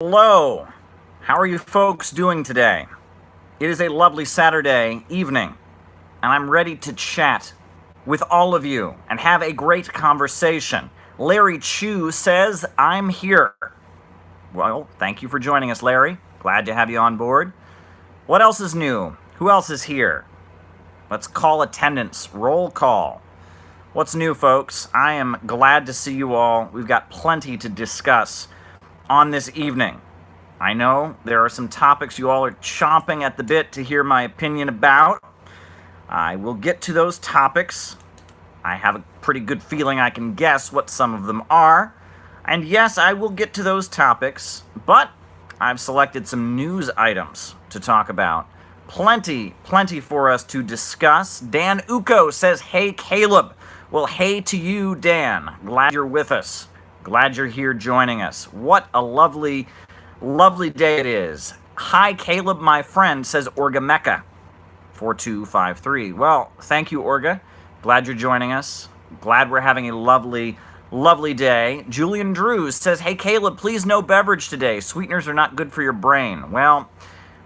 Hello. How are you folks doing today? It is a lovely Saturday evening, and I'm ready to chat with all of you and have a great conversation. Larry Chu says, I'm here. Well, thank you for joining us, Larry. Glad to have you on board. What else is new? Who else is here? Let's call attendance. Roll call. What's new, folks? I am glad to see you all. We've got plenty to discuss on this evening. I know there are some topics you all are chomping at the bit to hear my opinion about. I will get to those topics. I have a pretty good feeling I can guess what some of them are. And yes, I will get to those topics, but I've selected some news items to talk about. Plenty for us to discuss. Dan Uko says, hey, Caleb. Well, hey to you, Dan. Glad you're with us. Glad you're here joining us. What a lovely day it is. Hi, Caleb, my friend, says Orga Mecca 4253. Well, thank you, Orga. Glad you're joining us. Glad we're having a lovely day. Julian Drews says, hey, Caleb, please no beverage today. Sweeteners are not good for your brain. Well,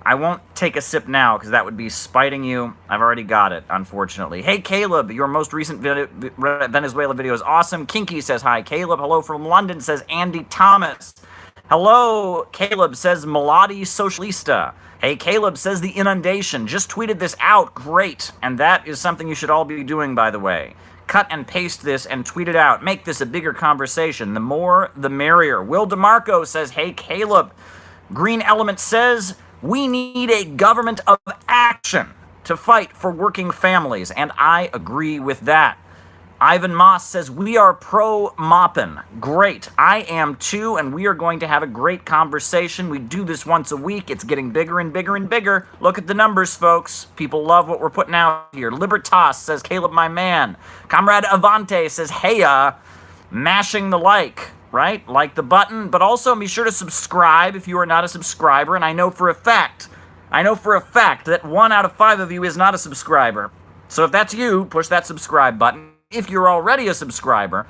I won't take a sip now because that would be spiting you. I've already got it, unfortunately. Hey, Caleb, your most recent Venezuela video is awesome. Kinky says hi. Caleb, hello from London, says Andy Thomas. Hello, Caleb, says Melody Socialista. Hey, Caleb, says The Inundation. Just tweeted this out. Great. And that is something you should all be doing, by the way. Cut and paste this and tweet it out. Make this a bigger conversation. The more, the merrier. Will DeMarco says, hey, Caleb. Green Element says, we need a government of action to fight for working families, and I agree with that. Ivan Moss says, we are pro-Maupin. Great. I am too, and we are going to have a great conversation. We do this once a week. It's getting bigger and bigger and bigger. Look at the numbers, folks. People love what we're putting out here. Libertas says, Caleb, my man. Comrade Avante says, heya. Mashing the like. Right? Like the button, but also be sure to subscribe if you are not a subscriber, and I know for a fact that 1 out of 5 of you is not a subscriber. So if that's you, push that subscribe button. If you're already a subscriber,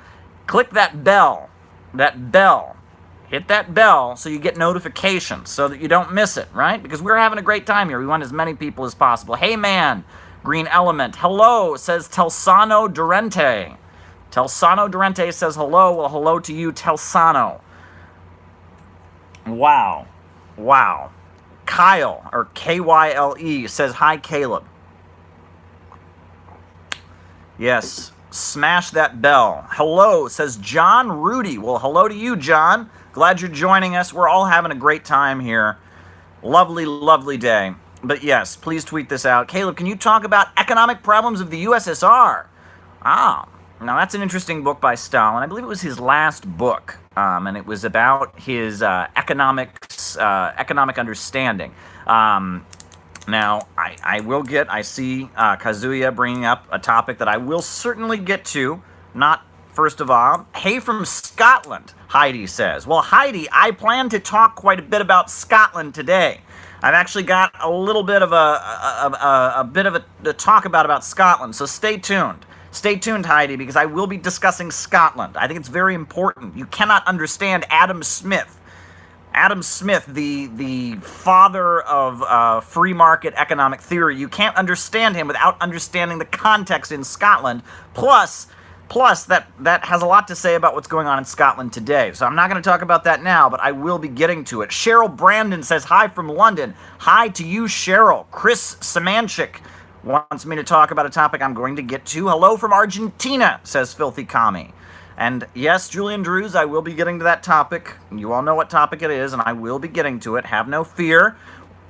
click that bell. Hit that bell so you get notifications so that you don't miss it, right? Because we're having a great time here. We want as many people as possible. Hey man, Green Element. Hello, says Telsano Durante. Telsano Durante says hello. Well, hello to you, Telsano. Wow. Kyle, or K-Y-L-E, says hi, Caleb. Yes, smash that bell. Hello, says John Rudy. Well, hello to you, John. Glad you're joining us. We're all having a great time here. Lovely day. But yes, please tweet this out. Caleb, can you talk about economic problems of the USSR? Now, that's an interesting book by Stalin. I believe it was his last book, and it was about his economic understanding. Now, I see Kazuya bringing up a topic that I will certainly get to. Not first of all. Hey from Scotland, Heidi says. Well, Heidi, I plan to talk quite a bit about Scotland today. I've actually got a little bit of a talk about Scotland, so stay tuned. Stay tuned, Heidi, because I will be discussing Scotland. I think it's very important. You cannot understand Adam Smith. Adam Smith, the father of free market economic theory. You can't understand him without understanding the context in Scotland. Plus that has a lot to say about what's going on in Scotland today. So I'm not going to talk about that now, but I will be getting to it. Cheryl Brandon says hi from London. Hi to you, Cheryl. Chris Samanchik wants me to talk about a topic I'm going to get to. Hello from Argentina, says Filthy Kami. And yes, Julian Drews, I will be getting to that topic. You all know what topic it is, and I will be getting to it. Have no fear.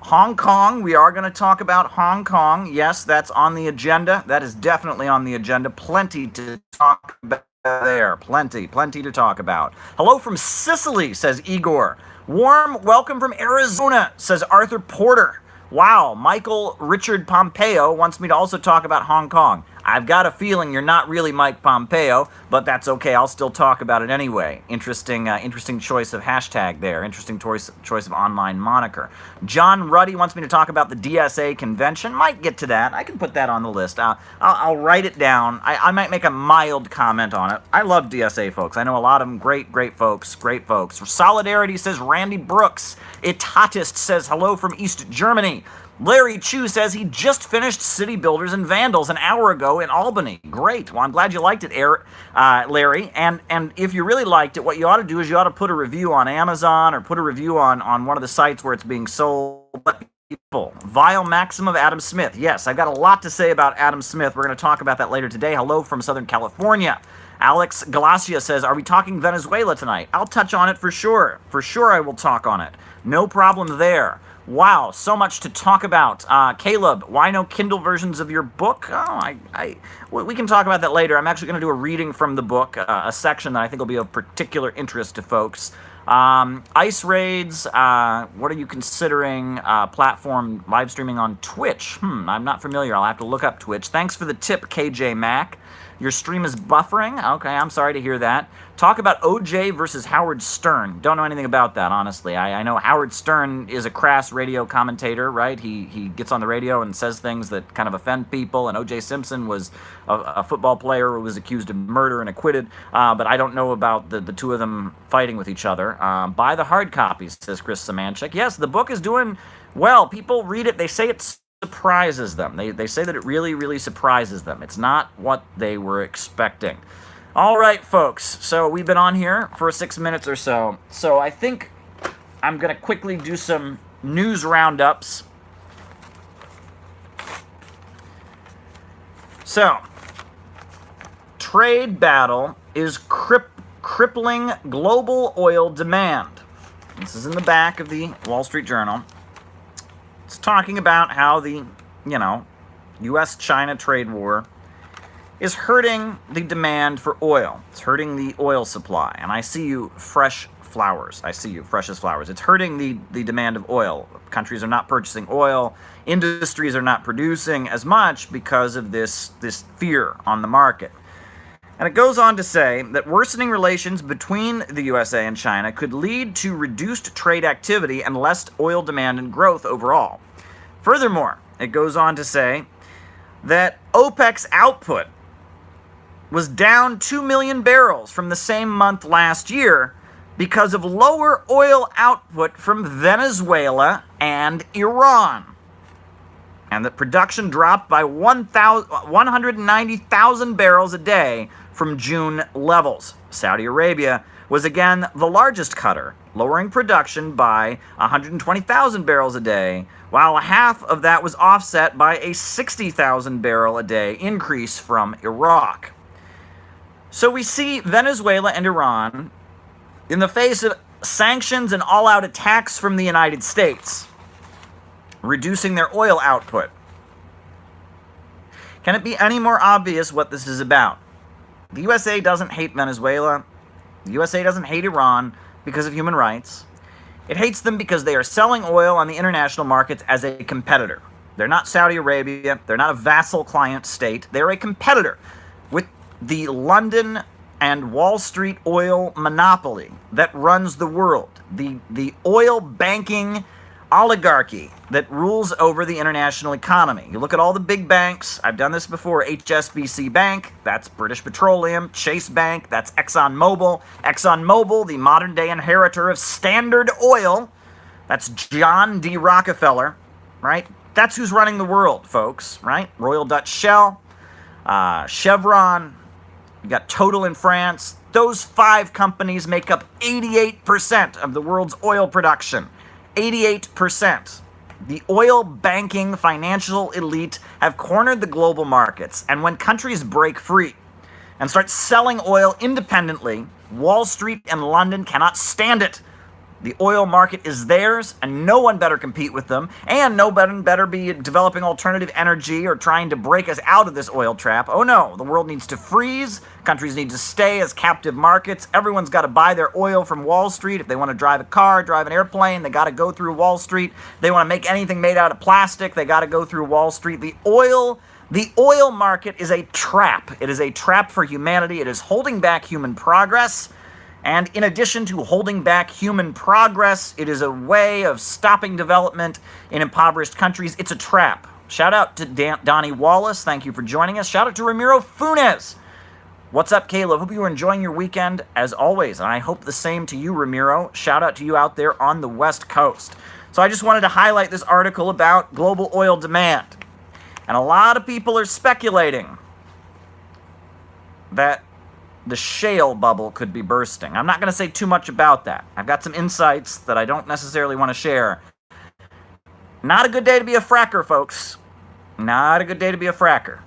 Hong Kong, we are going to talk about Hong Kong. Yes, that's on the agenda. That is definitely on the agenda. Plenty to talk about there. Plenty to talk about. Hello from Sicily, says Igor. Warm welcome from Arizona, says Arthur Porter. Wow, Michael Richard Pompeo wants me to also talk about Hong Kong. I've got a feeling you're not really Mike Pompeo, but that's okay. I'll still talk about it anyway. Interesting choice of hashtag there. Interesting choice of online moniker. John Ruddy wants me to talk about the DSA convention. Might get to that. I can put that on the list. I'll write it down. I might make a mild comment on it. I love DSA folks. I know a lot of them. Great folks. Great folks. Solidarity says Randy Brooks. Etatist says hello from East Germany. Larry Chu says he just finished City Builders and Vandals an hour ago in Albany. Great. Well, I'm glad you liked it, Larry. And if you really liked it, what you ought to do is you ought to put a review on Amazon or put a review on one of the sites where it's being sold. People. Vile Maxim of Adam Smith. Yes, I've got a lot to say about Adam Smith. We're going to talk about that later today. Hello from Southern California. Alex Galacia says, are we talking Venezuela tonight? I'll touch on it for sure. For sure I will talk on it. No problem there. Wow, so much to talk about. Caleb, why no Kindle versions of your book? Oh, we can talk about that later. I'm actually going to do a reading from the book, a section that I think will be of particular interest to folks. Ice raids, what are you considering platform live streaming on Twitch? I'm not familiar. I'll have to look up Twitch. Thanks for the tip, KJ Mac. Your stream is buffering? Okay, I'm sorry to hear that. Talk about OJ versus Howard Stern. Don't know anything about that, honestly. I know Howard Stern is a crass radio commentator, right? He gets on the radio and says things that kind of offend people, and OJ Simpson was a football player who was accused of murder and acquitted, but I don't know about the two of them fighting with each other. Buy the hard copies, says Chris Samanchik. Yes, the book is doing well. People read it. They say it's surprises them. They say that it really surprises them. It's not what they were expecting. All right, folks. So we've been on here for 6 minutes or so. So I think I'm going to quickly do some news roundups. So, trade battle is crippling global oil demand. This is in the back of the Wall Street Journal. It's talking about how the, U.S.-China trade war is hurting the demand for oil. It's hurting the oil supply. And I see you, fresh flowers. I see you, fresh as flowers. It's hurting the demand of oil. Countries are not purchasing oil. Industries are not producing as much because of this fear on the market. And it goes on to say that worsening relations between the USA and China could lead to reduced trade activity and less oil demand and growth overall. Furthermore, it goes on to say that OPEC's output was down 2 million barrels from the same month last year because of lower oil output from Venezuela and Iran. And that production dropped by 190,000 barrels a day from June levels. Saudi Arabia was again the largest cutter, lowering production by 120,000 barrels a day, while half of that was offset by a 60,000 barrel a day increase from Iraq. So we see Venezuela and Iran in the face of sanctions and all-out attacks from the United States, reducing their oil output. Can it be any more obvious what this is about? The USA doesn't hate Venezuela. The USA doesn't hate Iran because of human rights. It hates them because they are selling oil on the international markets as a competitor. They're not Saudi Arabia. They're not a vassal client state. They're a competitor with the London and Wall Street oil monopoly that runs the world. The oil banking oligarchy that rules over the international economy. You look at all the big banks. I've done this before. HSBC Bank, that's British Petroleum. Chase Bank, that's ExxonMobil. ExxonMobil, the modern-day inheritor of Standard Oil, that's John D. Rockefeller, right? That's who's running the world, folks, right? Royal Dutch Shell, Chevron, you got Total in France. Those 5 companies make up 88% of the world's oil production. 88%. The oil banking financial elite have cornered the global markets, and when countries break free and start selling oil independently, Wall Street and London cannot stand it. The oil market is theirs, and no one better compete with them, and no one better be developing alternative energy or trying to break us out of this oil trap. Oh no, the world needs to freeze, countries need to stay as captive markets, everyone's got to buy their oil from Wall Street. If they want to drive a car, drive an airplane, they got to go through Wall Street. They want to make anything made out of plastic, they got to go through Wall Street. The oil The oil market is a trap. It is a trap for humanity. It is holding back human progress. And in addition to holding back human progress, it is a way of stopping development in impoverished countries. It's a trap. Shout out to Donnie Wallace. Thank you for joining us. Shout out to Ramiro Funes. What's up, Caleb? Hope you were enjoying your weekend as always. And I hope the same to you, Ramiro. Shout out to you out there on the West Coast. So I just wanted to highlight this article about global oil demand. And a lot of people are speculating that the shale bubble could be bursting. I'm not going to say too much about that. I've got some insights that I don't necessarily want to share. Not a good day to be a fracker, folks. Not a good day to be a fracker.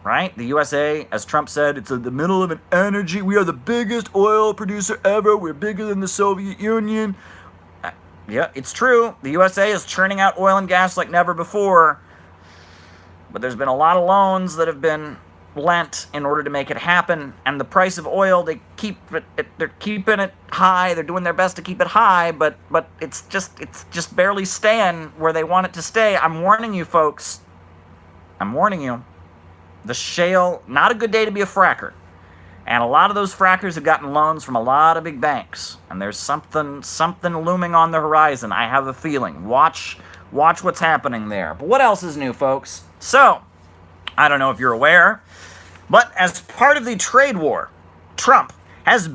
Right? The USA, as Trump said, it's in the middle of an energy. We are the biggest oil producer ever. We're bigger than the Soviet Union. Yeah, it's true. The USA is churning out oil and gas like never before. But there's been a lot of loans that have been lent in order to make it happen, and the price of oil, they're keeping it high. They're doing their best to keep it high, but it's just barely staying where they want it to stay. I'm warning you, folks. I'm warning you. The shale, not a good day to be a fracker. And a lot of those frackers have gotten loans from a lot of big banks, and there's something looming on the horizon. I have a feeling. Watch what's happening there. But what else is new, folks? So, I don't know if you're aware, but as part of the trade war, Trump has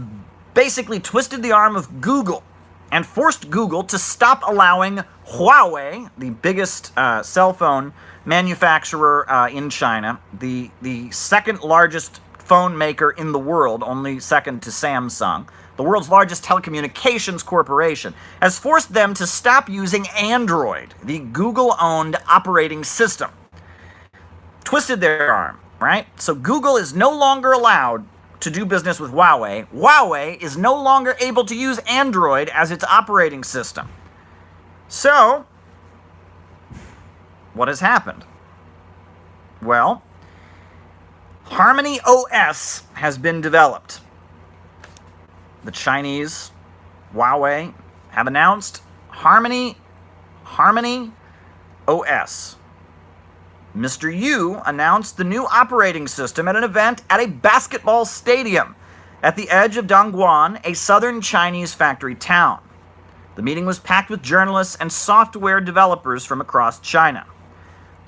basically twisted the arm of Google and forced Google to stop allowing Huawei, the biggest cell phone manufacturer in China, the second largest phone maker in the world, only second to Samsung, the world's largest telecommunications corporation, has forced them to stop using Android, the Google-owned operating system. Twisted their arm, right? So Google is no longer allowed to do business with Huawei. Huawei is no longer able to use Android as its operating system. So, what has happened? Well, Harmony OS has been developed. The Chinese, Huawei, have announced Harmony OS. Mr. Yu announced the new operating system at an event at a basketball stadium at the edge of Dongguan, a southern Chinese factory town. The meeting was packed with journalists and software developers from across China.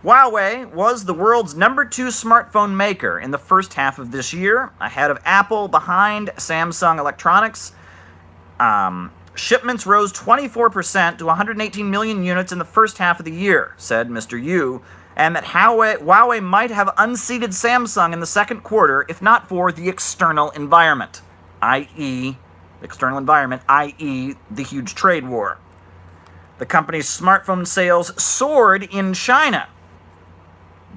Huawei was the world's number 2 smartphone maker in the first half of this year, ahead of Apple, behind Samsung Electronics. Shipments rose 24% to 118 million units in the first half of the year, said Mr. Yu, and that Huawei might have unseated Samsung in the second quarter if not for the external environment, i.e., the huge trade war. The company's smartphone sales soared in China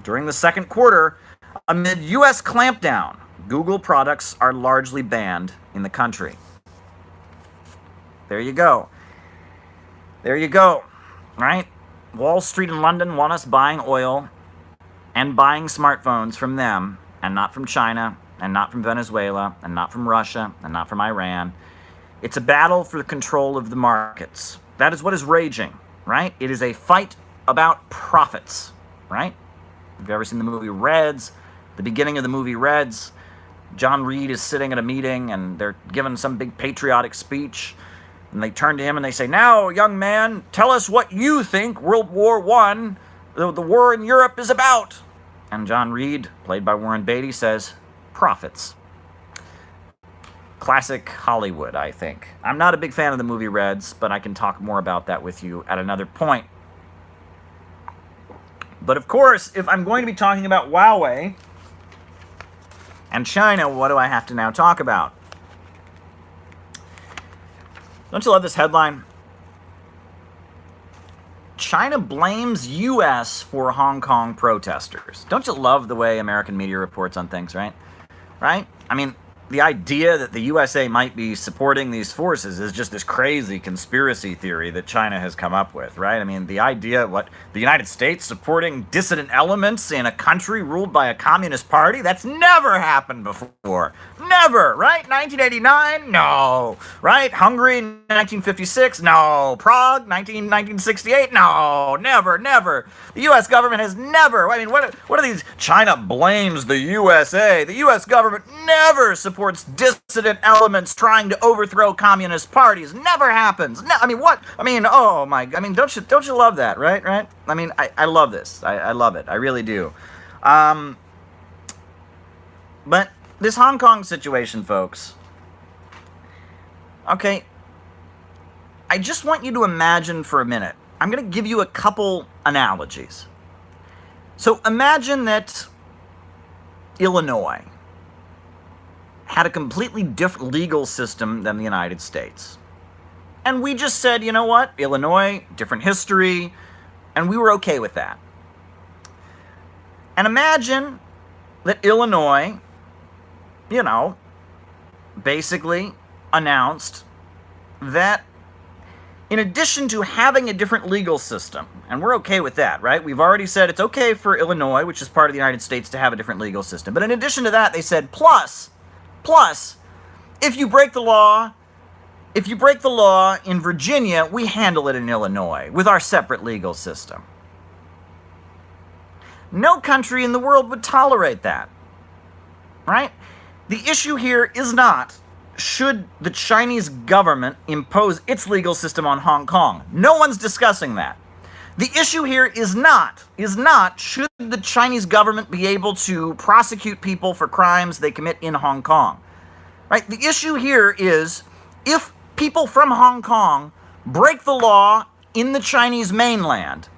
during the second quarter amid U.S. clampdown. Google products are largely banned in the country. There you go. There you go, right? Wall Street in London want us buying oil and buying smartphones from them, and not from China, and not from Venezuela, and not from Russia, and not from Iran. It's a battle for the control of the markets. That is what is raging, right? It is a fight about profits, right? Have you ever seen the movie Reds? The beginning of the movie Reds, John Reed is sitting at a meeting, and they're giving some big patriotic speech. And they turn to him and they say, "Now, young man, tell us what you think World War I, the war in Europe, is about." And John Reed, played by Warren Beatty, says, "Profits." Classic Hollywood, I think. I'm not a big fan of the movie Reds, but I can talk more about that with you at another point. But of course, if I'm going to be talking about Huawei and China, what do I have to now talk about? Don't you love this headline? China blames U.S. for Hong Kong protesters. Don't you love the way American media reports on things, right? Right? I mean, the idea that the USA might be supporting these forces is just this crazy conspiracy theory that China has come up with, right? I mean, the idea, the United States supporting dissident elements in a country ruled by a communist party? That's never happened before. Never, right? 1989? No. Right? Hungary, 1956? No. Prague, 1968? No. Never, never. The U.S. government has never, I mean, what are these? China blames the USA. The U.S. government never supports dissident elements trying to overthrow communist parties. Never happens. No, I mean, what? I mean, oh my, I mean, don't you love that, right? Right? I mean, I love this. I love it. I really do. But this Hong Kong situation, folks, okay, I just want you to imagine for a minute. I'm going to give you a couple analogies. So imagine that Illinois had a completely different legal system than the United States. And we just said, you know what, Illinois, different history, and we were okay with that. And imagine that Illinois, you know, basically announced that in addition to having a different legal system, and we're okay with that, right? We've already said it's okay for Illinois, which is part of the United States, to have a different legal system. But in addition to that, they said, plus, if you break the law in Virginia, we handle it in Illinois with our separate legal system. No country in the world would tolerate that, right? The issue here is not, should the Chinese government impose its legal system on Hong Kong? No one's discussing that. The issue here is not, should the Chinese government be able to prosecute people for crimes they commit in Hong Kong? Right? The issue here is, if people from Hong Kong break the law in the Chinese mainland,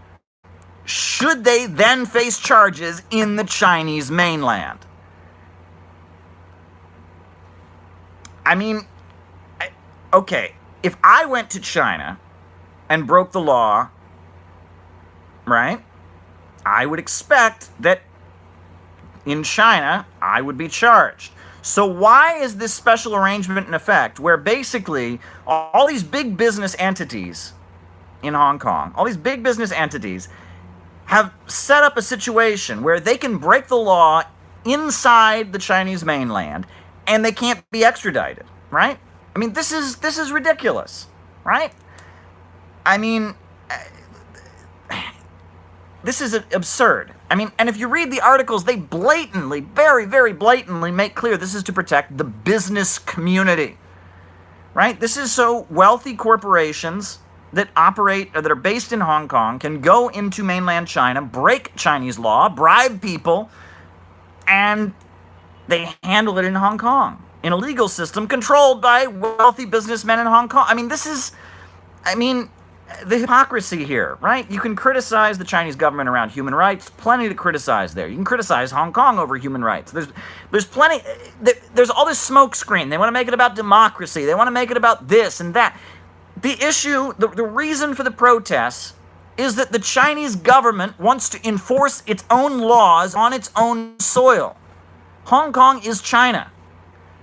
should they then face charges in the Chinese mainland? I mean, okay, if I went to China and broke the law, right, I would expect that in China I would be charged. So why is this special arrangement in effect where basically all these big business entities in Hong Kong, all these big business entities have set up a situation where they can break the law inside the Chinese mainland and they can't be extradited, right? I mean, this is ridiculous, right? I mean, this is absurd. I mean, and if you read the articles, they blatantly, very, very blatantly make clear this is to protect the business community, right? This is so wealthy corporations that operate, or that are based in Hong Kong, can go into mainland China, break Chinese law, bribe people, and they handle it in Hong Kong, in a legal system controlled by wealthy businessmen in Hong Kong. I mean, the hypocrisy here, right? You can criticize the Chinese government around human rights, plenty to criticize there. You can criticize Hong Kong over human rights. There's plenty, there's all this smoke screen. They want to make it about democracy. They want to make it about this and that. The issue, the reason for the protests is that the Chinese government wants to enforce its own laws on its own soil. Hong Kong is China.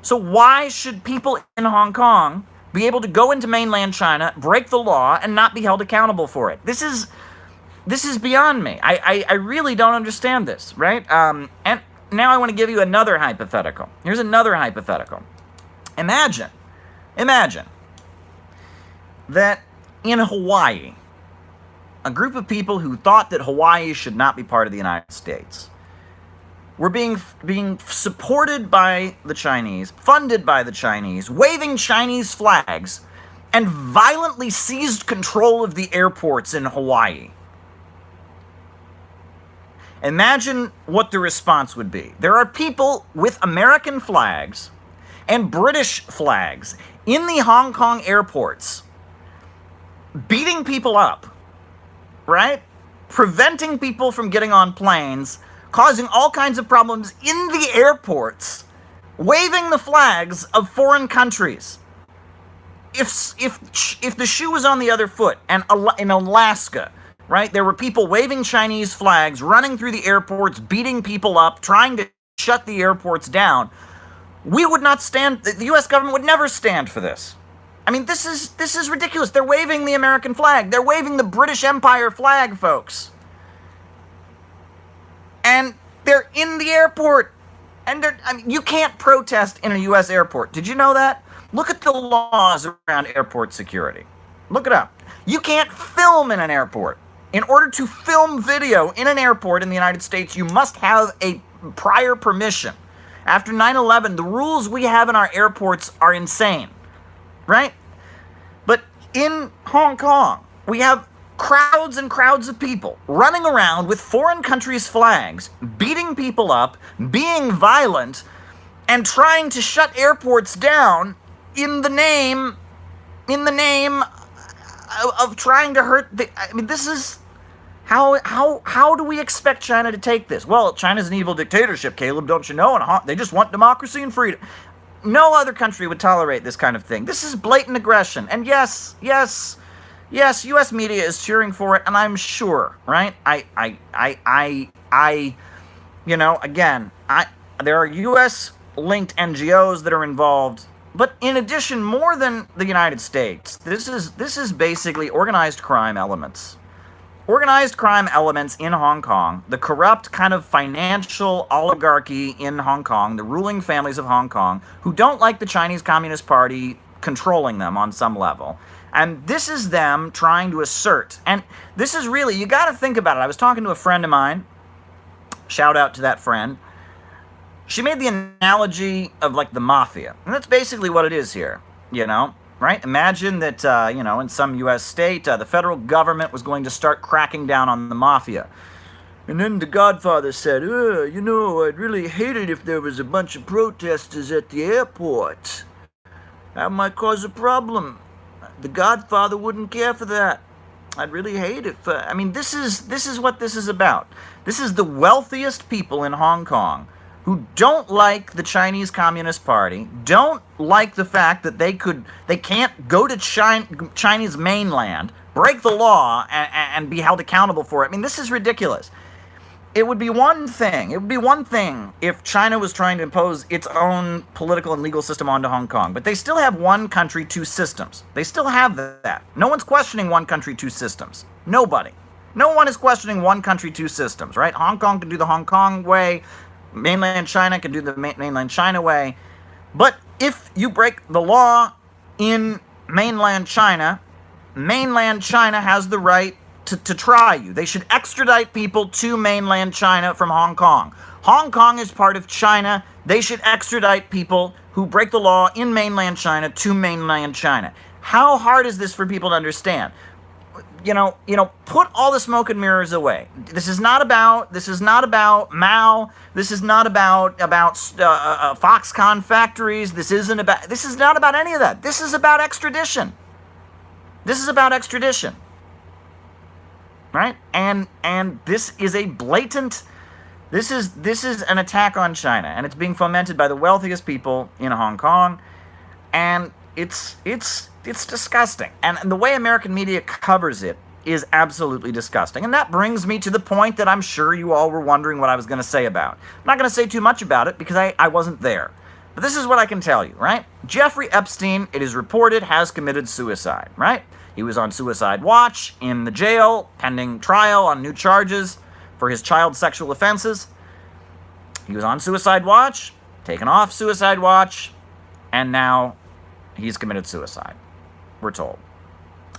So why should people in Hong Kong be able to go into mainland China, break the law, and not be held accountable for it? This is beyond me. I really don't understand this, right? And now I want to give you another hypothetical. Here's another hypothetical. Imagine that in Hawaii, a group of people who thought that Hawaii should not be part of the United States were being supported by the Chinese, funded by the Chinese, waving Chinese flags, and violently seized control of the airports in Hawaii. Imagine what the response would be. There are people with American flags and British flags in the Hong Kong airports, beating people up, right? Preventing people from getting on planes, causing all kinds of problems in the airports, waving the flags of foreign countries. If the shoe was on the other foot, and in Alaska, right, there were people waving Chinese flags, running through the airports, beating people up, trying to shut the airports down, We would not stand, the US government would never stand for this. I mean, this is ridiculous. They're waving the American flag. They're waving the British Empire flag, folks. And they're in the airport. And you can't protest in a US airport. Did you know that? Look at the laws around airport security. Look it up. You can't film in an airport. In order to film video in an airport in the United States, you must have a prior permission. After 9/11, the rules we have in our airports are insane, right? But in Hong Kong, we have crowds and crowds of people running around with foreign countries' flags, beating people up, being violent, and trying to shut airports down in the name of trying to hurt the... I mean, this is... How do we expect China to take this? Well, China's an evil dictatorship, Caleb, don't you know? And they just want democracy and freedom. No other country would tolerate this kind of thing. This is blatant aggression. And yes, U.S. media is cheering for it, and I'm sure, right? There are U.S.-linked NGOs that are involved, but in addition, more than the United States, this is basically organized crime elements. Organized crime elements in Hong Kong, the corrupt kind of financial oligarchy in Hong Kong, the ruling families of Hong Kong, who don't like the Chinese Communist Party controlling them on some level. And this is them trying to assert. And this is really, you got to think about it. I was talking to a friend of mine. Shout out to that friend. She made the analogy of like the mafia. And that's basically what it is here, you know? Right? Imagine that, in some U.S. state, the federal government was going to start cracking down on the mafia. And then the Godfather said, I'd really hate it if there was a bunch of protesters at the airport. That might cause a problem. The Godfather wouldn't care for that. I'd really hate it. This is what this is about. This is the wealthiest people in Hong Kong who don't like the Chinese Communist Party, don't like the fact that they can't go to Chinese mainland, break the law, and be held accountable for it. I mean, this is ridiculous. It would be one thing if China was trying to impose its own political and legal system onto Hong Kong, but they still have one country, two systems. They still have that. No one's questioning one country, two systems. Nobody. No one is questioning one country, two systems, right? Hong Kong can do the Hong Kong way. Mainland China can do the mainland China way. But if you break the law in mainland China has the right to try you. They should extradite people to mainland China from Hong Kong. Hong Kong is part of China. They should extradite people who break the law in mainland China to mainland China. How hard is this for people to understand? Put all the smoke and mirrors away. This is not about Mao. This is not about Foxconn factories. This is not about any of that. This is about extradition. Right? And this is a blatant, this is an attack on China, and it's being fomented by the wealthiest people in Hong Kong, and it's disgusting. And the way American media covers it is absolutely disgusting. And that brings me to the point that I'm sure you all were wondering what I was going to say about. I'm not going to say too much about it because I wasn't there. But this is what I can tell you, right? Jeffrey Epstein, it is reported, has committed suicide, right? He was on suicide watch in the jail, pending trial on new charges for his child sexual offenses. He was on suicide watch, taken off suicide watch, and now he's committed suicide, we're told.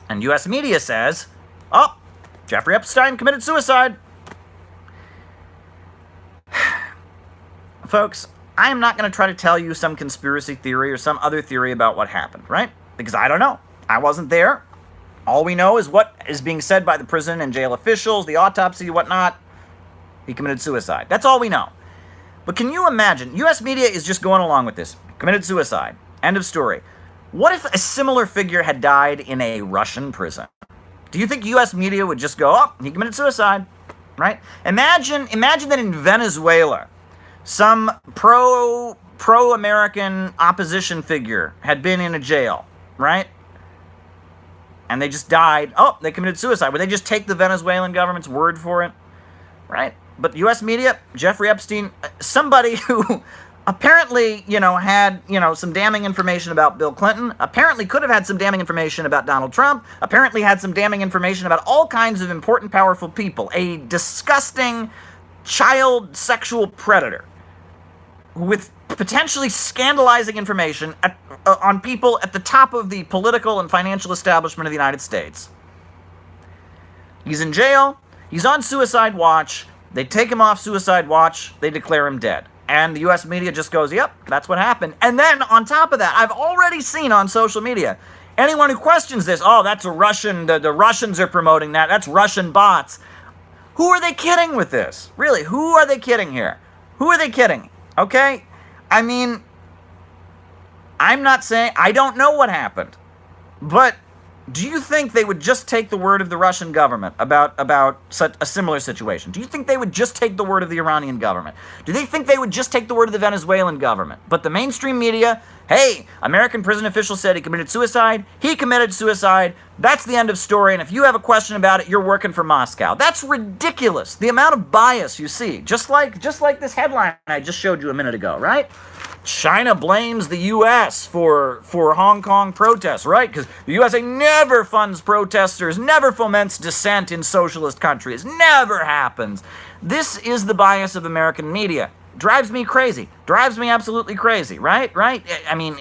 And U.S. media says, oh, Jeffrey Epstein committed suicide. Folks, I am not going to try to tell you some conspiracy theory or some other theory about what happened, right? Because I don't know. I wasn't there. All we know is what is being said by the prison and jail officials, the autopsy, whatnot. He committed suicide. That's all we know. But can you imagine? U.S. media is just going along with this. Committed suicide. End of story. What if a similar figure had died in a Russian prison? Do you think U.S. media would just go, oh, he committed suicide, right? Imagine that in Venezuela, some pro-American opposition figure had been in a jail, right? And they just died. Oh, they committed suicide. Would they just take the Venezuelan government's word for it, right? But U.S. media, Jeffrey Epstein, somebody who apparently, had, some damning information about Bill Clinton, apparently could have had some damning information about Donald Trump, apparently had some damning information about all kinds of important, powerful people. A disgusting child sexual predator with potentially scandalizing information on people at the top of the political and financial establishment of the United States. He's in jail. He's on suicide watch. They take him off suicide watch. They declare him dead. And the U.S. media just goes, yep, that's what happened. And then on top of that, I've already seen on social media, anyone who questions this, oh, that's a Russian, the Russians are promoting that, that's Russian bots. Who are they kidding with this? Really, who are they kidding here? Who are they kidding? Okay? I mean, I'm not saying, I don't know what happened. But do you think they would just take the word of the Russian government about such a similar situation? Do you think they would just take the word of the Iranian government? Do they think they would just take the word of the Venezuelan government? But the mainstream media, hey, American prison official said he committed suicide. He committed suicide. That's the end of story. And if you have a question about it, you're working for Moscow. That's ridiculous. The amount of bias you see, just like this headline I just showed you a minute ago, right? China blames the U.S. for Hong Kong protests, right? Because the USA never funds protesters, never foments dissent in socialist countries, never happens. This is the bias of American media. Drives me crazy. Drives me absolutely crazy, right? Right? I mean,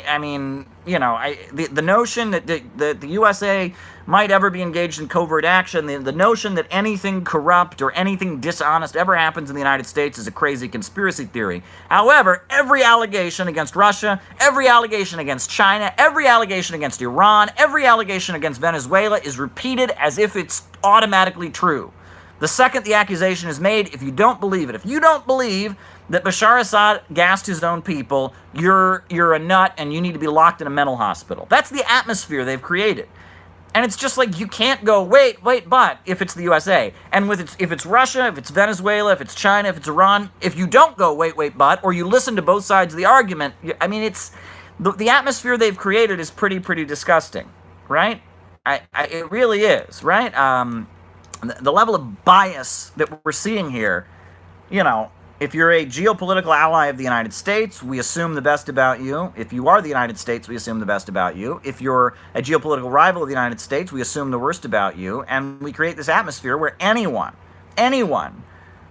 the notion that the USA might ever be engaged in covert action, the notion that anything corrupt or anything dishonest ever happens in the United States is a crazy conspiracy theory. However, every allegation against Russia, every allegation against China, every allegation against Iran, every allegation against Venezuela is repeated as if it's automatically true. The second the accusation is made, if you don't believe it, if you don't believe that Bashar Assad gassed his own people, you're a nut and you need to be locked in a mental hospital. That's the atmosphere they've created. And it's just like, you can't go, wait, but, if it's the USA. And if it's Russia, if it's Venezuela, if it's China, if it's Iran, if you don't go, wait, but, or you listen to both sides of the argument, I mean, it's, the atmosphere they've created is pretty disgusting, right? It really is, right? The level of bias that we're seeing here, if you're a geopolitical ally of the United States, we assume the best about you. If you are the United States, we assume the best about you. If you're a geopolitical rival of the United States, we assume the worst about you. And we create this atmosphere where anyone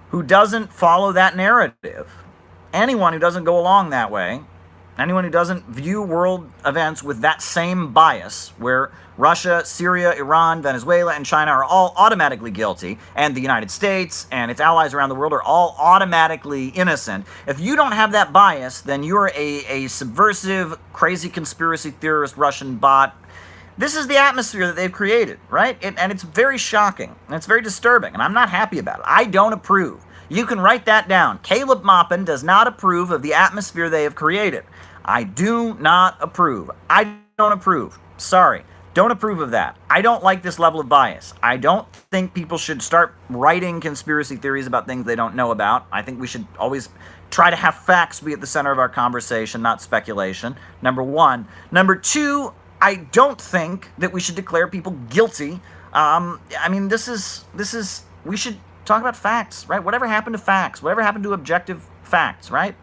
who doesn't follow that narrative, anyone who doesn't go along that way, anyone who doesn't view world events with that same bias, where Russia, Syria, Iran, Venezuela, and China are all automatically guilty, and the United States and its allies around the world are all automatically innocent. If you don't have that bias, then you're a subversive, crazy conspiracy theorist Russian bot. This is the atmosphere that they've created, right? And it's very shocking, and it's very disturbing, and I'm not happy about it. I don't approve. You can write that down. Caleb Maupin does not approve of the atmosphere they have created. I do not approve. I don't approve. Sorry. Don't approve of that. I don't like this level of bias. I don't think people should start writing conspiracy theories about things they don't know about. I think we should always try to have facts be at the center of our conversation, not speculation. Number one. Number two, I don't think that we should declare people guilty. We should talk about facts, right? Whatever happened to facts? Whatever happened to objective facts, right?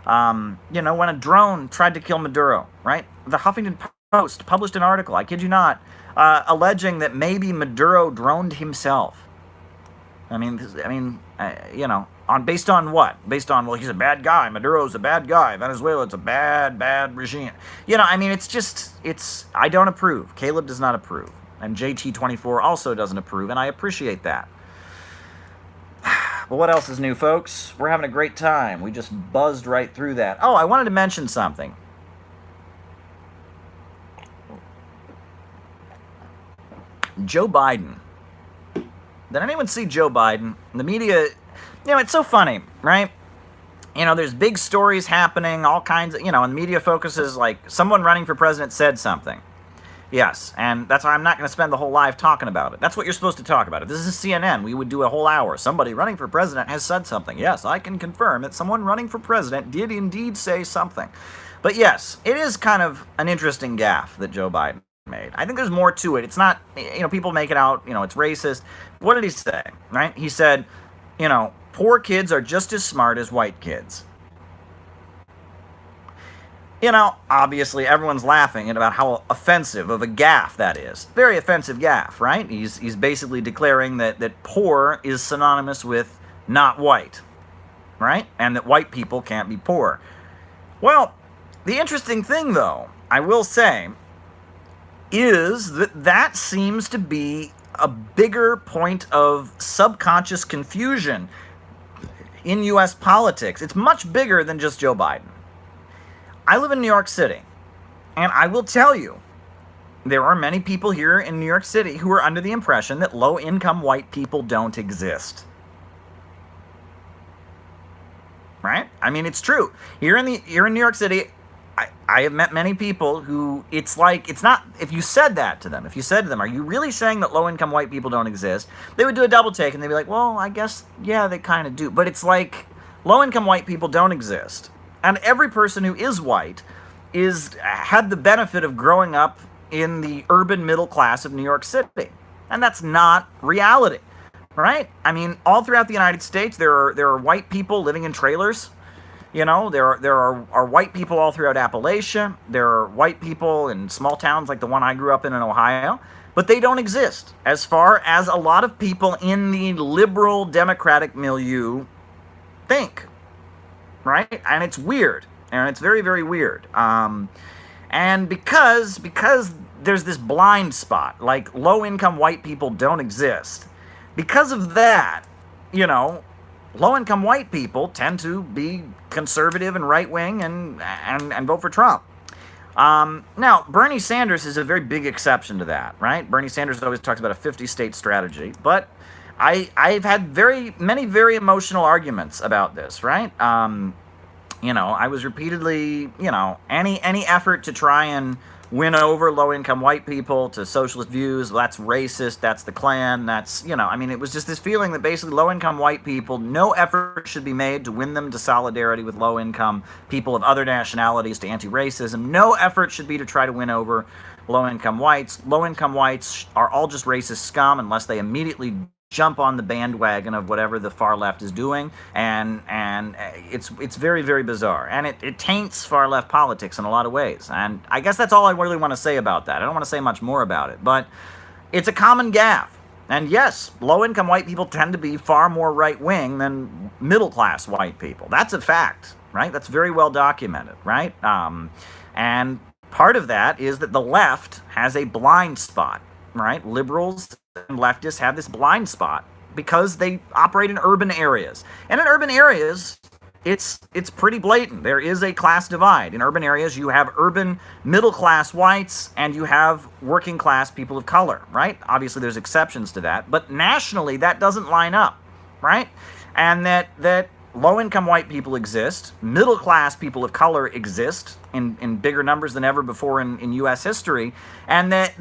When a drone tried to kill Maduro, right? The Huffington Post published an article, I kid you not, alleging that maybe Maduro droned himself. Based on what? Based on, well, he's a bad guy. Maduro's a bad guy. Venezuela, it's a bad regime. I don't approve. Caleb does not approve. And JT24 also doesn't approve, and I appreciate that. But what else is new, folks? We're having a great time. We just buzzed right through that. Oh, I wanted to mention something. Joe Biden. Did anyone see Joe Biden? The media, it's so funny, right? There's big stories happening, all kinds of, and the media focuses like someone running for president said something. Yes, and that's why I'm not going to spend the whole live talking about it. That's what you're supposed to talk about. If this is CNN, we would do a whole hour. Somebody running for president has said something. Yes, I can confirm that someone running for president did indeed say something. But yes, it is kind of an interesting gaffe that Joe Biden made. I think there's more to it. It's not, people make it out, it's racist. What did he say, right? He said, poor kids are just as smart as white kids. Obviously everyone's laughing at about how offensive of a gaffe that is. Very offensive gaffe, right? He's basically declaring that poor is synonymous with not white, right? And that white people can't be poor. Well, the interesting thing, though, I will say, is that seems to be a bigger point of subconscious confusion in U.S. politics. It's much bigger than just Joe Biden. I live in New York City, and I will tell you, there are many people here in New York City who are under the impression that low-income white people don't exist. Right? I mean, it's true. Here in New York City, I have met many people who it's not, if you said that to them, if you said to them, are you really saying that low-income white people don't exist? They would do a double take and they'd be like, well, I guess, yeah, they kind of do. But it's like, low-income white people don't exist. And every person who is white had the benefit of growing up in the urban middle class of New York City. And that's not reality. Right? I mean, all throughout the United States, there are white people living in trailers. There are white people all throughout Appalachia. There are white people in small towns like the one I grew up in Ohio. But they don't exist as far as a lot of people in the liberal democratic milieu think. Right? And it's weird. And it's very, very weird. And because there's this blind spot, like low-income white people don't exist, because of that, low-income white people tend to be conservative and right-wing and vote for Trump. Now, Bernie Sanders is a very big exception to that, right? Bernie Sanders always talks about a 50-state strategy, but I've had many very emotional arguments about this, right? I was repeatedly, any effort to try and win over low-income white people to socialist views, that's racist, that's the Klan, it was just this feeling that basically low-income white people, no effort should be made to win them to solidarity with low-income people of other nationalities, to anti-racism. No effort should be to try to win over low-income whites. Low-income whites are all just racist scum unless they immediately jump on the bandwagon of whatever the far left is doing, and it's very, very bizarre, and it taints far left politics in a lot of ways. And I guess that's all I really want to say about that. I don't want to say much more about it, but it's a common gaffe. And yes, low-income white people tend to be far more right-wing than middle-class white people. That's a fact, right? That's very well documented, right? And part of that is that the left has a blind spot, right? Liberals and leftists have this blind spot because they operate in urban areas. And in urban areas, it's pretty blatant. There is a class divide. In urban areas, you have urban middle-class whites and you have working-class people of color, right? Obviously, there's exceptions to that. But nationally, that doesn't line up, right? And that low-income white people exist, middle-class people of color exist in bigger numbers than ever before in U.S. history, and that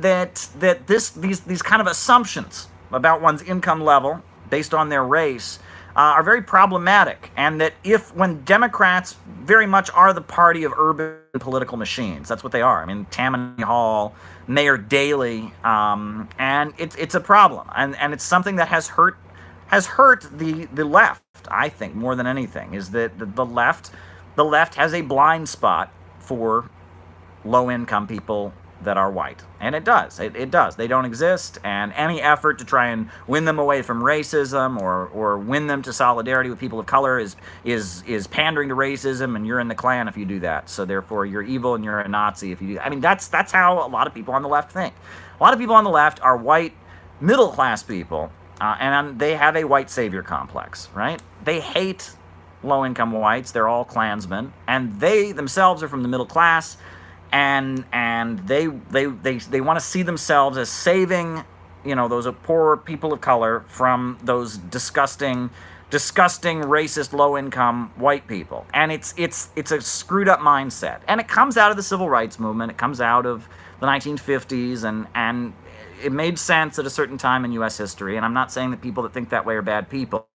these kind of assumptions about one's income level based on their race are very problematic, and that when Democrats very much are the party of urban political machines, that's what they are. I mean, Tammany Hall, Mayor Daley, and it's a problem, and it's something that has hurt the left, I think, more than anything, is that the left has a blind spot for low-income people that are white. And it does. It does. They don't exist, and any effort to try and win them away from racism or win them to solidarity with people of color is pandering to racism, and you're in the Klan if you do that. So therefore, you're evil and you're a Nazi if you do that. I mean, that's how a lot of people on the left think. A lot of people on the left are white, middle-class people, and they have a white savior complex, right? They hate low-income whites. They're all Klansmen, and they themselves are from the middle class, and they want to see themselves as saving, those poor people of color from those disgusting racist low-income white people. And it's a screwed up mindset, and it comes out of the civil rights movement. It comes out of the 1950s, and it made sense at a certain time in U.S. history, and I'm not saying that people that think that way are bad people,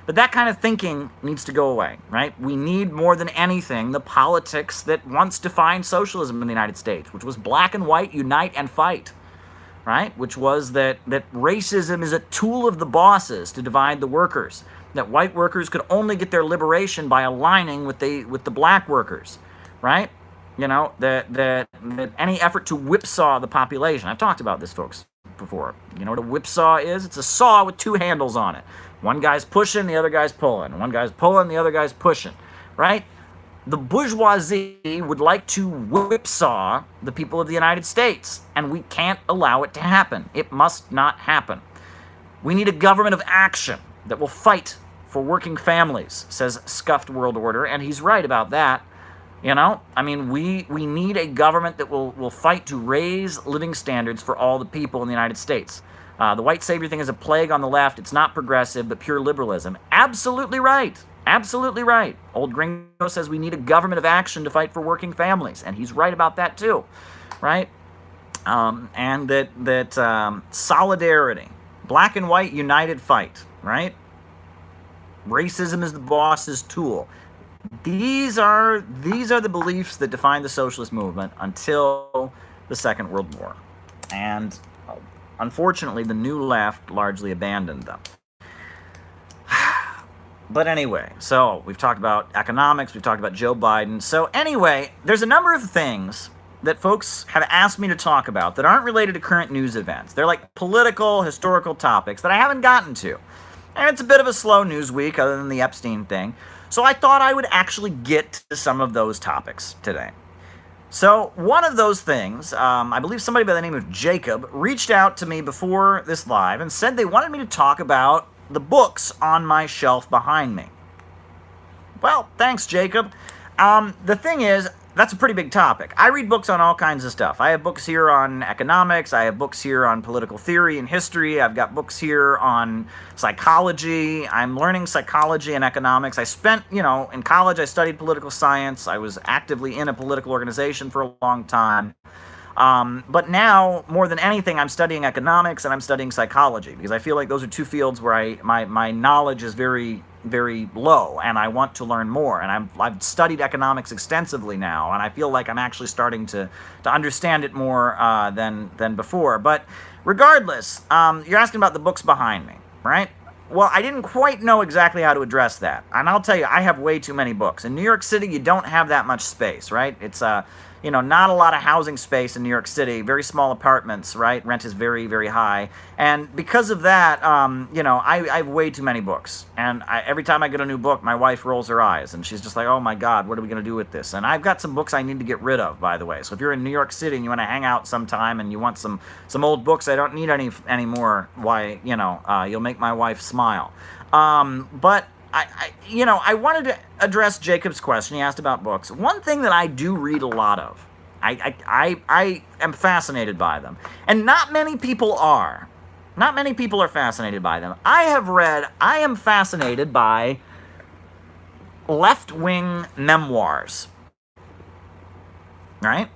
but that kind of thinking needs to go away, right? We need, more than anything, the politics that once defined socialism in the United States, which was black and white, unite and fight, right? Which was that racism is a tool of the bosses to divide the workers, that white workers could only get their liberation by aligning with the black workers, right? that any effort to whipsaw the population. I've talked about this, folks, before. You know what a whipsaw is? It's a saw with two handles on it. One guy's pushing, the other guy's pulling. One guy's pulling, the other guy's pushing, right? The bourgeoisie would like to whipsaw the people of the United States, and we can't allow it to happen. It must not happen. We need a government of action that will fight for working families, says Scuffed World Order, and he's right about that. I mean, we need a government that will fight to raise living standards for all the people in the United States. The white savior thing is a plague on the left. It's not progressive, but pure liberalism. Absolutely right. Absolutely right. Old Gringo says we need a government of action to fight for working families, and he's right about that too, right? And that solidarity, black and white united fight, right? Racism is the boss's tool. These are the beliefs that define the socialist movement until the Second World War, and unfortunately, the new left largely abandoned them. But anyway, so we've talked about economics, we've talked about Joe Biden. So anyway, there's a number of things that folks have asked me to talk about that aren't related to current news events. They're like political, historical topics that I haven't gotten to. And it's a bit of a slow news week other than the Epstein thing. So I thought I would actually get to some of those topics today. So one of those things, I believe somebody by the name of Jacob reached out to me before this live and said they wanted me to talk about the books on my shelf behind me. Well, thanks, Jacob. The thing is, that's a pretty big topic. I read books on all kinds of stuff. I have books here on economics. I have books here on political theory and history. I've got books here on psychology. I'm learning psychology and economics. I spent, in college, I studied political science. I was actively in a political organization for a long time. But now, more than anything, I'm studying economics and I'm studying psychology because I feel like those are two fields where my knowledge is very, very low and I want to learn more. And I've studied economics extensively now, and I feel like I'm actually starting to understand it more than before. But regardless, you're asking about the books behind me, right? Well, I didn't quite know exactly how to address that. And I'll tell you, I have way too many books. In New York City, you don't have that much space, right? It's not a lot of housing space in New York City, very small apartments, right? Rent is very, very high. And because of that, I have way too many books. And every time I get a new book, my wife rolls her eyes and she's just like, oh my God, what are we going to do with this? And I've got some books I need to get rid of, by the way. So if you're in New York City and you want to hang out sometime and you want some old books, I don't need any more, you'll make my wife smile. But I wanted to address Jacob's question. He asked about books. One thing that I do read a lot of, I am fascinated by them. And not many people are. Not many people are fascinated by them. I am fascinated by left-wing memoirs. Right?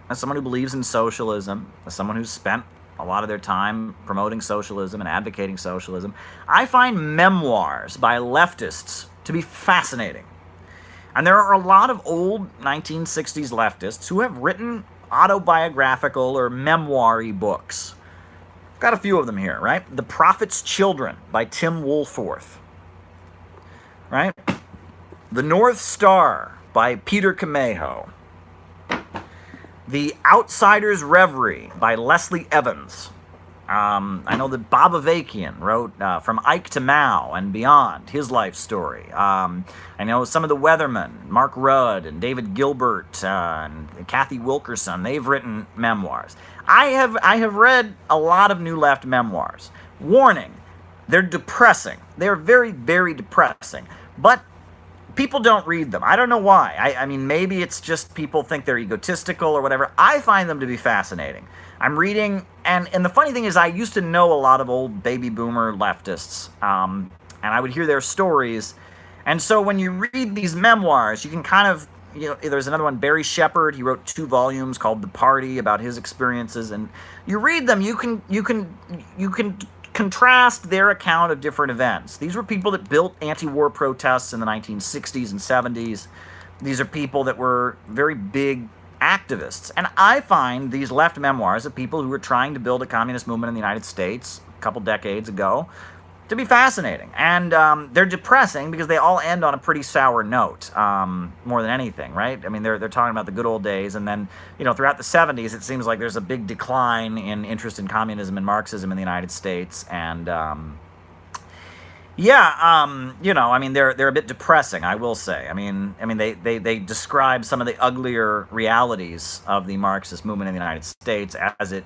As someone who believes in socialism, as someone who's spent a lot of their time promoting socialism and advocating socialism, I find memoirs by leftists to be fascinating. And there are a lot of old 1960s leftists who have written autobiographical or memoir-y books. I've got a few of them here, right? The Prophet's Children by Tim Woolforth, right? The North Star by Peter Camejo. The Outsider's Reverie by Leslie Evans. I know that Bob Avakian wrote From Ike to Mao and Beyond, his life story. I know some of the Weathermen, Mark Rudd and David Gilbert and Kathy Wilkerson, they've written memoirs. I have read a lot of New Left memoirs. Warning, they're depressing. They're very, very depressing. But people don't read them. I don't know why. I mean, maybe it's just people think they're egotistical or whatever. I find them to be fascinating. I'm reading, and the funny thing is I used to know a lot of old baby boomer leftists, and I would hear their stories. And so when you read these memoirs, you can kind of, there's another one, Barry Shepard. He wrote 2 volumes called The Party about his experiences. And you read them, you can contrast their account of different events. These were people that built anti-war protests in the 1960s and 70s. These are people that were very big activists. And I find these left memoirs of people who were trying to build a communist movement in the United States a couple decades ago to be fascinating. And they're depressing because they all end on a pretty sour note, more than anything, right? I mean, they're talking about the good old days, and then, throughout the 70s, it seems like there's a big decline in interest in communism and Marxism in the United States, and I mean, they're a bit depressing, I will say. I mean, they describe some of the uglier realities of the Marxist movement in the United States as it,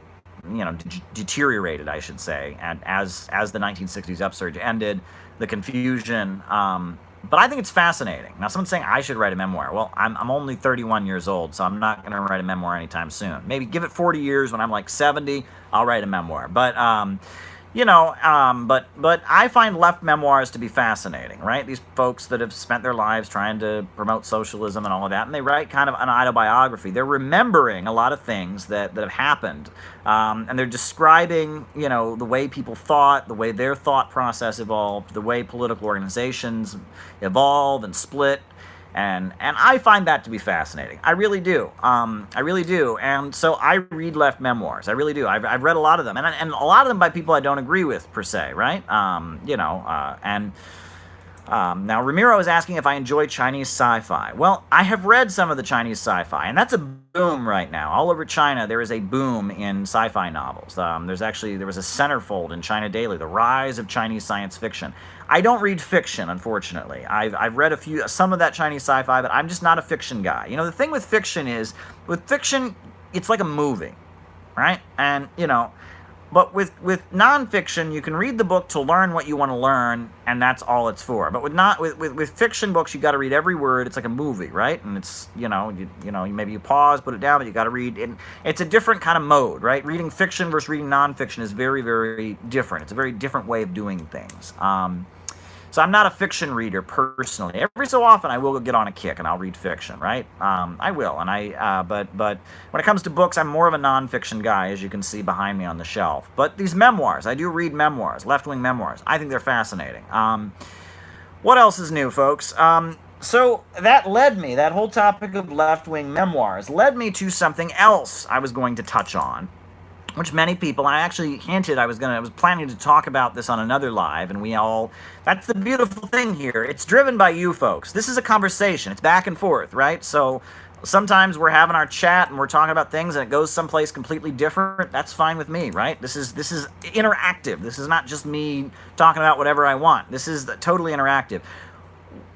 deteriorated, I should say, and as the 1960s upsurge ended, the confusion. But I think it's fascinating. Now, someone's saying I should write a memoir. Well, I'm only 31 years old, so I'm not going to write a memoir anytime soon. Maybe give it 40 years. When I'm like 70, I'll write a memoir. But but I find left memoirs to be fascinating, right? These folks that have spent their lives trying to promote socialism and all of that, and they write kind of an autobiography. They're remembering a lot of things that have happened, and they're describing, the way people thought, the way their thought process evolved, the way political organizations evolve and split. And I find that to be fascinating. I really do. I really do. And so I read left memoirs. I really do. I've read a lot of them, and a lot of them by people I don't agree with per se, right? Now Ramiro is asking if I enjoy Chinese sci-fi. Well, I have read some of the Chinese sci-fi, and that's a boom right now. All over China, there is a boom in sci-fi novels. There was a centerfold in China Daily, The Rise of Chinese Science Fiction. I don't read fiction, unfortunately. I've read some of that Chinese sci-fi, but I'm just not a fiction guy. The thing with fiction is, it's like a movie, right? And, but with nonfiction, you can read the book to learn what you want to learn, and that's all it's for. But with fiction books, you got to read every word. It's like a movie, right? And it's maybe you pause, put it down, but you got to read. It's a different kind of mode, right? Reading fiction versus reading nonfiction is very, very different. It's a very different way of doing things. So I'm not a fiction reader personally. Every so often I will get on a kick and I'll read fiction, right? I will, but when it comes to books, I'm more of a nonfiction guy, as you can see behind me on the shelf. But these memoirs, I do read memoirs, left-wing memoirs. I think they're fascinating. What else is new, folks? So that whole topic of left-wing memoirs led me to something else I was going to touch on, which many people, I actually hinted I was planning to talk about this on another live, and that's the beautiful thing here. It's driven by you folks. This is a conversation. It's back and forth, right? So sometimes we're having our chat and we're talking about things and it goes someplace completely different. That's fine with me, right? This is interactive. This is not just me talking about whatever I want. This is totally interactive.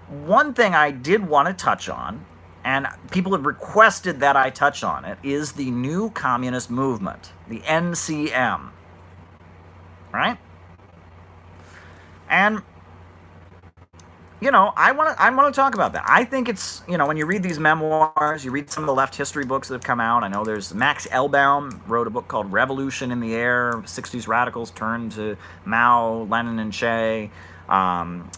One thing I did want to touch on, and people have requested that I touch on it, is the new communist movement, the NCM, right? And, I want to talk about that. I think it's, when you read these memoirs, you read some of the left history books that have come out. I know there's Max Elbaum wrote a book called Revolution in the Air, 60s radicals turned to Mao, Lenin, and Che.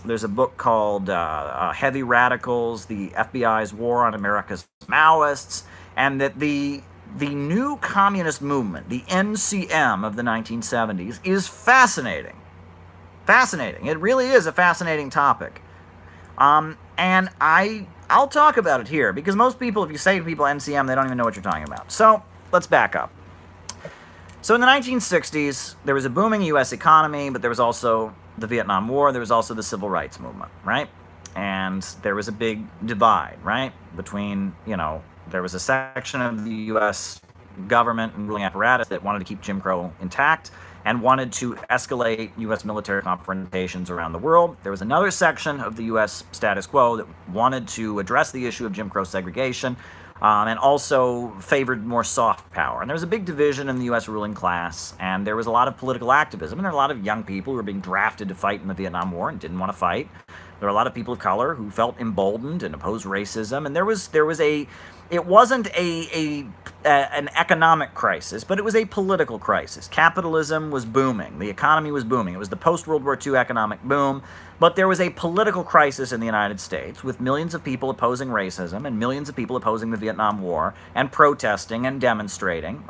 There's a book called Heavy Radicals, the FBI's War on America's Maoists, and that the new communist movement, the NCM of the 1970s, is fascinating. Fascinating. It really is a fascinating topic. And I'll talk about it here, because most people, if you say to people NCM, they don't even know what you're talking about. So let's back up. So in the 1960s, there was a booming U.S. economy, but there was also the Vietnam War, there was also the Civil Rights Movement, right? And there was a big divide, right? Between, there was a section of the U.S. government and ruling apparatus that wanted to keep Jim Crow intact and wanted to escalate U.S. military confrontations around the world. There was another section of the U.S. status quo that wanted to address the issue of Jim Crow segregation, and also favored more soft power. And there was a big division in the U.S. ruling class, and there was a lot of political activism, and there were a lot of young people who were being drafted to fight in the Vietnam War and didn't want to fight. There were a lot of people of color who felt emboldened and opposed racism, and it wasn't an economic crisis, but it was a political crisis. Capitalism was booming. The economy was booming. It was the post-World War II economic boom, but there was a political crisis in the United States with millions of people opposing racism and millions of people opposing the Vietnam War and protesting and demonstrating,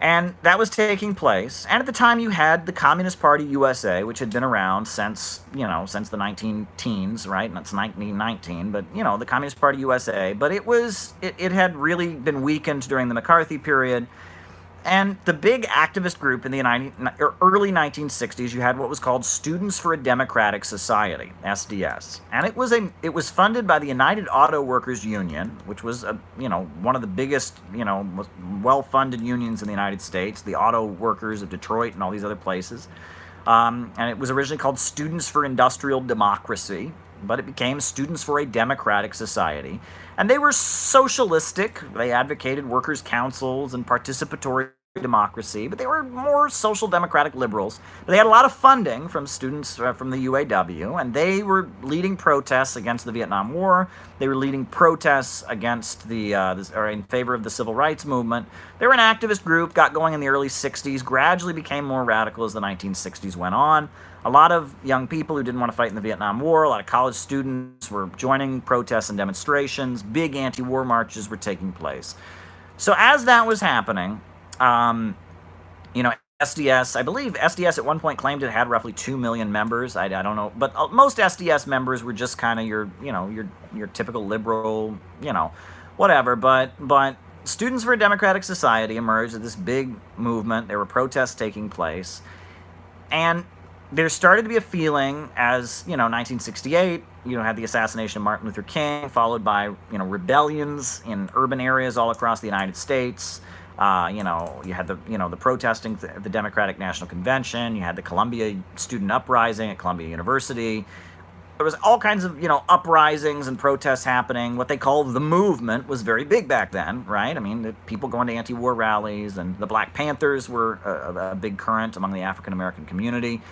and that was taking place. And at the time, you had the Communist Party USA, which had been around since the 19-teens, right? That's 1919, but, the Communist Party USA. But it had really been weakened during the McCarthy period. And the big activist group in the early 1960s, you had what was called Students for a Democratic Society, SDS, and it was funded by the United Auto Workers Union, which was one of the biggest most well-funded unions in the United States, the auto workers of Detroit and all these other places. And it was originally called Students for Industrial Democracy, but it became Students for a Democratic Society. And they were socialistic. They advocated workers' councils and participatory democracy, but they were more social democratic liberals. But they had a lot of funding from students from the UAW, and they were leading protests against the Vietnam War. They were leading protests against or in favor of the civil rights movement. They were an activist group, got going in the early 60s, gradually became more radical as the 1960s went on. A lot of young people who didn't want to fight in the Vietnam War, a lot of college students were joining protests and demonstrations. Big anti-war marches were taking place. So as that was happening, SDS, I believe SDS at one point claimed it had roughly 2 million members. I don't know, but most SDS members were just kind of your typical liberal, whatever. But Students for a Democratic Society emerged as this big movement. There were protests taking place, and there started to be a feeling as 1968. Had the assassination of Martin Luther King, followed by rebellions in urban areas all across the United States. You had the protesting at the Democratic National Convention. You had the Columbia student uprising at Columbia University. There was all kinds of uprisings and protests happening. What they called the movement was very big back then, right? I mean, the people going to anti-war rallies, and the Black Panthers were a big current among the African American community.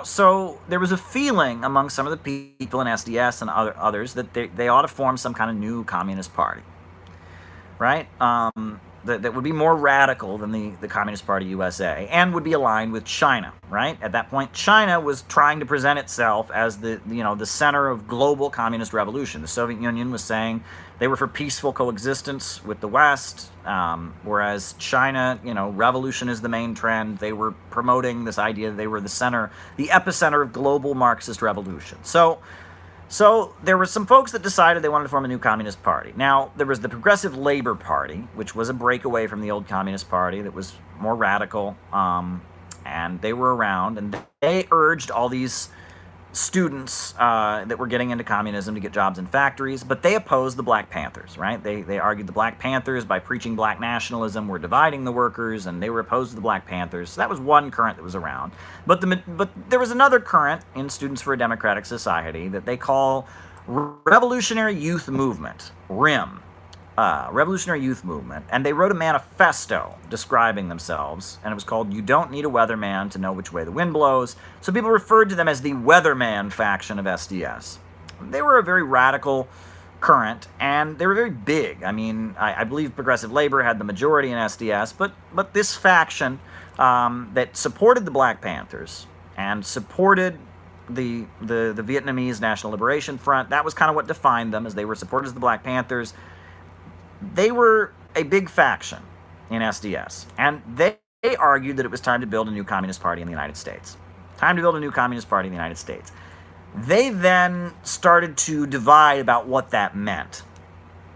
So there was a feeling among some of the people in SDS and others that they ought to form some kind of new communist party, right? That would be more radical than the Communist Party USA, and would be aligned with China, right? At that point, China was trying to present itself as the center of global communist revolution. The Soviet Union was saying they were for peaceful coexistence with the West, whereas China, revolution is the main trend. They were promoting this idea that they were the epicenter of global Marxist revolution. So there were some folks that decided they wanted to form a new communist party. Now, there was the Progressive Labor Party, which was a breakaway from the old Communist Party that was more radical, and they were around, and they urged all these students that were getting into communism to get jobs in factories, but they opposed the Black Panthers, right? They argued the Black Panthers, by preaching black nationalism, were dividing the workers, and they were opposed to the Black Panthers. So that was one current that was around. But there was another current in Students for a Democratic Society that they call Revolutionary Youth Movement, RYM. Revolutionary Youth Movement, and they wrote a manifesto describing themselves, and it was called "You Don't Need a Weatherman to Know Which Way the Wind Blows." So people referred to them as the Weatherman faction of SDS. They were a very radical current, and they were very big. I mean, I believe Progressive Labor had the majority in SDS, but this faction that supported the Black Panthers and supported the Vietnamese National Liberation Front, that was kind of what defined them, as they were supporters of the Black Panthers. They were a big faction in SDS, and they argued that it was time to build a new communist party in the United States. Time to build a new communist party in the United States. They then started to divide about what that meant,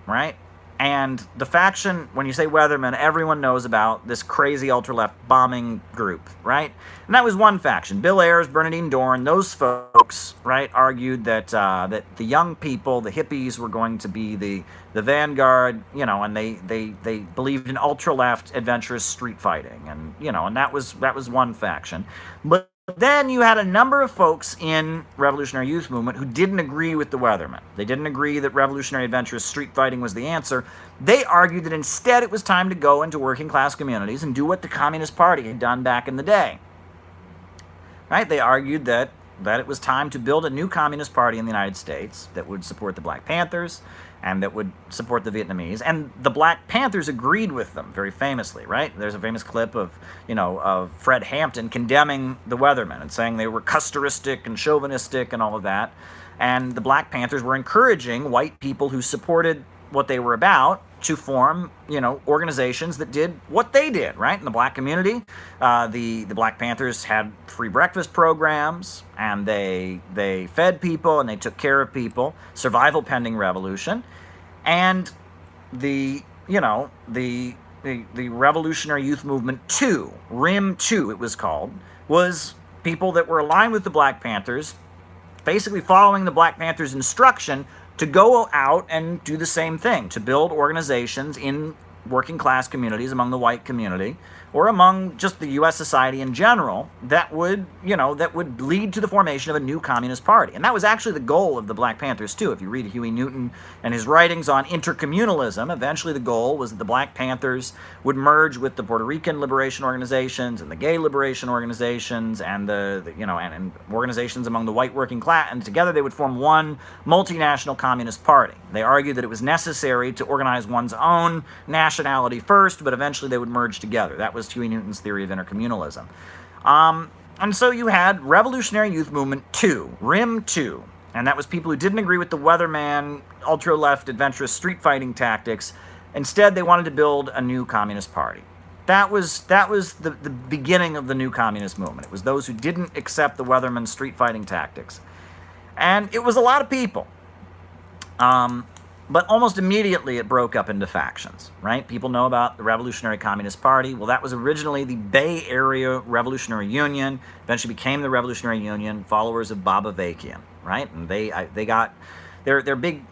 right? And the faction, when you say Weatherman, everyone knows about this crazy ultra-left bombing group, right? And that was one faction. Bill Ayers, Bernardine Dohrn, those folks, right, argued that that the young people, the hippies, were going to be the vanguard, and they believed in ultra-left adventurous street fighting, and and that was one faction. But then you had a number of folks in Revolutionary Youth Movement who didn't agree with the Weathermen. They didn't agree that revolutionary adventurous street fighting was the answer. They argued that instead it was time to go into working class communities and do what the Communist Party had done back in the day. Right? They argued that it was time to build a new Communist Party in the United States that would support the Black Panthers and that would support the Vietnamese. And the Black Panthers agreed with them very famously, right? There's a famous clip of Fred Hampton condemning the Weathermen and saying they were custoristic and chauvinistic and all of that. And the Black Panthers were encouraging white people who supported what they were about to form, organizations that did what they did, right? In the black community, the Black Panthers had free breakfast programs, and they fed people and they took care of people. Survival pending revolution, and the the Revolutionary Youth Movement 2, RIM 2 it was called, was people that were aligned with the Black Panthers, basically following the Black Panthers' instruction to go out and do the same thing, to build organizations in working class communities, among the white community, or among just the U.S. society in general, that would lead to the formation of a new communist party. And that was actually the goal of the Black Panthers, too. If you read Huey Newton and his writings on intercommunalism, eventually the goal was that the Black Panthers would merge with the Puerto Rican liberation organizations and the gay liberation organizations and and organizations among the white working class, and together they would form one multinational communist party. They argued that it was necessary to organize one's own nationality first, but eventually they would merge together. That was Huey Newton's theory of intercommunalism. And so you had Revolutionary Youth Movement 2, RIM 2, and that was people who didn't agree with the weatherman, ultra-left, adventurous street fighting tactics. Instead, they wanted to build a new communist party. That was the beginning of the new communist movement. It was those who didn't accept the weatherman street fighting tactics. And it was a lot of people. But almost immediately it broke up into factions, right? People know about the Revolutionary Communist Party. Well, that was originally the Bay Area Revolutionary Union, eventually became the Revolutionary Union, followers of Bob Avakian, right? And they got their big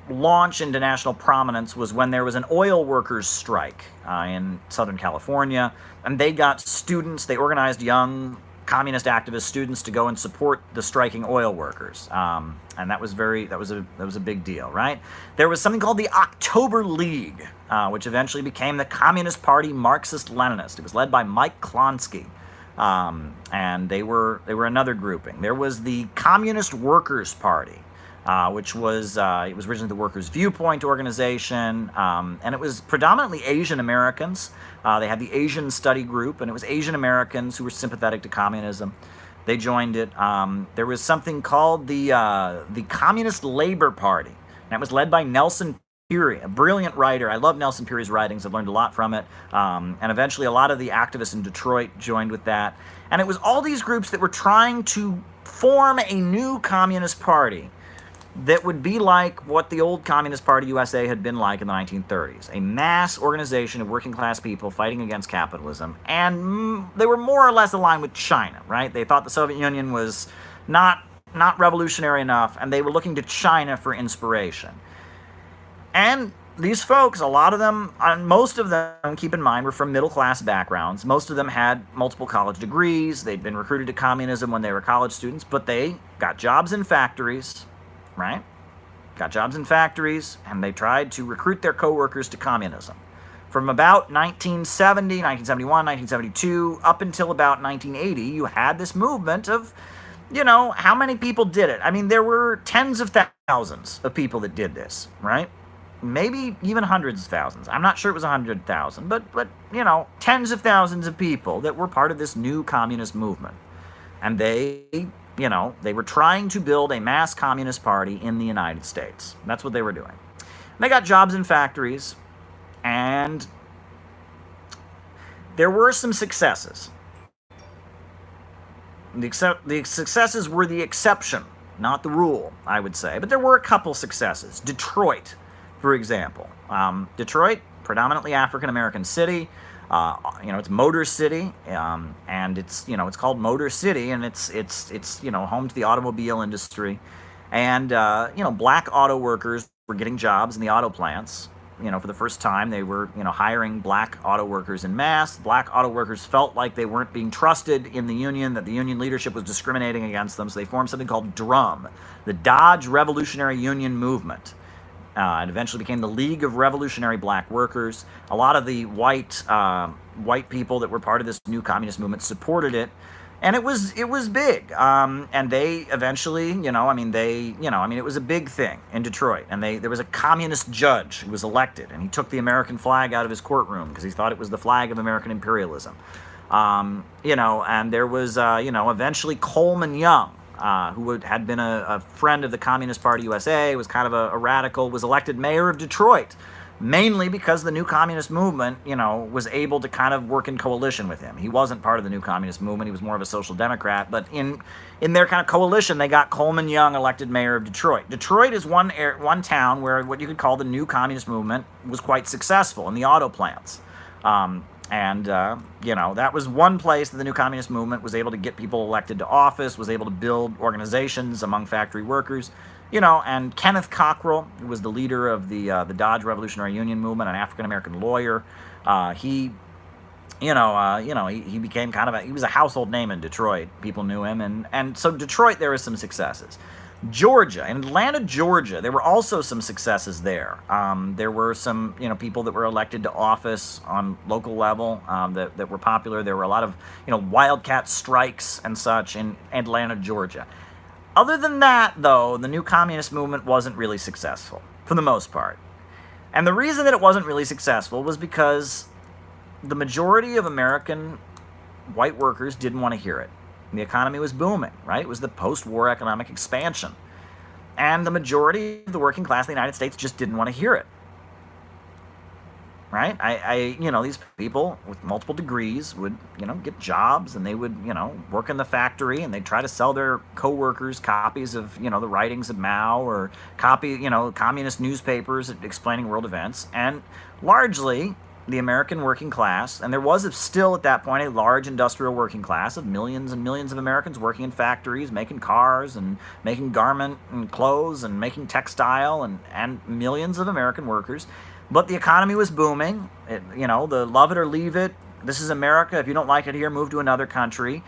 launch into national prominence was when there was an oil workers strike in Southern California, and they got students, they organized young communist activist students to go and support the striking oil workers, and that was a big deal, right? There was something called the October League, which eventually became the Communist Party Marxist-Leninist. It was led by Mike Klonsky, and they were another grouping. There was the Communist Workers' Party, which was it was originally the Workers' Viewpoint organization, and it was predominantly Asian Americans. They had the Asian Study Group, and it was Asian Americans who were sympathetic to communism. They joined it. There was something called the Communist Labor Party. That was led by Nelson Peary, a brilliant writer. I love Nelson Peary's writings. I've learned a lot from it. And eventually a lot of the activists in Detroit joined with that. And it was all these groups that were trying to form a new communist party that would be like what the old Communist Party USA had been like in the 1930s. A mass organization of working class people fighting against capitalism. And they were more or less aligned with China, right? They thought the Soviet Union was not revolutionary enough, and they were looking to China for inspiration. And these folks, a lot of them, most of them, keep in mind, were from middle-class backgrounds. Most of them had multiple college degrees. They'd been recruited to communism when they were college students, but they got jobs in factories, right? Got jobs in factories, and they tried to recruit their coworkers to communism. From about 1970, 1971, 1972, up until about 1980, you had this movement of, how many people did it? I mean, there were tens of thousands of people that did this, right? Maybe even hundreds of thousands. I'm not sure it was 100,000, but tens of thousands of people that were part of this new communist movement. And they were trying to build a mass communist party in the United States. That's what they were doing. They got jobs in factories, and there were some successes. The successes were the exception, not the rule, I would say. But there were a couple successes. Detroit, for example. Detroit, predominantly African-American city. It's Motor City, and it's called Motor City, and it's home to the automobile industry, and black auto workers were getting jobs in the auto plants. For the first time, they were hiring black auto workers in mass. Black auto workers felt like they weren't being trusted in the union, that the union leadership was discriminating against them, so they formed something called DRUM, the Dodge Revolutionary Union Movement. It eventually became the League of Revolutionary Black Workers. A lot of the white people that were part of this new communist movement supported it, and it was big. And they eventually, it was a big thing in Detroit. And there was a communist judge who was elected, and he took the American flag out of his courtroom because he thought it was the flag of American imperialism. And there was, eventually Coleman Young, who had been a friend of the Communist Party USA, was kind of a radical, was elected mayor of Detroit mainly because the new communist movement, was able to kind of work in coalition with him. He wasn't part of the new communist movement. He was more of a social democrat. But in their kind of coalition, they got Coleman Young elected mayor of Detroit. Detroit is one town where what you could call the new communist movement was quite successful in the auto plants. That was one place that the new communist movement was able to get people elected to office, was able to build organizations among factory workers. And Kenneth Cockrell, who was the leader of the Dodge Revolutionary Union movement, an African-American lawyer, he became he was a household name in Detroit. People knew him, and so Detroit, there was some successes. Georgia, in Atlanta, Georgia, there were also some successes there. There were some, people that were elected to office on local level that were popular. There were a lot of, wildcat strikes and such in Atlanta, Georgia. Other than that, though, the new communist movement wasn't really successful, for the most part. And the reason that it wasn't really successful was because the majority of American white workers didn't want to hear it. The economy was booming, right? It was the post-war economic expansion. And the majority of the working class in the United States just didn't want to hear it. Right? These people with multiple degrees would, get jobs, and they would, work in the factory, and they'd try to sell their co-workers copies of, the writings of Mao, or communist newspapers explaining world events. And largely, the American working class, and there was still at that point a large industrial working class of millions and millions of Americans working in factories, making cars and making garment and clothes and making textile, and millions of American workers. But the economy was booming. The love it or leave it. This is America. If you don't like it here, move to another country.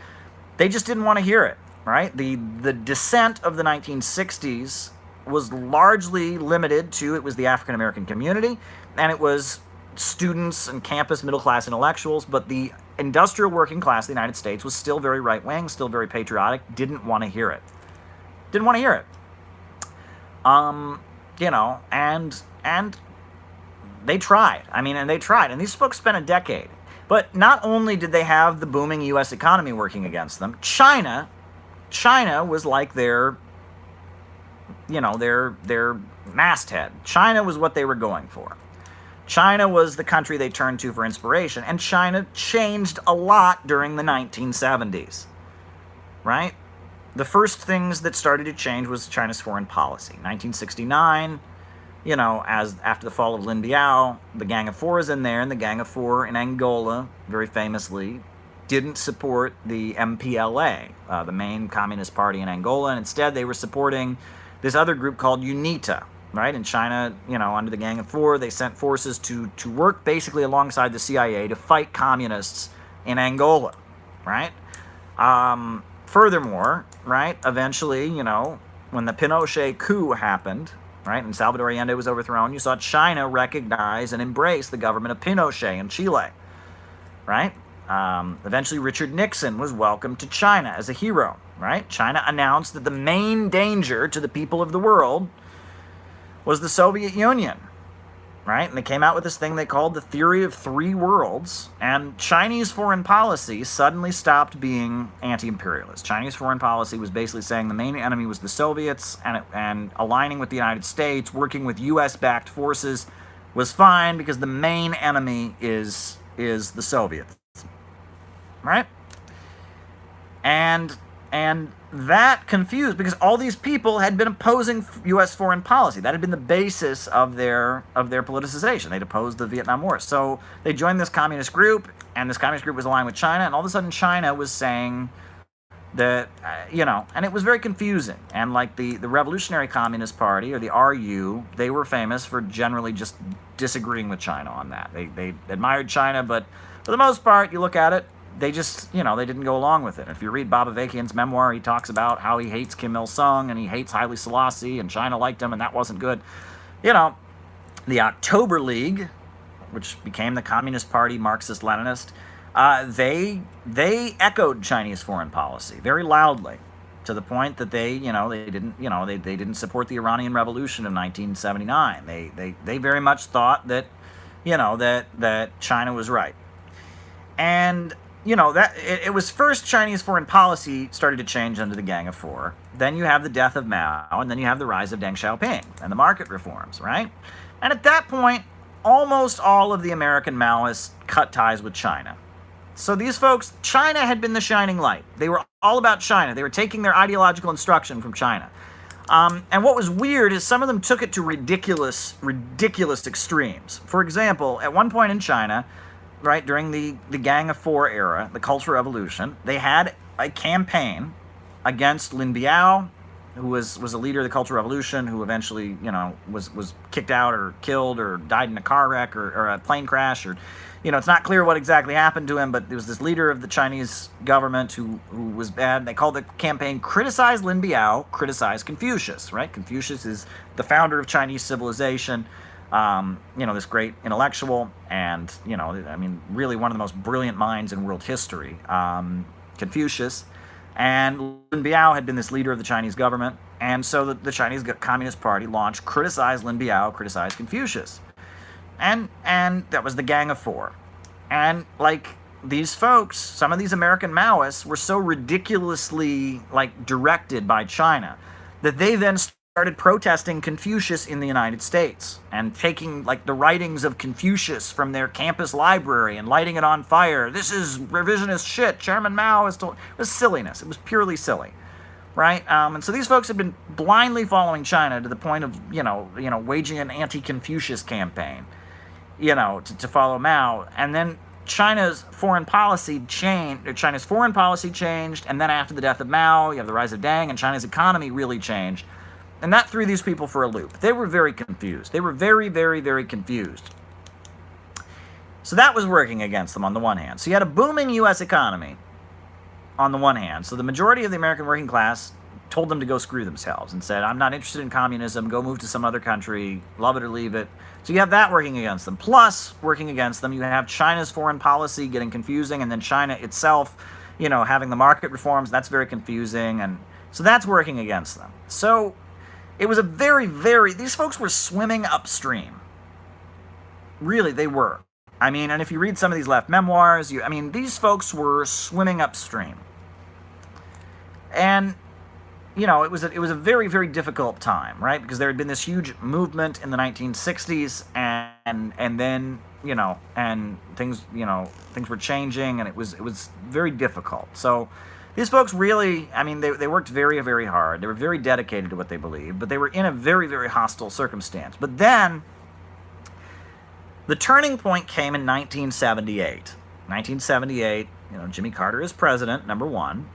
They just didn't want to hear it, right? The dissent of the 1960s was largely limited to, it was the African American community, and it was students and campus middle-class intellectuals, but the industrial working class of the United States was still very right-wing, still very patriotic, didn't want to hear it. Didn't want to hear it. And they tried. And these folks spent a decade. But not only did they have the booming U.S. economy working against them, China was like their masthead. China was what they were going for. China was the country they turned to for inspiration, and China changed a lot during the 1970s, right? The first things that started to change was China's foreign policy. 1969, as after the fall of Lin Biao, the Gang of Four is in there, and the Gang of Four in Angola, very famously, didn't support the MPLA, the main communist party in Angola, and instead they were supporting this other group called UNITA, right? In China, under the Gang of Four, they sent forces to work basically alongside the CIA to fight communists in Angola, right? Furthermore, right, eventually, when the Pinochet coup happened, right, and Salvador Allende was overthrown, you saw China recognize and embrace the government of Pinochet in Chile, right? Eventually, Richard Nixon was welcomed to China as a hero, right? China announced that the main danger to the people of the world was the Soviet Union, right? And they came out with this thing they called the theory of three worlds, and Chinese foreign policy suddenly stopped being anti-imperialist. Chinese foreign policy was basically saying the main enemy was the Soviets, and aligning with the United States, working with U.S.-backed forces was fine because the main enemy is the Soviets, right? And that confused, because all these people had been opposing U.S. foreign policy. That had been the basis of their politicization. They'd opposed the Vietnam War. So they joined this communist group, and this communist group was aligned with China, and all of a sudden China was saying that, and it was very confusing. And like the Revolutionary Communist Party, or the RU, they were famous for generally just disagreeing with China on that. They admired China, but for the most part, you look at it, they just, they didn't go along with it. If you read Baba Vakian's memoir, he talks about how he hates Kim Il-sung and he hates Haile Selassie, and China liked him, and that wasn't good. The October League, which became the Communist Party, Marxist-Leninist, they echoed Chinese foreign policy very loudly, to the point that they didn't support the Iranian Revolution of 1979. They very much thought that, that China was right. And that it was first Chinese foreign policy started to change under the Gang of Four. Then you have the death of Mao, and then you have the rise of Deng Xiaoping and the market reforms, right? And at that point, almost all of the American Maoists cut ties with China. So these folks, China had been the shining light. They were all about China. They were taking their ideological instruction from China. And what was weird is some of them took it to ridiculous extremes. For example, at one point in China, right, during the Gang of Four era, the Cultural Revolution, they had a campaign against Lin Biao, who was a leader of the Cultural Revolution, who eventually, was kicked out or killed or died in a car wreck or a plane crash, or, it's not clear what exactly happened to him, but there was this leader of the Chinese government who was bad. They called the campaign "Criticize Lin Biao, Criticize Confucius," right? Confucius is the founder of Chinese civilization, this great intellectual, and, really one of the most brilliant minds in world history, Confucius. And Lin Biao had been this leader of the Chinese government, and so the Chinese Communist Party launched "Criticize Lin Biao, Criticize Confucius." And that was the Gang of Four. And, these folks, some of these American Maoists were so ridiculously, directed by China that they then started protesting Confucius in the United States and taking, the writings of Confucius from their campus library and lighting it on fire. This is revisionist shit. Chairman Mao is told. It was silliness. It was purely silly, right? And so these folks have been blindly following China to the point of, waging an anti-Confucius campaign, to follow Mao. And then China's foreign policy changed, and then after the death of Mao, you have the rise of Deng, and China's economy really changed. And that threw these people for a loop. They were very confused. They were very, very, very confused. So that was working against them on the one hand. So you had a booming U.S. economy on the one hand. So the majority of the American working class told them to go screw themselves and said, "I'm not interested in communism. Go move to some other country. Love it or leave it." So you have that working against them. Plus, working against them, you have China's foreign policy getting confusing, and then China itself, having the market reforms. That's very confusing. And so that's working against them. So it was a very, these folks were swimming upstream. Really, they were. And if you read some of these left memoirs, these folks were swimming upstream. And, it was a very, very difficult time, right? Because there had been this huge movement in the 1960s, and then, and things were changing, and it was very difficult. So these folks really, they worked very, very hard. They were very dedicated to what they believed, but they were in a very, very hostile circumstance. But then, the turning point came in 1978. 1978, Jimmy Carter is president, number one.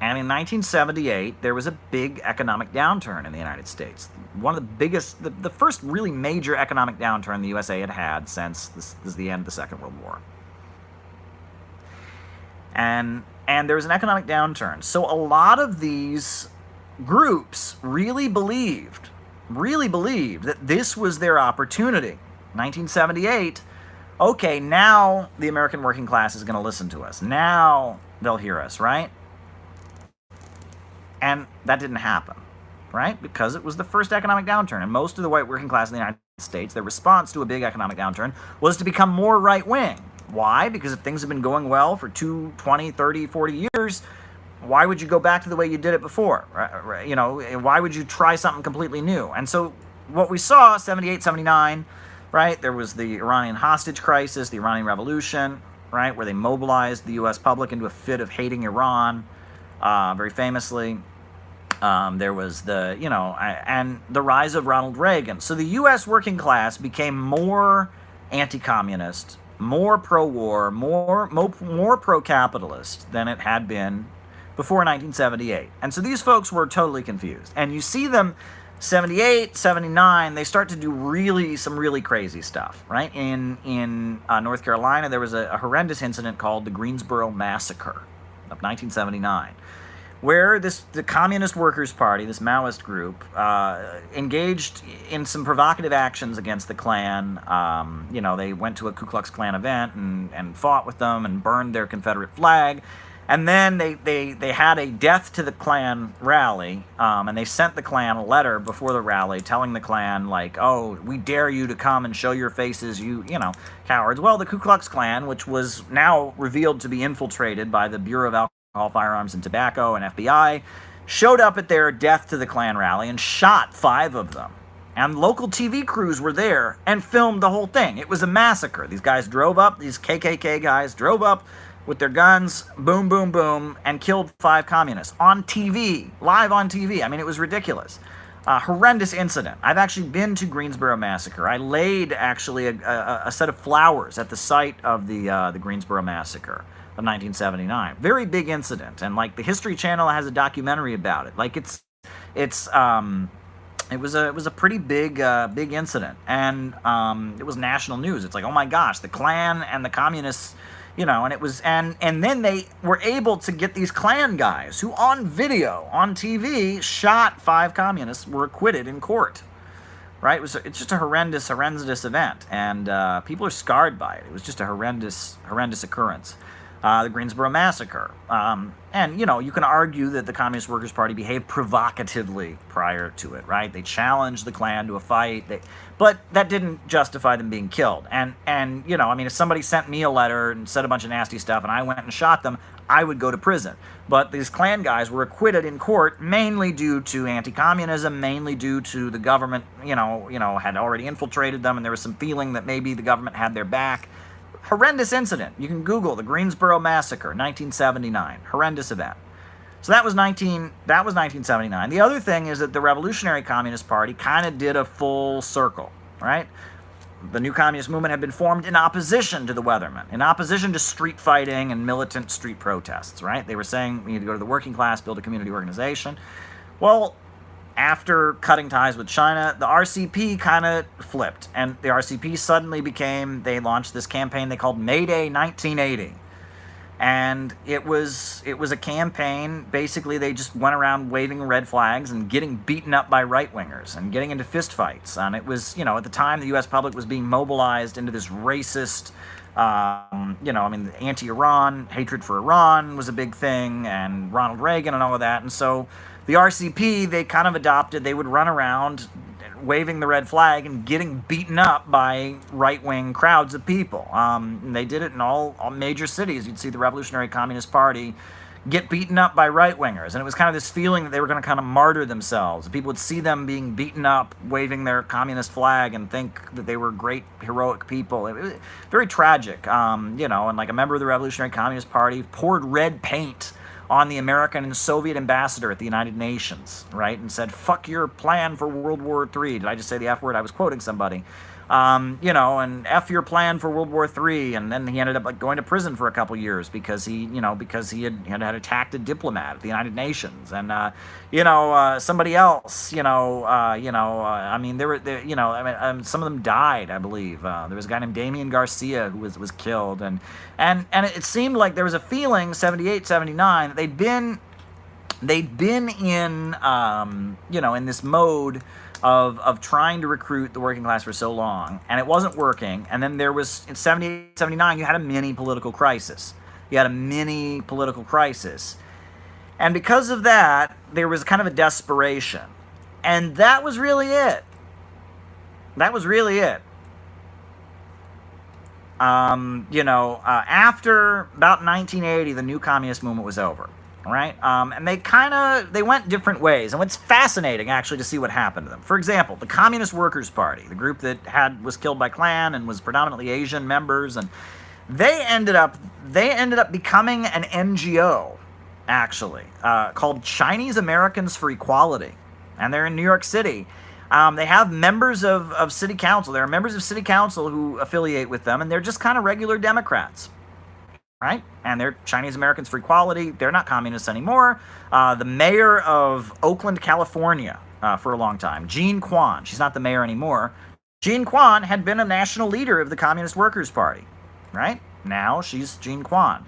And in 1978, there was a big economic downturn in the United States. One of the biggest, the first really major economic downturn the USA had since the end of the Second World War. And there was an economic downturn. So a lot of these groups really believed that this was their opportunity. 1978, okay, now the American working class is going to listen to us. Now they'll hear us, right? And that didn't happen, right? Because it was the first economic downturn. And most of the white working class in the United States, their response to a big economic downturn was to become more right-wing. Why? Because if things have been going well for 20, 30, 40 years, why would you go back to the way you did it before? Why would you try something completely new? And so what we saw, 78, 79, right, there was the Iranian hostage crisis, the Iranian Revolution, right, where they mobilized the U.S. public into a fit of hating Iran, very famously. There was and the rise of Ronald Reagan. So the U.S. working class became more anti-communist, more pro-war, more pro-capitalist than it had been before 1978. And so these folks were totally confused. And you see them, 78, 79, they start to do some really crazy stuff, right? In North Carolina, there was a horrendous incident called the Greensboro Massacre of 1979. Where the Communist Workers' Party, this Maoist group, engaged in some provocative actions against the Klan. They went to a Ku Klux Klan event and fought with them and burned their Confederate flag. And then they had a death to the Klan rally, and they sent the Klan a letter before the rally telling the Klan, "Oh, we dare you to come and show your faces, you cowards." Well, the Ku Klux Klan, which was now revealed to be infiltrated by the Bureau of Alcohol, Firearms, and Tobacco and FBI, showed up at their death to the Klan rally and shot 5 of them. And local TV crews were there and filmed the whole thing. It was a massacre. These guys drove up, these KKK guys drove up with their guns, boom, boom, boom, and killed 5 communists on TV, live on TV. I mean, it was ridiculous. Horrendous incident. I've actually been to Greensboro Massacre. I laid, actually, a set of flowers at the site of the Greensboro Massacre of 1979. Very big incident. And, like, the History Channel has a documentary about it. Like, it was a pretty big incident, and it was national news. It's like, oh my gosh, the Klan and the communists, and it was, and then they were able to get these Klan guys who on video, on TV, shot 5 communists, were acquitted in court, right? It's just a horrendous event, and people are scarred by it. It was just a horrendous occurrence. The Greensboro Massacre. And, you can argue that the Communist Workers' Party behaved provocatively prior to it, right? They challenged the Klan to a fight, but that didn't justify them being killed. And if somebody sent me a letter and said a bunch of nasty stuff and I went and shot them, I would go to prison. But these Klan guys were acquitted in court mainly due to anti-communism, mainly due to the government, had already infiltrated them, and there was some feeling that maybe the government had their back. Horrendous incident. You can Google the Greensboro Massacre, 1979. Horrendous event. So that was 1979. The other thing is that the Revolutionary Communist Party kind of did a full circle, right? The new communist movement had been formed in opposition to the Weathermen, in opposition to street fighting and militant street protests, right? They were saying we need to go to the working class, build a community organization. Well, after cutting ties with China, the RCP kind of flipped, and the RCP suddenly they launched this campaign they called Mayday 1980. And it was a campaign, basically they just went around waving red flags and getting beaten up by right-wingers and getting into fistfights. And it was, at the time the U.S. public was being mobilized into this racist, anti-Iran, hatred for Iran was a big thing, and Ronald Reagan and all of that. And so the RCP, they kind of adopted, they would run around waving the red flag and getting beaten up by right-wing crowds of people. They did it in all major cities. You'd see the Revolutionary Communist Party get beaten up by right-wingers. And it was kind of this feeling that they were going to kind of martyr themselves. People would see them being beaten up, waving their communist flag, and think that they were great, heroic people. It was very tragic, and like a member of the Revolutionary Communist Party poured red paint on the American and Soviet ambassador at the United Nations, right, and said, fuck your plan for World War III. Did I just say the F word? I was quoting somebody. And F your plan for World War III, and then he ended up going to prison for a couple years because he had attacked a diplomat at the United Nations, and somebody else, some of them died, I believe. There was a guy named Damian Garcia who was killed, and it seemed like there was a feeling 78, 79 that they'd been in in this mode of trying to recruit the working class for so long, and it wasn't working. And then there was, in 78, 79, you had a mini political crisis. And because of that, there was kind of a desperation. And that was really it. After about 1980, the new communist movement was over. Right? And they went different ways. And what's fascinating, actually, to see what happened to them. For example, the Communist Workers' Party, the group that was killed by Klan and was predominantly Asian members, and they ended up becoming an NGO, actually, called Chinese Americans for Equality. And they're in New York City. They have members of city council. There are members of city council who affiliate with them, and they're just kind of regular Democrats. Right? And they're Chinese Americans for Equality. They're not communists anymore. The mayor of Oakland, California, for a long time, Jean Quan, she's not the mayor anymore. Jean Quan had been a national leader of the Communist Workers' Party, right? Now she's Jean Quan.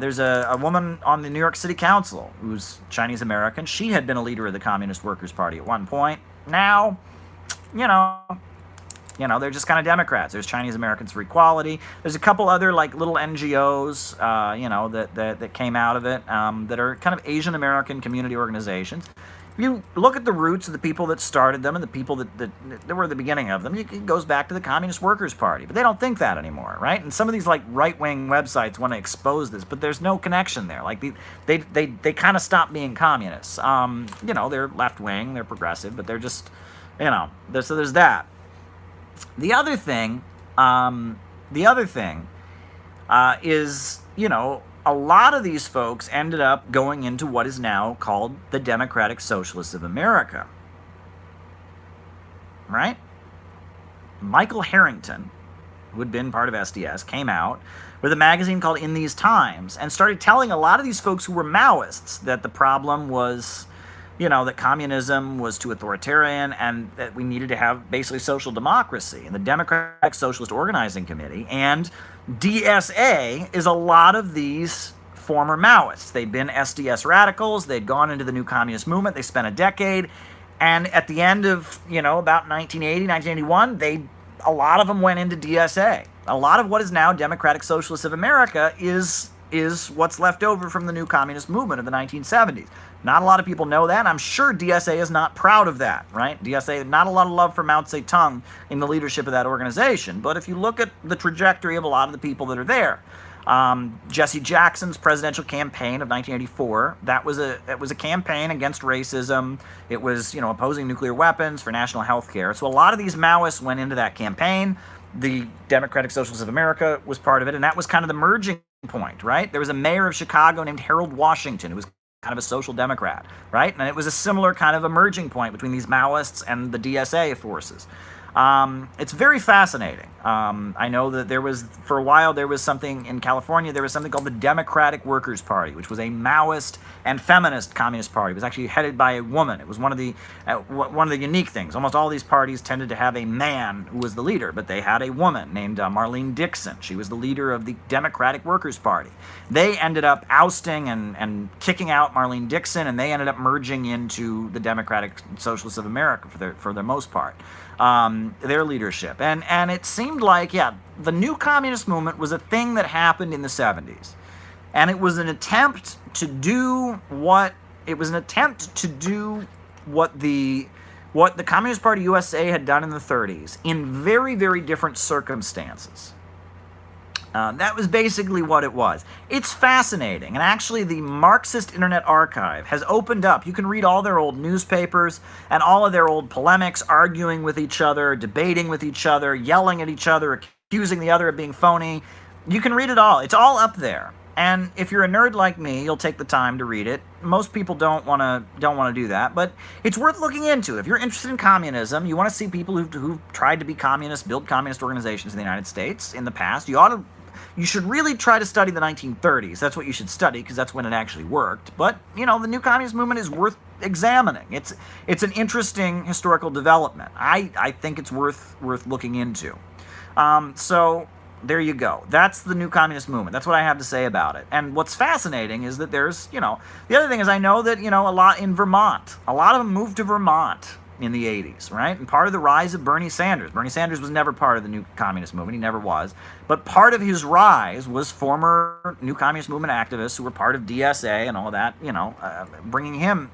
There's a woman on the New York City Council who's Chinese American. She had been a leader of the Communist Workers' Party at one point. Now, they're just kind of Democrats. There's Chinese Americans for Equality. There's a couple other little NGOs, that came out of it, that are kind of Asian American community organizations. If you look at the roots of the people that started them and the people that were at the beginning of them, it goes back to the Communist Workers' Party. But they don't think that anymore, right? And some of these right-wing websites want to expose this, but there's no connection there. They kind of stopped being communists. They're left-wing, they're progressive, but they're just So there's that. The other thing, the other thing is, a lot of these folks ended up going into what is now called the Democratic Socialists of America. Right? Michael Harrington, who had been part of SDS, came out with a magazine called In These Times and started telling a lot of these folks who were Maoists that the problem was, that communism was too authoritarian and that we needed to have basically social democracy. And the Democratic Socialist Organizing Committee and DSA is a lot of these former Maoists. They'd been SDS radicals. They'd gone into the new communist movement. They spent a decade. And at the end of, about 1980, 1981, a lot of them went into DSA. A lot of what is now Democratic Socialists of America is what's left over from the new communist movement of the 1970s. Not a lot of people know that. I'm sure DSA is not proud of that, right? DSA, not a lot of love for Mao Zedong in the leadership of that organization. But if you look at the trajectory of a lot of the people that are there, Jesse Jackson's presidential campaign of 1984, it was a campaign against racism. It was, opposing nuclear weapons, for national health care. So a lot of these Maoists went into that campaign. The Democratic Socialists of America was part of it, and that was kind of the merging point, right? There was a mayor of Chicago named Harold Washington who was kind of a social democrat, right? And it was a similar kind of emerging point between these Maoists and the DSA forces. It's very fascinating. I know that for a while, there was something in California, there was something called the Democratic Workers' Party, which was a Maoist and feminist communist party. It was actually headed by a woman. It was one of the unique things. Almost all these parties tended to have a man who was the leader, but they had a woman named Marlene Dixon. She was the leader of the Democratic Workers' Party. They ended up ousting and kicking out Marlene Dixon, and they ended up merging into the Democratic Socialists of America for the most part. Their leadership. And it seemed like, the new communist movement was a thing that happened in the 70s. And it was an attempt to do what the Communist Party USA had done in the 30s in very, very different circumstances. That was basically what it was. It's fascinating. And actually, the Marxist Internet Archive has opened up. You can read all their old newspapers and all of their old polemics, arguing with each other, debating with each other, yelling at each other, accusing the other of being phony. You can read it all. It's all up there. And if you're a nerd like me, you'll take the time to read it. Most people don't want to do that, but it's worth looking into. If you're interested in communism, you want to see people who've tried to be communists, build communist organizations in the United States in the past, you should really try to study the 1930s. That's what you should study, because that's when it actually worked. But, the new communist movement is worth examining. It's an interesting historical development. I think it's worth looking into. So there you go. That's the new communist movement. That's what I have to say about it. And what's fascinating is that there's, the other thing is I know that, a lot in Vermont, a lot of them moved to Vermont in the 80s, right? And part of the rise of Bernie Sanders was never part of the new communist movement. He never was. But part of his rise was former new communist movement activists who were part of DSA and all of that, bringing him,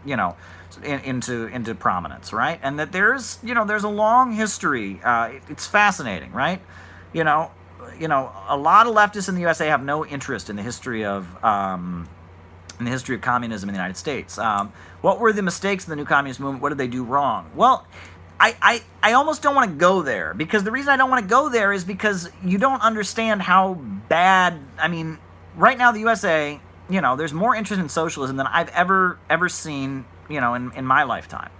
into prominence, right? And that there's a long history. It's fascinating, right? A lot of leftists in the USA have no interest in the history of communism in the United States. What were the mistakes of the new communist movement? What did they do wrong? Well, I almost don't want to go there, because the reason I don't want to go there is because you don't understand how bad. I mean, right now the USA, there's more interest in socialism than I've ever seen, in my lifetime,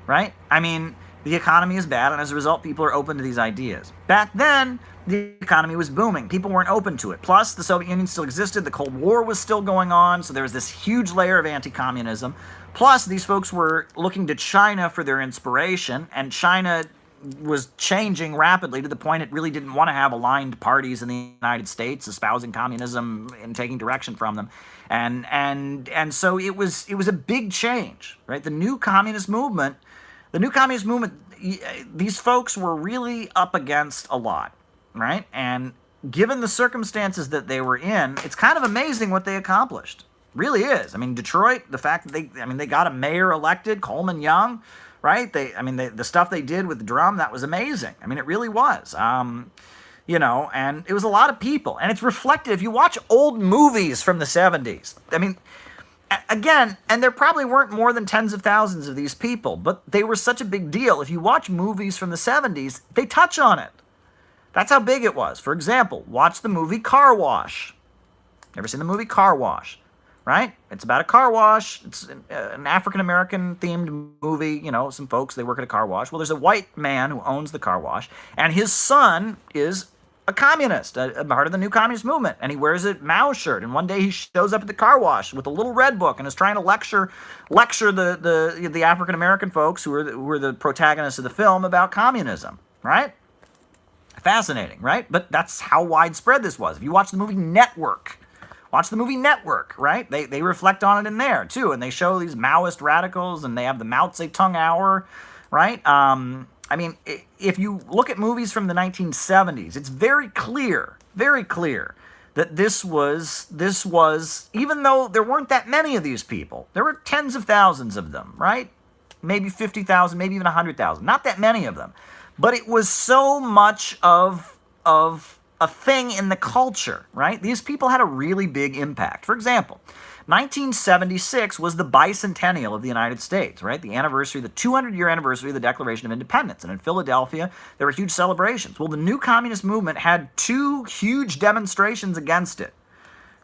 right? I mean, the economy is bad, and as a result, people are open to these ideas. Back then, the economy was booming. People weren't open to it. Plus, the Soviet Union still existed. The Cold War was still going on, so there was this huge layer of anti-communism. Plus, these folks were looking to China for their inspiration, and China was changing rapidly to the point it really didn't want to have aligned parties in the United States espousing communism and taking direction from them. And so it was a big change, right? The new communist movement, these folks were really up against a lot, right? And given the circumstances that they were in, it's kind of amazing what they accomplished. Really is. I mean, Detroit, the fact that they got a mayor elected, Coleman Young, right? The stuff they did with the drum, that was amazing. I mean, it really was. And it was a lot of people. And it's reflected, if you watch old movies from the 70s, I mean, Again, and there probably weren't more than tens of thousands of these people, but they were such a big deal. If you watch movies from the 70s, they touch on it. That's how big it was. For example, watch the movie Car Wash. Ever seen the movie Car Wash? Right? It's about a car wash. It's an African-American themed movie. You know, some folks, they work at a car wash. Well, there's a white man who owns the car wash, and his son is a communist, a part of the new communist movement, and he wears a Mao shirt. And one day he shows up at the car wash with a little red book and is trying to lecture the African American folks who were the protagonists of the film about communism. Right? Fascinating, right? But that's how widespread this was. If you watch the movie Network, right? They reflect on it in there too, and they show these Maoist radicals, and they have the Mao Zedong hour, right? I mean, if you look at movies from the 1970s, it's very clear that this was, even though there weren't that many of these people, there were tens of thousands of them, right? Maybe 50,000, maybe even 100,000, not that many of them. But it was so much of a thing in the culture, right? These people had a really big impact. For example, 1976 was the bicentennial of the United States, right? The 200-year anniversary of the Declaration of Independence. And in Philadelphia, there were huge celebrations. Well, the new communist movement had two huge demonstrations against it,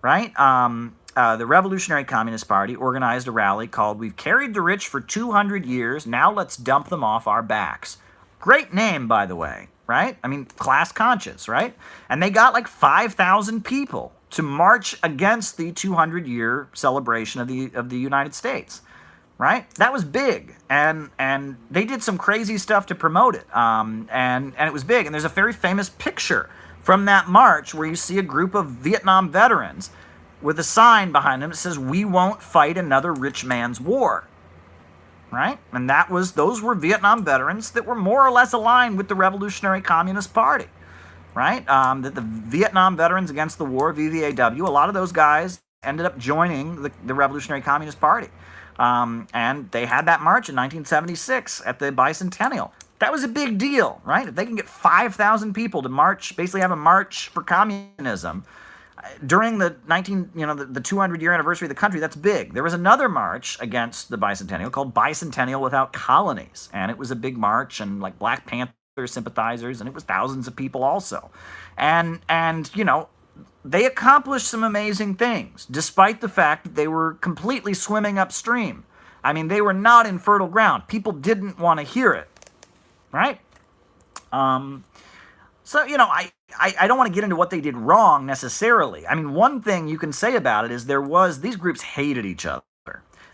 right? The Revolutionary Communist Party organized a rally called "We've Carried the Rich for 200 Years, Now Let's Dump Them Off Our Backs." Great name, by the way, right? I mean, class conscious, right? And they got like 5,000 people to march against the 200-year celebration of the United States, right? That was big, and they did some crazy stuff to promote it, and it was big. And there's a very famous picture from that march where you see a group of Vietnam veterans with a sign behind them that says, "We won't fight another rich man's war." Right? And those were Vietnam veterans that were more or less aligned with the Revolutionary Communist Party, right? That the Vietnam Veterans Against the War, VVAW, a lot of those guys ended up joining the Revolutionary Communist Party. And they had that march in 1976 at the bicentennial. That was a big deal, right? If they can get 5,000 people to march, basically have a march for communism, during the 200-year anniversary of the country, that's big. There was another march against the bicentennial called Bicentennial Without Colonies, and it was a big march, and like Black Panther sympathizers, and it was thousands of people also. And they accomplished some amazing things, despite the fact that they were completely swimming upstream. I mean, they were not in fertile ground. People didn't want to hear it, right? So, I don't want to get into what they did wrong necessarily. I mean, one thing you can say about it is these groups hated each other.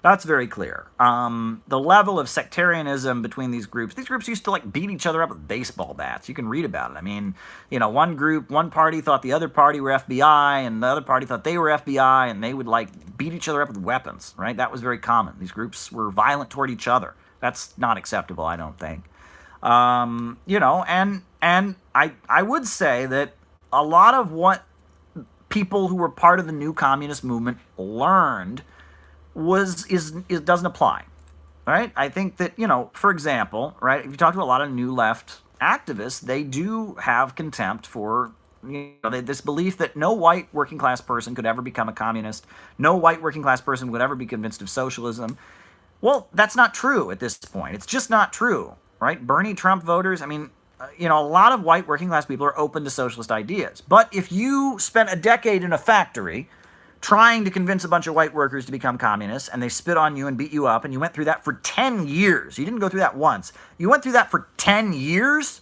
That's very clear. The level of sectarianism between these groups used to like beat each other up with baseball bats. You can read about it. I mean, one party thought the other party were FBI, and the other party thought they were FBI, and they would like beat each other up with weapons, right? That was very common. These groups were violent toward each other. That's not acceptable, I don't think. And I would say that a lot of what people who were part of the new communist movement learned doesn't apply, right? I think that, for example, right, if you talk to a lot of new left activists, they do have contempt for this belief that no white working class person could ever become a communist, no white working class person would ever be convinced of socialism. Well, that's not true at this point. It's just not true, right? Bernie Trump voters, I mean, a lot of white working class people are open to socialist ideas. But if you spent a decade in a factory trying to convince a bunch of white workers to become communists, and they spit on you and beat you up, and you went through that for 10 years, you didn't go through that once, you went through that for 10 years,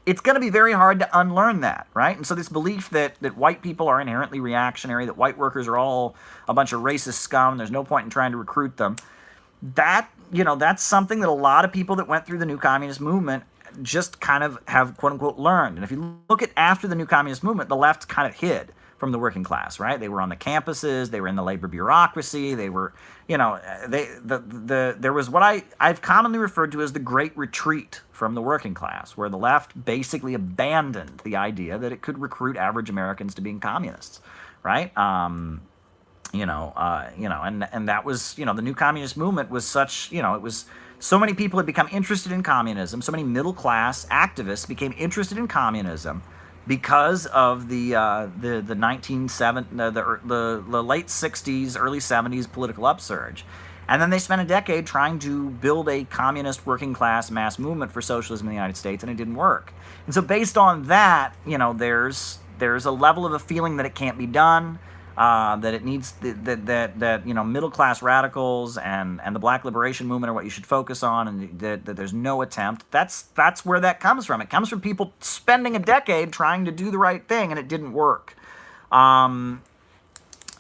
it's going to be very hard to unlearn that, right? And so this belief that white people are inherently reactionary, that white workers are all a bunch of racist scum, there's no point in trying to recruit them, that's something that a lot of people that went through the new communist movement just kind of have, quote unquote, learned. And if you look at after the new communist movement, the left kind of hid from the working class, right? They were on the campuses, they were in the labor bureaucracy, they were, there was what I've commonly referred to as the Great Retreat from the working class, where the left basically abandoned the idea that it could recruit average Americans to being communists, right? And that was, the new communist movement was such, it was, so many people had become interested in communism, so many middle-class activists became interested in communism, because of the 1970 the late 60s, early 70s political upsurge. And then they spent a decade trying to build a communist working class mass movement for socialism in the United States, and it didn't work. And so based on that, there's a level of a feeling that it can't be done, that it needs that middle class radicals and the Black liberation movement are what you should focus on, and that there's no attempt. That's where that comes from. It comes from people spending a decade trying to do the right thing, and it didn't work.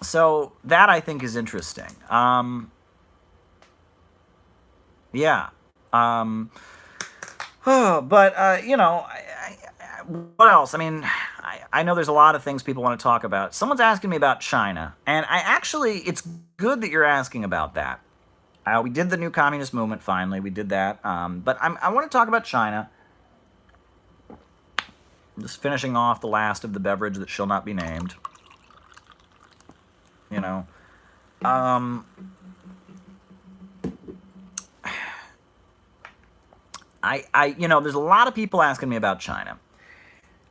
So that, I think, is interesting. Yeah. What else? I mean, I know there's a lot of things people want to talk about. Someone's asking me about China, and it's good that you're asking about that. We did the new communist movement finally. We did that. But I want to talk about China. I'm just finishing off the last of the beverage that shall not be named. There's a lot of people asking me about China.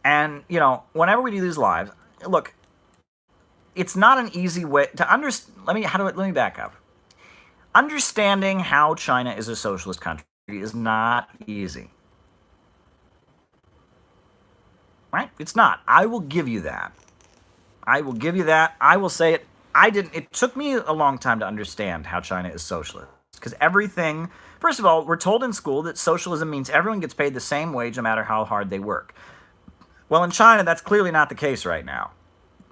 And, whenever we do these lives, look, it's not an easy way to understand. Let me back up. Understanding how China is a socialist country is not easy. Right? It's not. I will give you that. I will say it. It took me a long time to understand how China is socialist. Because first of all, we're told in school that socialism means everyone gets paid the same wage no matter how hard they work. Well, in China, that's clearly not the case right now.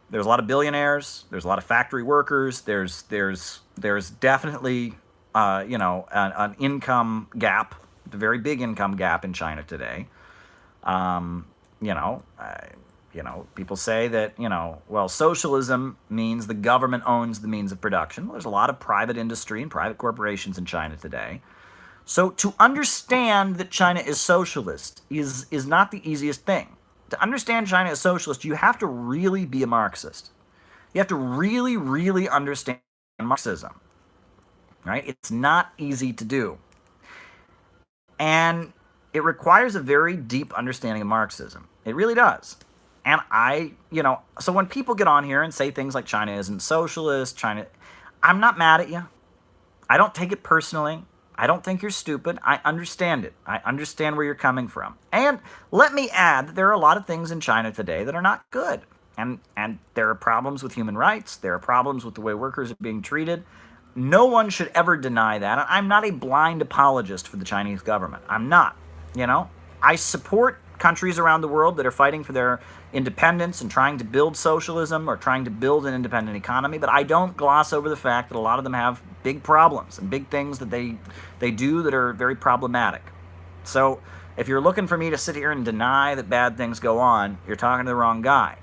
There's a lot of billionaires. There's a lot of factory workers. There's definitely, an income gap, a very big income gap in China today. People say that, socialism means the government owns the means of production. Well, there's a lot of private industry and private corporations in China today. So to understand that China is socialist is not the easiest thing. To understand China as socialist, you have to really be a Marxist. You have to really, really understand Marxism. Right? It's not easy to do. And it requires a very deep understanding of Marxism. It really does. And so when people get on here and say things like China isn't socialist, I'm not mad at you. I don't take it personally. I don't think you're stupid. I understand it. I understand where you're coming from. And let me add that there are a lot of things in China today that are not good. And there are problems with human rights. There are problems with the way workers are being treated. No one should ever deny that. I'm not a blind apologist for the Chinese government. I'm not. I support countries around the world that are fighting for their independence and trying to build socialism or trying to build an independent economy, but I don't gloss over the fact that a lot of them have big problems and big things that they do that are very problematic. So if you're looking for me to sit here and deny that bad things go on, you're talking to the wrong guy.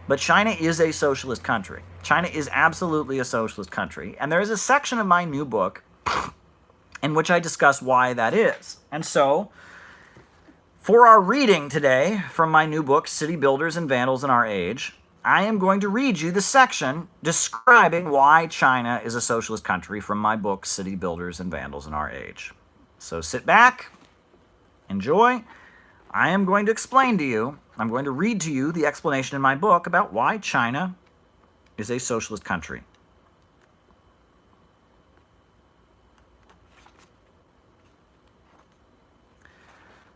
But China is a socialist country. China is absolutely a socialist country, and there is a section of my new book in which I discuss why that is. And so, for our reading today from my new book, City Builders and Vandals in Our Age, I am going to read you the section describing why China is a socialist country from my book, City Builders and Vandals in Our Age. So sit back, enjoy. I am going to explain to you, I'm going to read to you the explanation in my book about why China is a socialist country.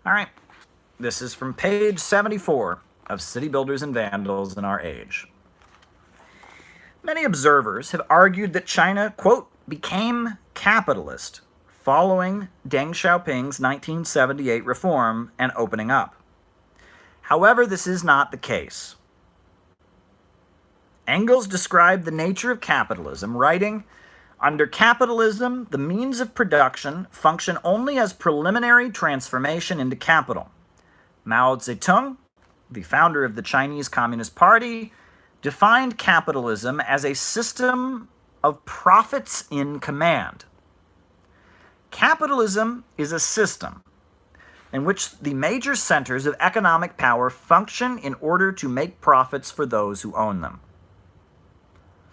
All right. This is from page 74 of City Builders and Vandals in Our Age. Many observers have argued that China, quote, became capitalist following Deng Xiaoping's 1978 reform and opening up. However, this is not the case. Engels described the nature of capitalism, writing, "Under capitalism, the means of production function only as preliminary transformation into capital. Mao Zedong, the founder of the Chinese Communist Party, defined capitalism as a system of profits in command. Capitalism is a system in which the major centers of economic power function in order to make profits for those who own them.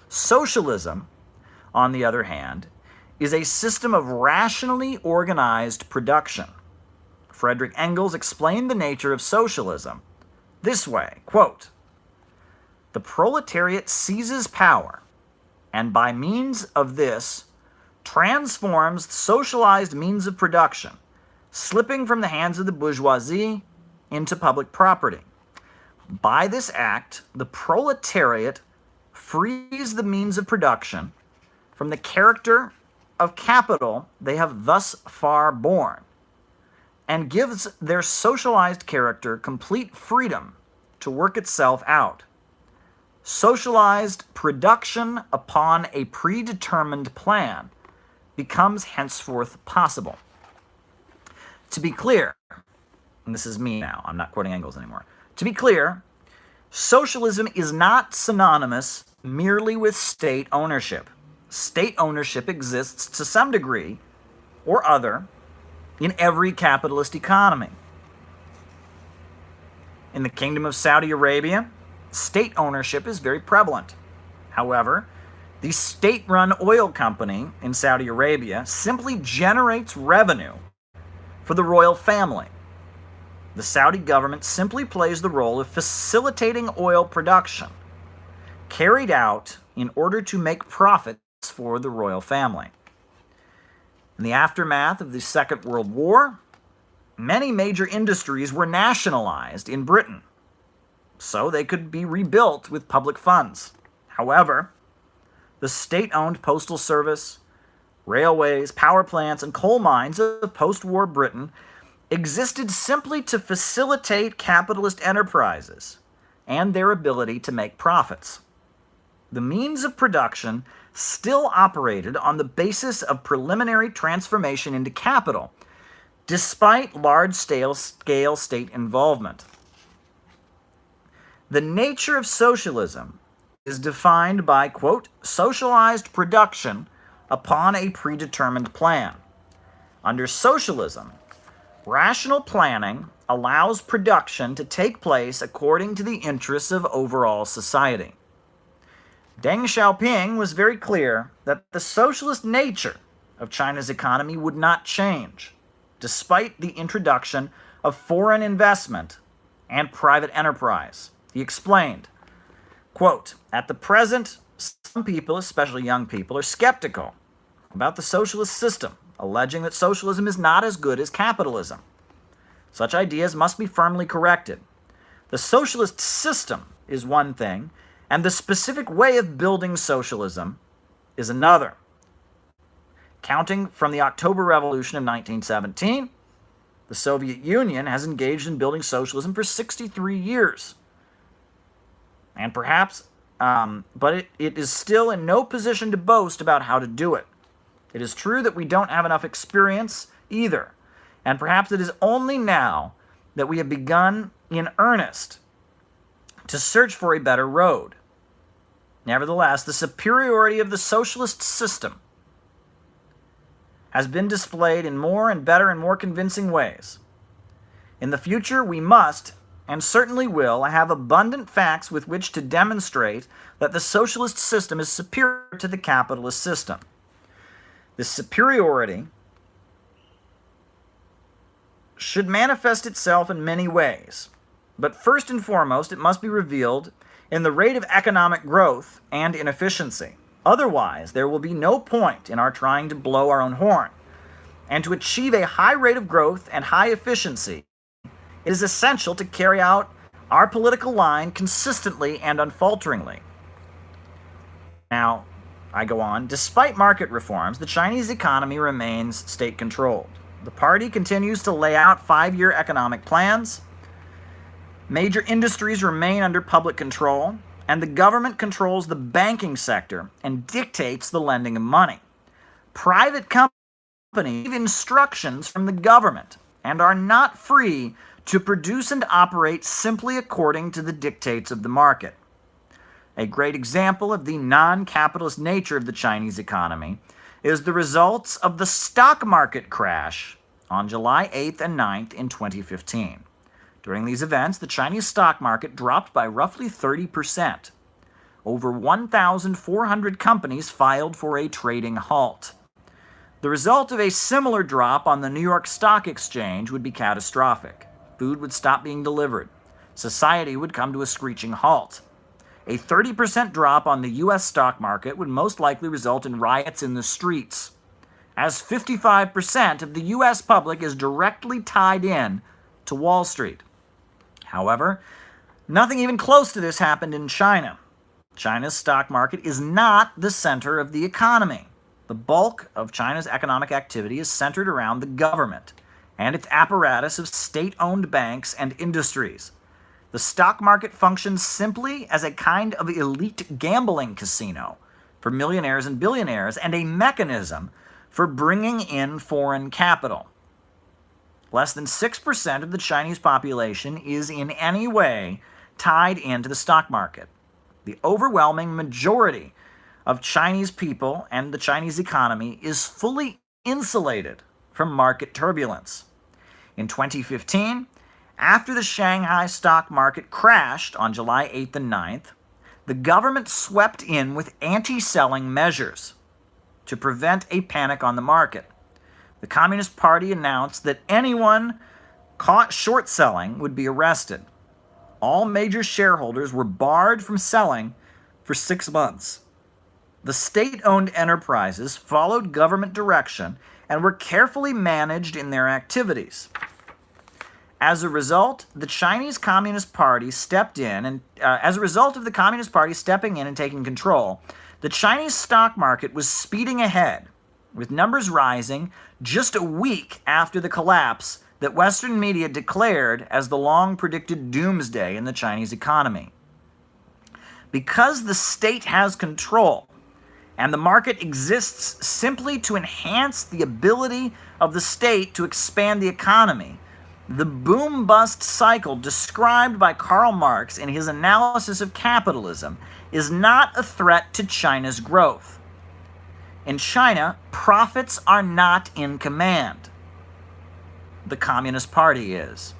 Socialism, on the other hand, is a system of rationally organized production. Friedrich Engels explained the nature of socialism. this way, quote, "The proletariat seizes power, and by means of this transforms socialized means of production, slipping from the hands of the bourgeoisie into public property. By this act, the proletariat frees the means of production from the character of capital they have thus far borne, and gives their socialized character complete freedom to work itself out. Socialized production upon a predetermined plan becomes henceforth possible." To be clear, and this is me now, I'm not quoting Engels anymore. To be clear, socialism is not synonymous merely with state ownership. State ownership exists to some degree or other in every capitalist economy. In the Kingdom of Saudi Arabia, state ownership is very prevalent. However, the state-run oil company in Saudi Arabia simply generates revenue for the royal family. The Saudi government simply plays the role of facilitating oil production, carried out in order to make profits for the royal family. In the aftermath of the Second World War, many major industries were nationalized in Britain, so they could be rebuilt with public funds. However, the state-owned postal service, railways, power plants, and coal mines of post-war Britain existed simply to facilitate capitalist enterprises and their ability to make profits. The means of production still operated on the basis of preliminary transformation into capital, despite large-scale state involvement. The nature of socialism is defined by, quote, "socialized production upon a predetermined plan." Under socialism, rational planning allows production to take place according to the interests of overall society. Deng Xiaoping was very clear that the socialist nature of China's economy would not change, despite the introduction of foreign investment and private enterprise. He explained, quote, "At the present, some people, especially young people, are skeptical about the socialist system, alleging that socialism is not as good as capitalism. Such ideas must be firmly corrected. The socialist system is one thing, and the specific way of building socialism is another. Counting from the October Revolution of 1917, the Soviet Union has engaged in building socialism for 63 years. And perhaps, but it is still in no position to boast about how to do it. It is true that we don't have enough experience either, and perhaps it is only now that we have begun in earnest to search for a better road. Nevertheless, the superiority of the socialist system has been displayed in more and better and more convincing ways. In the future, we must, and certainly will, have abundant facts with which to demonstrate that the socialist system is superior to the capitalist system. This superiority should manifest itself in many ways, but first and foremost, it must be revealed in the rate of economic growth and in efficiency. Otherwise, there will be no point in our trying to blow our own horn. And to achieve a high rate of growth and high efficiency, it is essential to carry out our political line consistently and unfalteringly. Now, I go on, despite market reforms, the Chinese economy remains state-controlled. The party continues to lay out 5-year economic plans. Major industries remain under public control, and the government controls the banking sector and dictates the lending of money. Private companies receive instructions from the government and are not free to produce and operate simply according to the dictates of the market. A great example of the non-capitalist nature of the Chinese economy is the results of the stock market crash on July 8th and 9th in 2015. During these events, the Chinese stock market dropped by roughly 30%. Over 1,400 companies filed for a trading halt. The result of a similar drop on the New York Stock Exchange would be catastrophic. Food would stop being delivered. society would come to a screeching halt. A 30% drop on the U.S. stock market would most likely result in riots in the streets, as 55% of the U.S. public is directly tied in to Wall Street. However, nothing even close to this happened in China. China's stock market is not the center of the economy. The bulk of China's economic activity is centered around the government and its apparatus of state-owned banks and industries. The stock market functions simply as a kind of elite gambling casino for millionaires and billionaires and a mechanism for bringing in foreign capital. Less than 6% of the Chinese population is in any way tied into the stock market. The overwhelming majority of Chinese people and the Chinese economy is fully insulated from market turbulence. In 2015, after the Shanghai stock market crashed on July 8th and 9th, the government swept in with anti-selling measures to prevent a panic on the market. The Communist Party announced that anyone caught short selling would be arrested. All major shareholders were barred from selling for 6 months. The state-owned enterprises followed government direction and were carefully managed in their activities. As a result, the Chinese Communist Party stepped in, and as a result of the Communist Party stepping in and taking control, the Chinese stock market was speeding ahead, with numbers rising just a week after the collapse that Western media declared as the long-predicted doomsday in the Chinese economy. Because the state has control, and the market exists simply to enhance the ability of the state to expand the economy, the boom-bust cycle described by Karl Marx in his analysis of capitalism is not a threat to China's growth. In China, profits are not in command. The Communist Party is.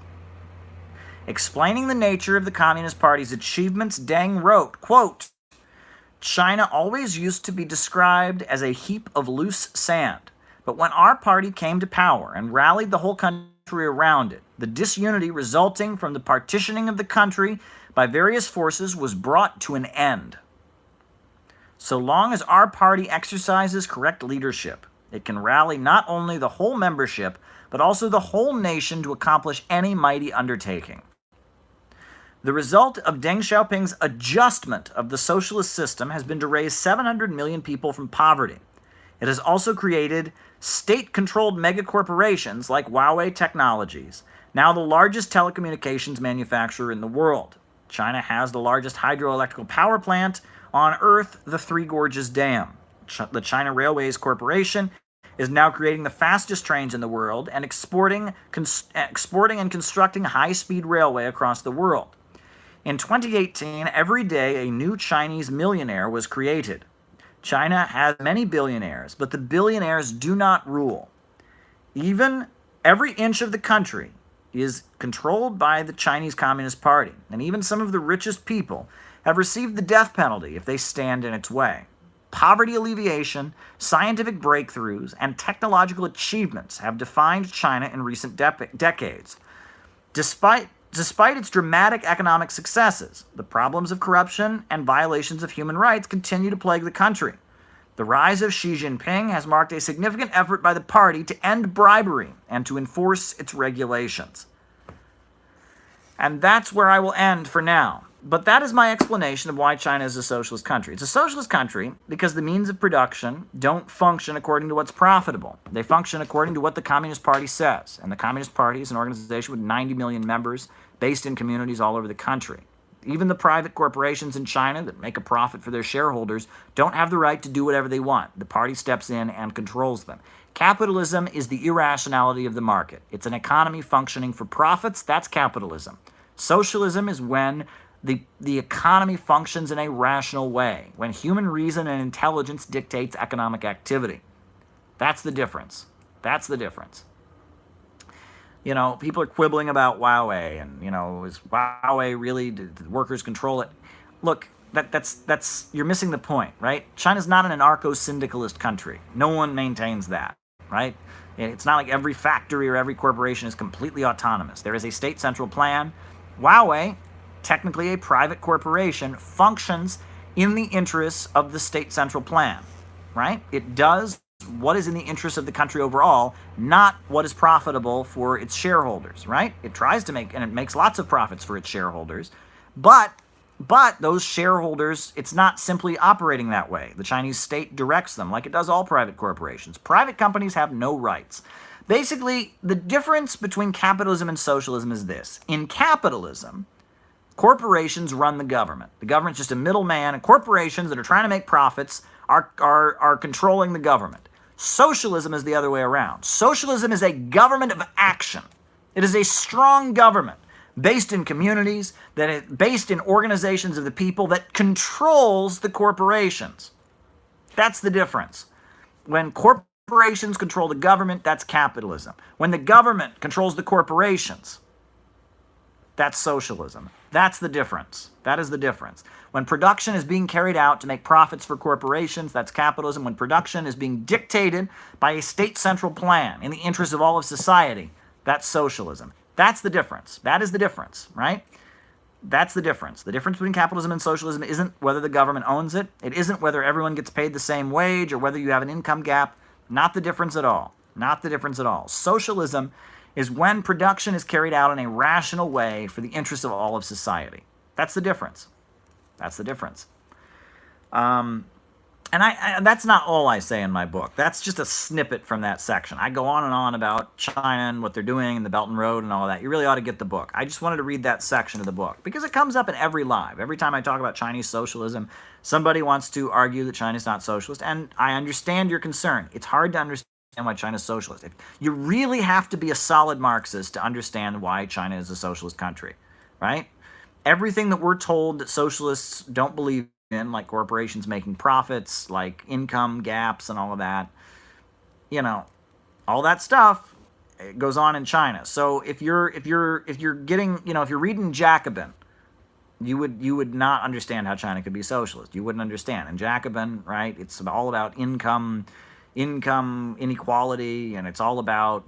Explaining the nature of the Communist Party's achievements, Deng wrote, quote, "China always used to be described as a heap of loose sand, but when our party came to power and rallied the whole country around it, the disunity resulting from the partitioning of the country by various forces was brought to an end. So long as our party exercises correct leadership, it can rally not only the whole membership, but also the whole nation to accomplish any mighty undertaking. The result of Deng Xiaoping's adjustment of the socialist system has been to raise 700 million people from poverty. It has also created state-controlled megacorporations like Huawei Technologies, now the largest telecommunications manufacturer in the world. China has the largest hydroelectric power plant on Earth, the Three Gorges Dam. The China Railways Corporation is now creating the fastest trains in the world and exporting and constructing high-speed railway across the world. In 2018, every day a new Chinese millionaire was created. China has many billionaires, but the billionaires do not rule. Even every inch of the country is controlled by the Chinese Communist Party, and even some of the richest people have received the death penalty if they stand in its way. Poverty alleviation, scientific breakthroughs, and technological achievements have defined China in recent decades. Despite its dramatic economic successes, the problems of corruption and violations of human rights continue to plague the country. The rise of Xi Jinping has marked a significant effort by the party to end bribery and to enforce its regulations. And that's where I will end for now. But that is my explanation of why China is a socialist country. It's a socialist country because the means of production don't function according to what's profitable. They function according to what the Communist Party says. And the Communist Party is an organization with 90 million members based in communities all over the country. Even the private corporations in China that make a profit for their shareholders don't have the right to do whatever they want. The party steps in and controls them. Capitalism is the irrationality of the market. It's an economy functioning for profits. That's capitalism. Socialism is when the economy functions in a rational way, when human reason and intelligence dictates economic activity. That's the difference. That's the difference. You know, people are quibbling about Huawei, and, you know, is Huawei really, did the workers control it? Look, that's you're missing the point, right? China's not an anarcho-syndicalist country. No one maintains that, right? It's not like every factory or every corporation is completely autonomous. There is a state central plan. Huawei technically a private corporation, functions in the interests of the state central plan, right? It does what is in the interest of the country overall, not what is profitable for its shareholders, right? It tries to make, and it makes lots of profits for its shareholders, but those shareholders, it's not simply operating that way. The Chinese state directs them like it does all private corporations. Private companies have no rights. Basically, the difference between capitalism and socialism is this. In capitalism, corporations run the government. The government's just a middleman, and corporations that are trying to make profits are controlling the government. Socialism is the other way around. Socialism is a government of action. It is a strong government based in communities, based in organizations of the people that controls the corporations. That's the difference. When corporations control the government, that's capitalism. When the government controls the corporations, that's socialism. That's the difference. That is the difference. When production is being carried out to make profits for corporations, that's capitalism. When production is being dictated by a state central plan in the interest of all of society, that's socialism. That's the difference. That is the difference, right? That's the difference. The difference between capitalism and socialism isn't whether the government owns it. It isn't whether everyone gets paid the same wage or whether you have an income gap. Not the difference at all. Not the difference at all. Socialism is when production is carried out in a rational way for the interest of all of society. That's the difference. That's the difference. And that's not all I say in my book. That's just a snippet from that section. I go on and on about China and what they're doing and the Belt and Road and all that. You really ought to get the book. I just wanted to read that section of the book because it comes up in every live. Every time I talk about Chinese socialism, somebody wants to argue that China's not socialist, and I understand your concern. It's hard to understand why China's socialist. You really have to be a solid Marxist to understand why China is a socialist country, right? Everything that we're told that socialists don't believe in, like corporations making profits, like income gaps and all of that, all that stuff, it goes on in China. So if you're getting, if you're reading Jacobin, you would not understand how China could be socialist. You wouldn't understand. And Jacobin, right? It's all about income inequality, and it's all about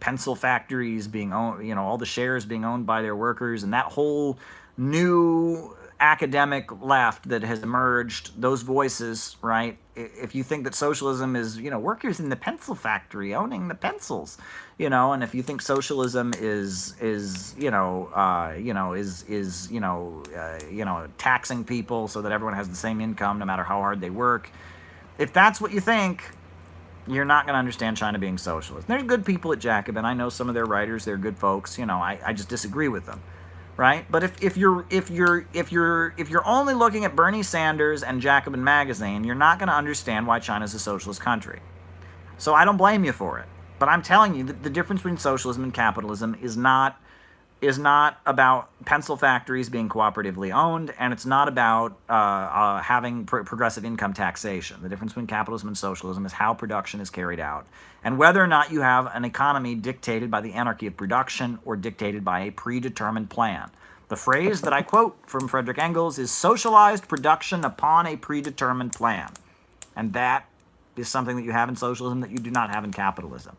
pencil factories being owned, all the shares being owned by their workers, and that whole new academic left that has emerged, those voices, right? If you think that socialism is workers in the pencil factory owning the pencils, and if you think socialism is taxing people so that everyone has the same income no matter how hard they work, if that's what you think, you're not going to understand China being socialist. There's good people at Jacobin. I know some of their writers. They're good folks. I just disagree with them, right? But if you're only looking at Bernie Sanders and Jacobin magazine, you're not going to understand why China's a socialist country. So I don't blame you for it. But I'm telling you that the difference between socialism and capitalism is not about pencil factories being cooperatively owned, and it's not about having progressive income taxation. The difference between capitalism and socialism is how production is carried out, and whether or not you have an economy dictated by the anarchy of production or dictated by a predetermined plan. The phrase that I quote from Frederick Engels is socialized production upon a predetermined plan. And that is something that you have in socialism that you do not have in capitalism.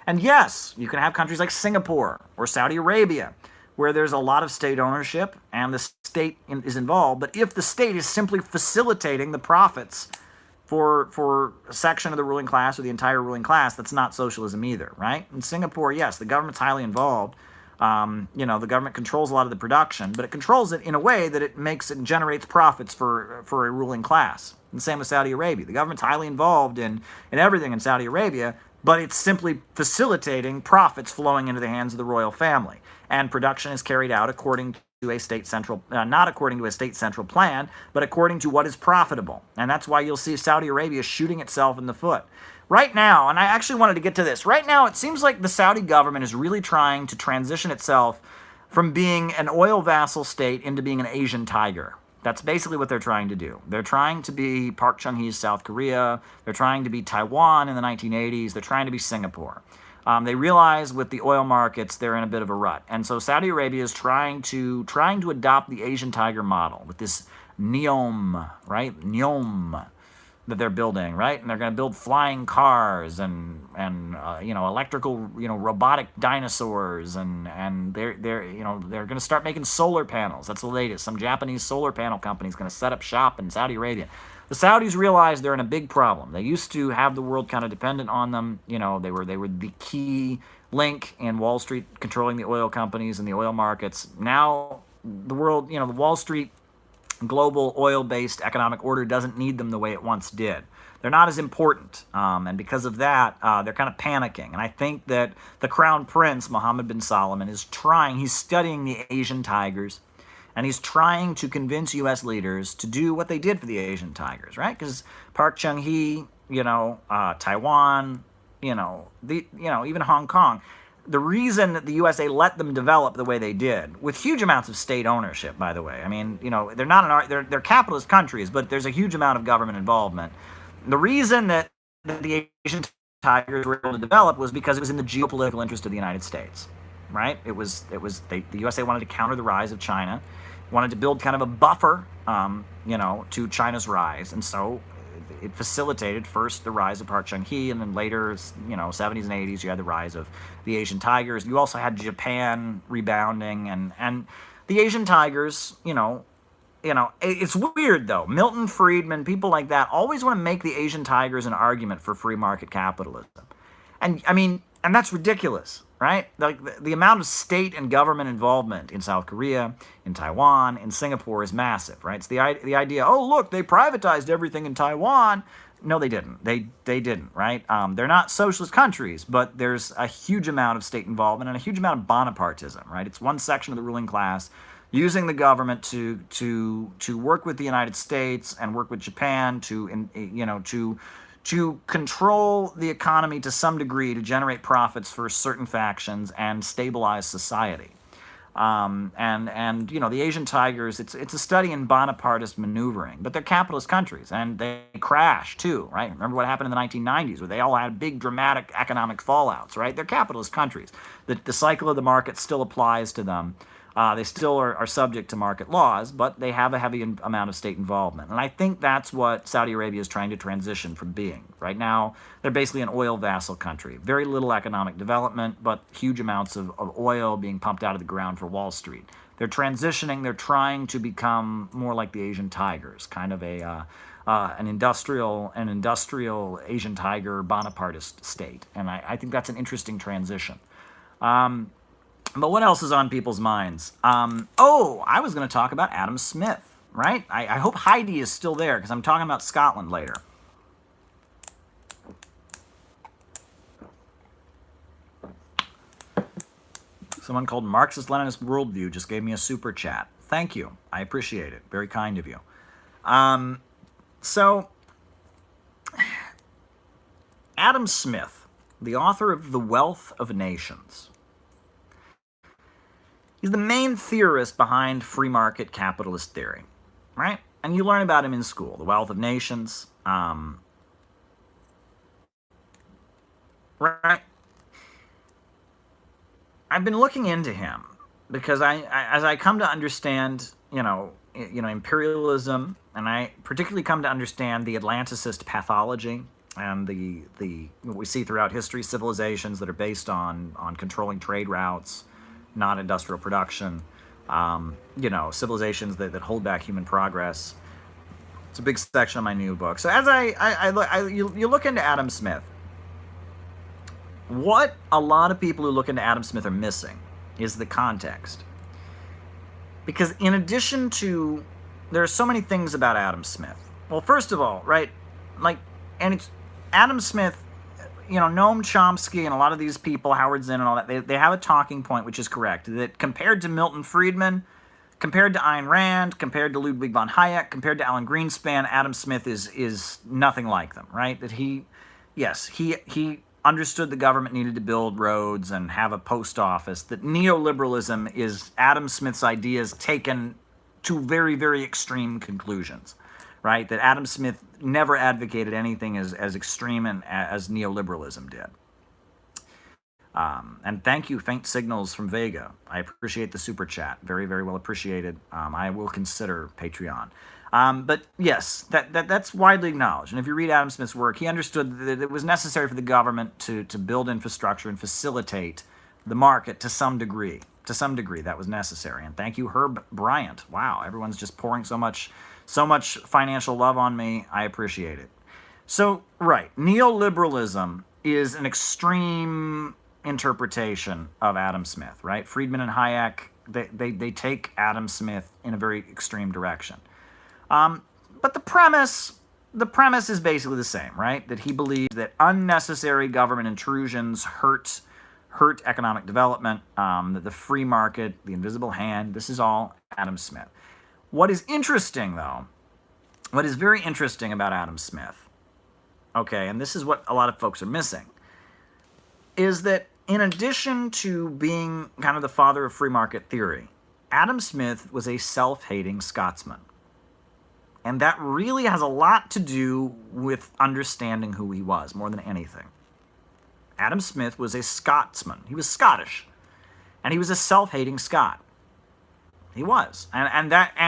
And yes, you can have countries like Singapore or Saudi Arabia, where there's a lot of state ownership and the state is involved. But if the state is simply facilitating the profits for a section of the ruling class or the entire ruling class, that's not socialism either, right? In Singapore, yes, the government's highly involved. The government controls a lot of the production, but it controls it in a way that it generates profits for a ruling class. And the same with Saudi Arabia. The government's highly involved in everything in Saudi Arabia, but it's simply facilitating profits flowing into the hands of the royal family. And production is carried out according to a state central, not according to a state central plan, but according to what is profitable. And that's why you'll see Saudi Arabia shooting itself in the foot. Right now, and I actually wanted to get to this, right now it seems like the Saudi government is really trying to transition itself from being an oil vassal state into being an Asian tiger. That's basically what they're trying to do. They're trying to be Park Chung-hee's South Korea. They're trying to be Taiwan in the 1980s. They're trying to be Singapore. They realize with the oil markets, they're in a bit of a rut. And so Saudi Arabia is trying to adopt the Asian tiger model with this NEOM, right? NEOM. that they're building, right? And they're going to build flying cars and electrical, robotic dinosaurs, and they're going to start making solar panels. That's the latest. Some Japanese solar panel company is going to set up shop in Saudi Arabia. The Saudis realize they're in a big problem. They used to have the world kind of dependent on them. They were the key link in Wall Street controlling the oil companies and the oil markets. Now the world, the Wall Street global oil-based economic order doesn't need them the way it once did. They're not as important, and because of that, they're kind of panicking. And I think that the Crown Prince, Mohammed bin Salman, he's studying the Asian tigers, and he's trying to convince U.S. leaders to do what they did for the Asian tigers, right? Because Park Chung-hee, Taiwan, even Hong Kong, the reason that the USA let them develop the way they did, with huge amounts of state ownership, by the way. I mean, they're not they're capitalist countries, but there's a huge amount of government involvement. The reason that the Asian tigers were able to develop was because it was in the geopolitical interest of the United States, right? The USA wanted to counter the rise of China, wanted to build kind of a buffer, to China's rise, and so it facilitated first the rise of Park Chung-hee, and then later, 70s and 80s, you had the rise of the Asian tigers. You also had Japan rebounding, and the Asian tigers, it's weird though. Milton Friedman, people like that, always want to make the Asian tigers an argument for free market capitalism, and that's ridiculous, right? Like the amount of state and government involvement in South Korea, in Taiwan, in Singapore is massive, right? It's the idea, oh, look, they privatized everything in Taiwan. No, they didn't. They didn't, right? They're not socialist countries, but there's a huge amount of state involvement and a huge amount of Bonapartism, right? It's one section of the ruling class using the government to work with the United States and work with Japan to control the economy to some degree, to generate profits for certain factions and stabilize society. The Asian tigers, it's a study in Bonapartist maneuvering, but they're capitalist countries, and they crash too, right? Remember what happened in the 1990s, where they all had big dramatic economic fallouts, right? They're capitalist countries. The cycle of the market still applies to them. They still are subject to market laws, but they have a heavy amount of state involvement. And I think that's what Saudi Arabia is trying to transition from being. Right now, they're basically an oil vassal country. Very little economic development, but huge amounts of oil being pumped out of the ground for Wall Street. They're transitioning. They're trying to become more like the Asian tigers, kind of an industrial Asian tiger Bonapartist state. And I think that's an interesting transition. But what else is on people's minds? I was going to talk about Adam Smith, right? I hope Heidi is still there, because I'm talking about Scotland later. Someone called Marxist-Leninist Worldview just gave me a super chat. Thank you. I appreciate it. Very kind of you. So, Adam Smith, the author of The Wealth of Nations, he's the main theorist behind free market capitalist theory, right? And you learn about him in school, The Wealth of Nations. Right? I've been looking into him because as I come to understand, imperialism, and I particularly come to understand the Atlanticist pathology and the what we see throughout history, civilizations that are based on controlling trade routes, not industrial production, civilizations that hold back human progress. It's a big section of my new book. So as you look into Adam Smith, what a lot of people who look into Adam Smith are missing is the context. Because in addition to, there are so many things about Adam Smith. Well, first of all, right, it's Adam Smith, Noam Chomsky and a lot of these people, Howard Zinn and all that, they have a talking point which is correct, that compared to Milton Friedman, compared to Ayn Rand, compared to Ludwig von Hayek, compared to Alan Greenspan, Adam Smith is nothing like them, right? That he understood the government needed to build roads and have a post office, that neoliberalism is Adam Smith's ideas taken to very, very extreme conclusions, right? That Adam Smith never advocated anything as extreme as neoliberalism did. And thank you, Faint Signals from Vega. I appreciate the super chat. Very, very well appreciated. I will consider Patreon. But yes, that's widely acknowledged. And if you read Adam Smith's work, he understood that it was necessary for the government to build infrastructure and facilitate the market to some degree. To some degree, that was necessary. And thank you, Herb Bryant. Wow, everyone's just pouring so much financial love on me. I appreciate it. So, right, neoliberalism is an extreme interpretation of Adam Smith, right? Friedman and Hayek, they take Adam Smith in a very extreme direction. But the premise is basically the same, right? That he believed that unnecessary government intrusions hurt economic development, that the free market, the invisible hand, this is all Adam Smith. What is interesting, though, what is very interesting about Adam Smith, okay, and this is what a lot of folks are missing, is that in addition to being kind of the father of free market theory, Adam Smith was a self-hating Scotsman. And that really has a lot to do with understanding who he was, more than anything. Adam Smith was a Scotsman. He was Scottish. And he was a self-hating Scot. He was. And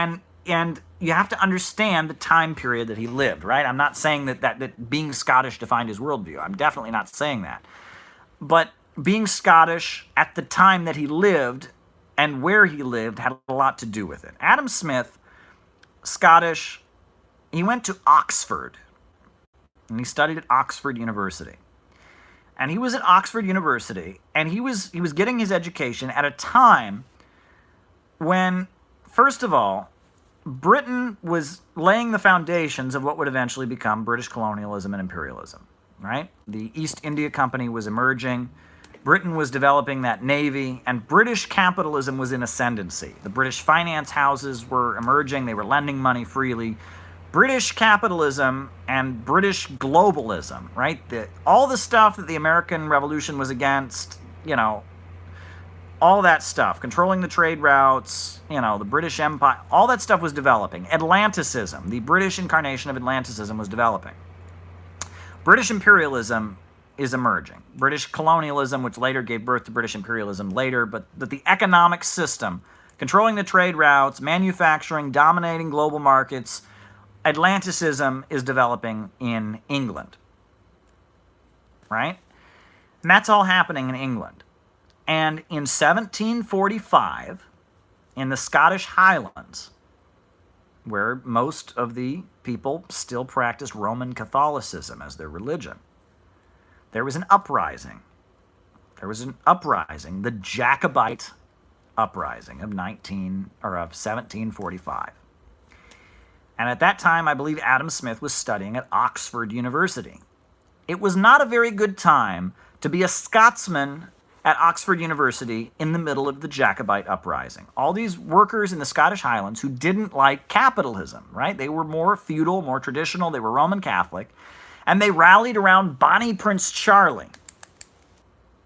you have to understand the time period that he lived, right? I'm not saying that being Scottish defined his worldview. I'm definitely not saying that. But being Scottish at the time that he lived and where he lived had a lot to do with it. Adam Smith, Scottish, he went to Oxford, and he studied at Oxford University. And he was at Oxford University, and he was getting his education at a time when, first of all, Britain was laying the foundations of what would eventually become British colonialism and imperialism, right? The East India Company was emerging. Britain was developing that navy, and British capitalism was in ascendancy. The British finance houses were emerging. They were lending money freely. British capitalism and British globalism, right? All the stuff that the American Revolution was against, all that stuff, controlling the trade routes, the British Empire, all that stuff was developing. Atlanticism, the British incarnation of Atlanticism, was developing. British imperialism is emerging. British colonialism, which later gave birth to British imperialism later, but the economic system, controlling the trade routes, manufacturing, dominating global markets, Atlanticism is developing in England, right? And that's all happening in England. And in 1745, in the Scottish Highlands, where most of the people still practice Roman Catholicism as their religion, there was an uprising. The Jacobite uprising of 1745. And at that time, I believe Adam Smith was studying at Oxford University. It was not a very good time to be a Scotsman at Oxford University in the middle of the Jacobite uprising. All these workers in the Scottish Highlands who didn't like capitalism, right? They were more feudal, more traditional. They were Roman Catholic. And they rallied around Bonnie Prince Charlie,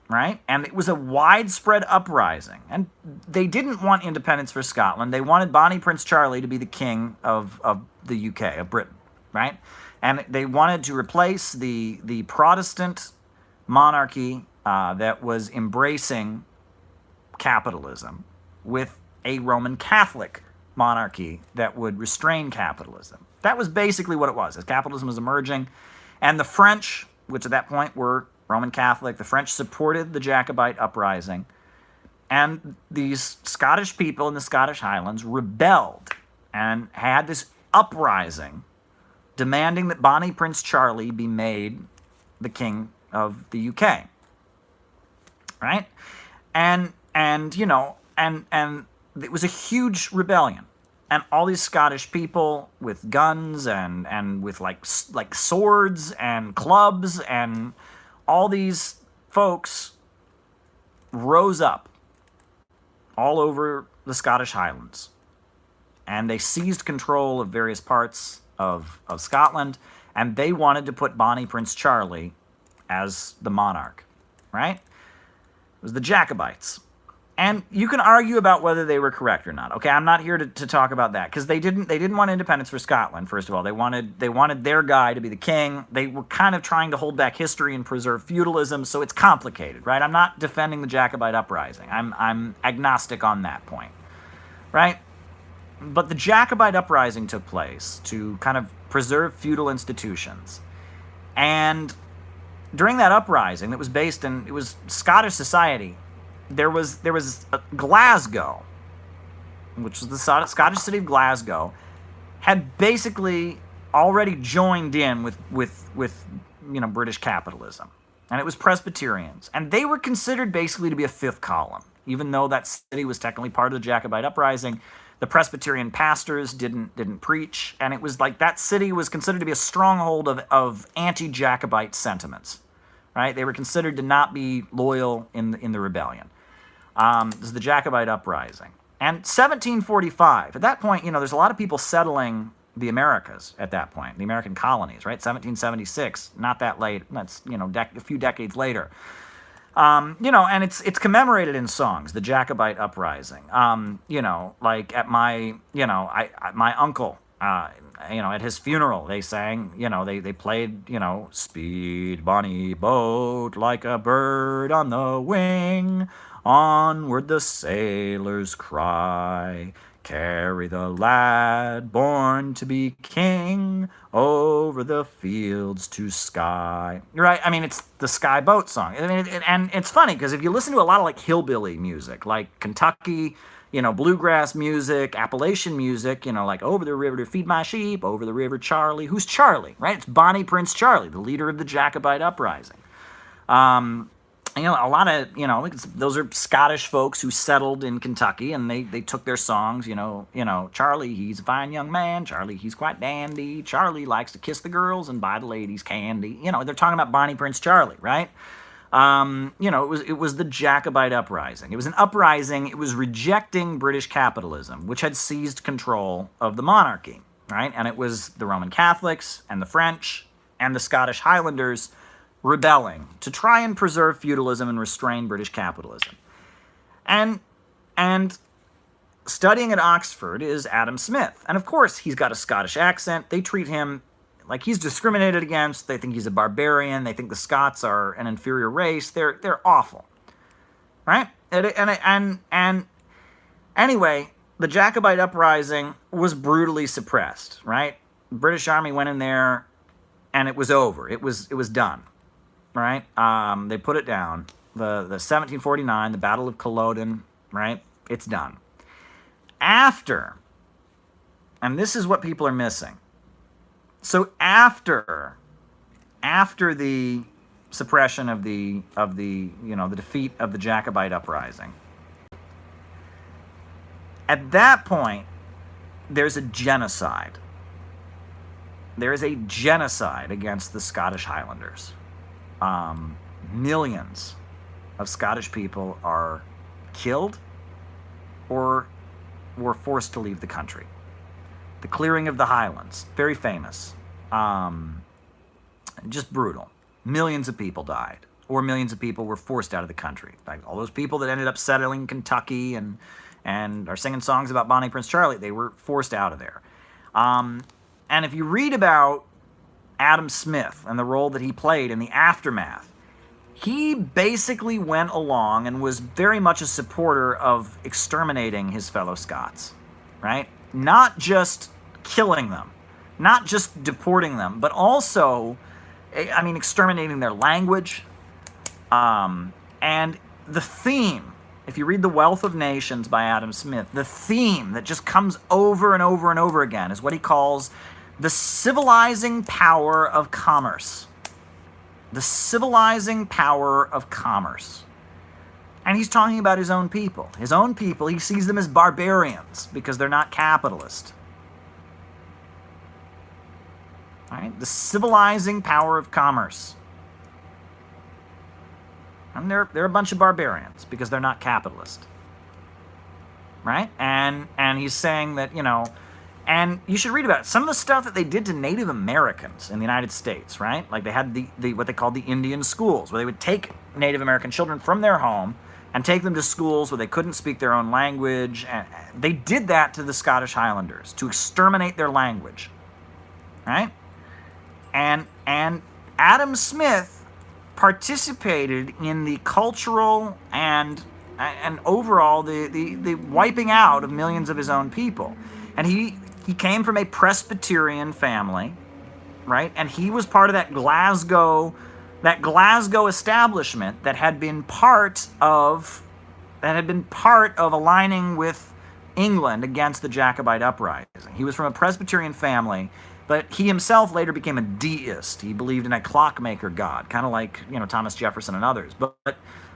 right? And it was a widespread uprising. And they didn't want independence for Scotland. They wanted Bonnie Prince Charlie to be the king of the UK, of Britain, right? And they wanted to replace the Protestant monarchy that was embracing capitalism with a Roman Catholic monarchy that would restrain capitalism. That was basically what it was, as capitalism was emerging. And the French, which at that point were Roman Catholic, the French supported the Jacobite uprising. And these Scottish people in the Scottish Highlands rebelled and had this uprising demanding that Bonnie Prince Charlie be made the king of the UK. Right? And it was a huge rebellion. And all these Scottish people with guns and with like swords and clubs, and all these folks rose up all over the Scottish Highlands. And they seized control of various parts of Scotland, and they wanted to put Bonnie Prince Charlie as the monarch, right? It was the Jacobites. And you can argue about whether they were correct or not. Okay, I'm not here to talk about that, because they didn't want independence for Scotland. First of all, they wanted their guy to be the king. They were kind of trying to hold back history and preserve feudalism, so it's complicated, right? I'm not defending the Jacobite uprising. I'm agnostic on that point, right? But the Jacobite uprising took place to kind of preserve feudal institutions, and during that uprising, that was based in, it was Scottish society. There was Glasgow, which was the Scottish city of Glasgow, had basically already joined in with British capitalism, and it was Presbyterians, and they were considered basically to be a fifth column, even though that city was technically part of the Jacobite uprising. The Presbyterian pastors didn't preach, and it was like that city was considered to be a stronghold of anti-Jacobite sentiments, right? They were considered to not be loyal in the rebellion. This is the Jacobite uprising. And 1745, at that point, there's a lot of people settling the Americas at that point, the American colonies, right? 1776, not that late, that's, a few decades later. And it's commemorated in songs, the Jacobite uprising. Like at my uncle, at his funeral, they sang, they played, speed, bonny boat, like a bird on the wing, onward the sailors cry, carry the lad born to be king, over the fields to sky. Right? I mean, it's the Sky Boat song. I mean, and it's funny, because if you listen to a lot of like hillbilly music, like Kentucky, bluegrass music, Appalachian music, like over the river to feed my sheep, over the river Charlie. Who's Charlie, right? It's Bonnie Prince Charlie, the leader of the Jacobite uprising. A lot of, those are Scottish folks who settled in Kentucky, and they took their songs, Charlie, he's a fine young man, Charlie, he's quite dandy, Charlie likes to kiss the girls and buy the ladies candy. They're talking about Bonnie Prince Charlie, right? It was the Jacobite uprising. It was an uprising. It was rejecting British capitalism, which had seized control of the monarchy, right? And it was the Roman Catholics and the French and the Scottish Highlanders rebelling to try and preserve feudalism and restrain British capitalism. And studying at Oxford is Adam Smith. And of course, he's got a Scottish accent. They treat him like he's discriminated against. They think he's a barbarian. They think the Scots are an inferior race. They're awful, right? And anyway, the Jacobite uprising was brutally suppressed, right? The British Army went in there, and it was over. It was done, right? They put it down. The 1749, the Battle of Culloden, right? It's done. After, and this is what people are missing. So after the suppression of the the defeat of the Jacobite uprising, at that point, there's a genocide. There is a genocide against the Scottish Highlanders. Millions of Scottish people are killed or were forced to leave the country. The clearing of the Highlands, very famous. Just brutal. Millions of people died, or millions of people were forced out of the country. Like all those people that ended up settling Kentucky and are singing songs about Bonnie Prince Charlie, they were forced out of there. And if you read about Adam Smith and the role that he played in the aftermath, he basically went along and was very much a supporter of exterminating his fellow Scots, right? Not just killing them, not just deporting them, but also, exterminating their language. And the theme, if you read The Wealth of Nations by Adam Smith, the theme that just comes over and over and over again is what he calls the civilizing power of commerce. The civilizing power of commerce. And he's talking about his own people. His own people, he sees them as barbarians because they're not capitalist. All right? The civilizing power of commerce. And they're a bunch of barbarians because they're not capitalist. Right? And he's saying that, and you should read about it. Some of the stuff that they did to Native Americans in the United States, right? Like they had the what they called the Indian schools, where they would take Native American children from their home, and take them to schools where they couldn't speak their own language. And they did that to the Scottish Highlanders to exterminate their language, right? And Adam Smith participated in the cultural and overall the wiping out of millions of his own people. And he came from a Presbyterian family, right? And he was part of that Glasgow establishment that had been part of aligning with England against the Jacobite uprising. He was from a Presbyterian family, but he himself later became a deist. He believed in a clockmaker god, kind of like, Thomas Jefferson and others. But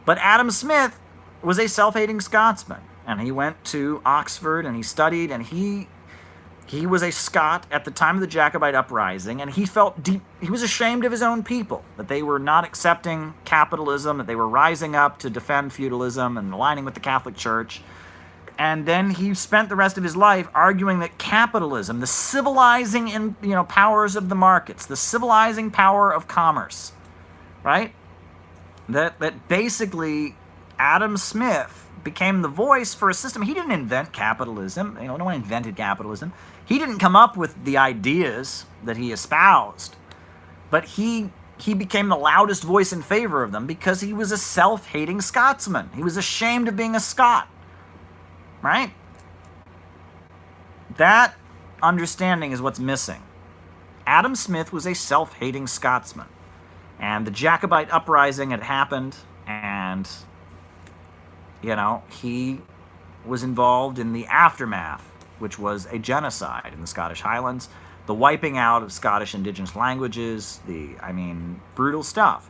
Adam Smith was a self-hating Scotsman, and he went to Oxford and he studied, and he was a Scot at the time of the Jacobite uprising, and he was ashamed of his own people, that they were not accepting capitalism, that they were rising up to defend feudalism and aligning with the Catholic Church. And then he spent the rest of his life arguing that capitalism, the civilizing powers of the markets, the civilizing power of commerce, right? That basically Adam Smith became the voice for a system. He didn't invent capitalism. No one invented capitalism. He didn't come up with the ideas that he espoused, but he became the loudest voice in favor of them because he was a self-hating Scotsman. He was ashamed of being a Scot, right? That understanding is what's missing. Adam Smith was a self-hating Scotsman, and the Jacobite uprising had happened, and he was involved in the aftermath, which was a genocide in the Scottish Highlands, the wiping out of Scottish indigenous languages, brutal stuff.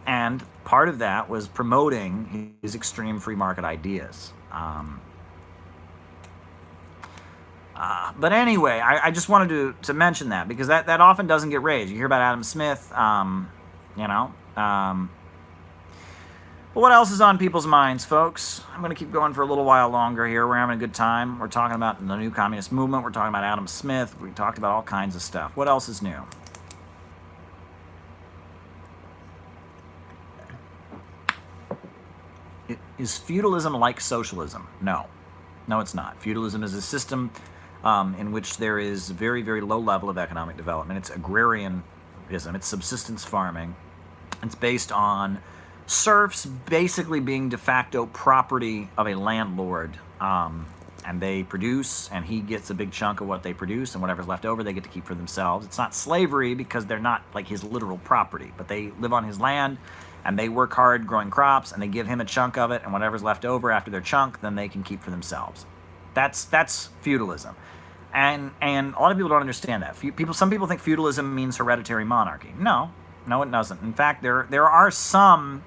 And part of that was promoting his extreme free market ideas. But anyway, I just wanted to mention that, because that often doesn't get raised. You hear about Adam Smith, But what else is on people's minds, folks? I'm going to keep going for a little while longer here. We're having a good time. We're talking about the new communist movement. We're talking about Adam Smith. We talked about all kinds of stuff. What else is new? Is feudalism like socialism? No. No, it's not. Feudalism is a system in which there is very, very low level of economic development. It's agrarianism. It's subsistence farming. It's based on serfs basically being de facto property of a landlord, and they produce, and he gets a big chunk of what they produce, and whatever's left over they get to keep for themselves. It's not slavery because they're not like his literal property, but they live on his land, and they work hard growing crops, and they give him a chunk of it, and whatever's left over after their chunk, then they can keep for themselves. That's feudalism. And a lot of people don't understand that. Some people think feudalism means hereditary monarchy. No, it doesn't. In fact, there were some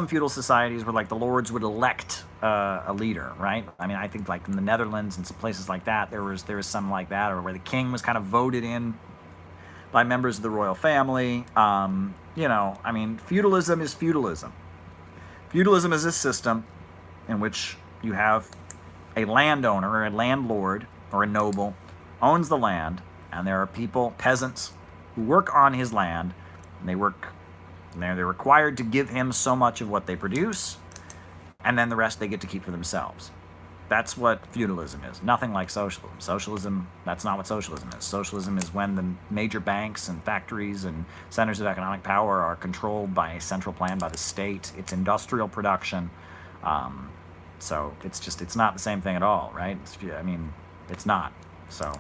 feudal societies where, like, the lords would elect a leader, right? I think, like, in the Netherlands and some places like that, there was some like that, or where the king was kind of voted in by members of the royal family. Feudalism is feudalism. Feudalism is a system in which you have a landowner or a landlord or a noble owns the land, and there are people, peasants, who work on his land, and they're required to give him so much of what they produce, and then the rest they get to keep for themselves. That's what feudalism is. Nothing like socialism. Socialism, that's not what socialism is. Socialism is when the major banks and factories and centers of economic power are controlled by a central plan by the state. It's industrial production. So it's not the same thing at all, right? It's not. So,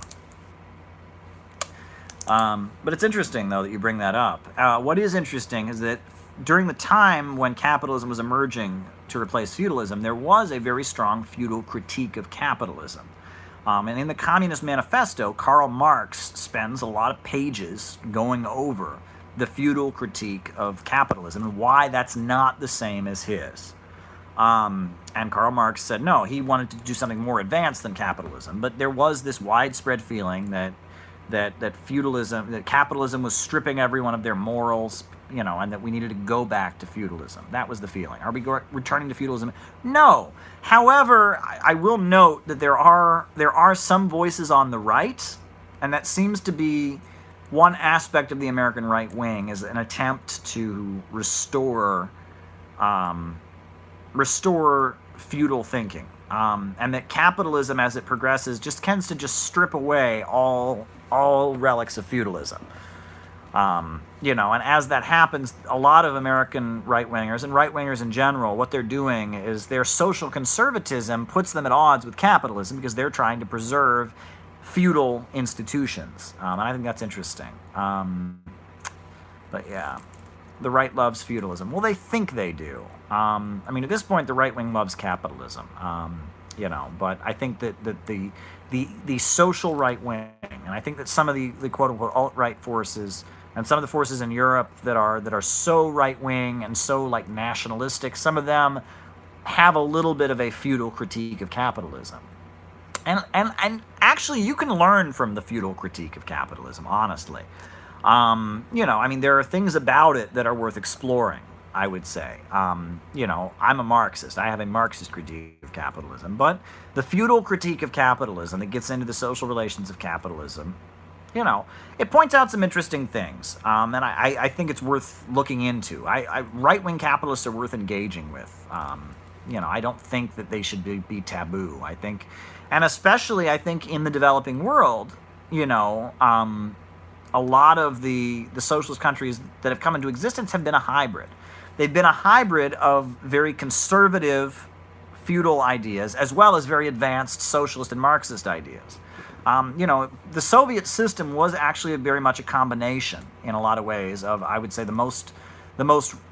but it's interesting, though, that you bring that up. What is interesting is that during the time when capitalism was emerging to replace feudalism, there was a very strong feudal critique of capitalism. And in the Communist Manifesto, Karl Marx spends a lot of pages going over the feudal critique of capitalism and why that's not the same as his. And Karl Marx said no, he wanted to do something more advanced than capitalism. But there was this widespread feeling that capitalism was stripping everyone of their morals, and that we needed to go back to feudalism. That was the feeling. Are we returning to feudalism? No. However, I will note that there are some voices on the right, and that seems to be one aspect of the American right wing, is an attempt to restore restore feudal thinking, and that capitalism, as it progresses, just tends to just strip away all relics of feudalism. And as that happens, a lot of American right-wingers and right-wingers in general, what they're doing is their social conservatism puts them at odds with capitalism because they're trying to preserve feudal institutions. And I think that's interesting. But yeah, the right loves feudalism. Well, they think they do. At this point, the right wing loves capitalism. But I think that the social right wing, and I think that some of the quote unquote alt-right forces and some of the forces in Europe that are so right wing and so like nationalistic, some of them have a little bit of a feudal critique of capitalism. And actually, you can learn from the feudal critique of capitalism, honestly. There are things about it that are worth exploring, I would say. I'm a Marxist. I have a Marxist critique of capitalism. But the feudal critique of capitalism that gets into the social relations of capitalism, it points out some interesting things. And I think it's worth looking into. Right-wing capitalists are worth engaging with. I don't think that they should be taboo. I think, and especially I think in the developing world, a lot of the socialist countries that have come into existence have been a hybrid. They've been a hybrid of very conservative feudal ideas as well as very advanced socialist and Marxist ideas. The Soviet system was actually very much a combination in a lot of ways of, I would say, the most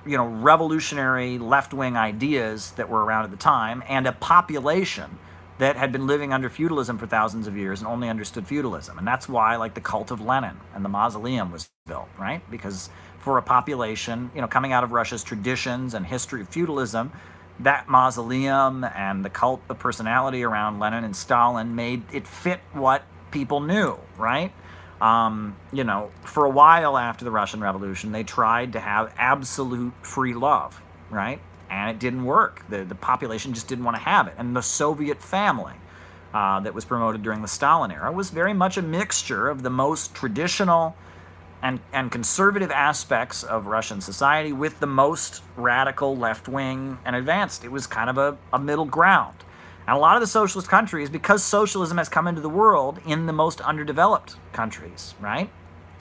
revolutionary left-wing ideas that were around at the time, and a population that had been living under feudalism for thousands of years and only understood feudalism. And that's why, like, the cult of Lenin and the mausoleum was built, right? Because for a population, coming out of Russia's traditions and history of feudalism, that mausoleum and the cult of personality around Lenin and Stalin made it fit what people knew, right? For a while after the Russian Revolution, they tried to have absolute free love, right? And it didn't work. The population just didn't want to have it. And the Soviet family that was promoted during the Stalin era was very much a mixture of the most traditional and conservative aspects of Russian society with the most radical left-wing and advanced. It was kind of a middle ground. And a lot of the socialist countries, because socialism has come into the world in the most underdeveloped countries, right?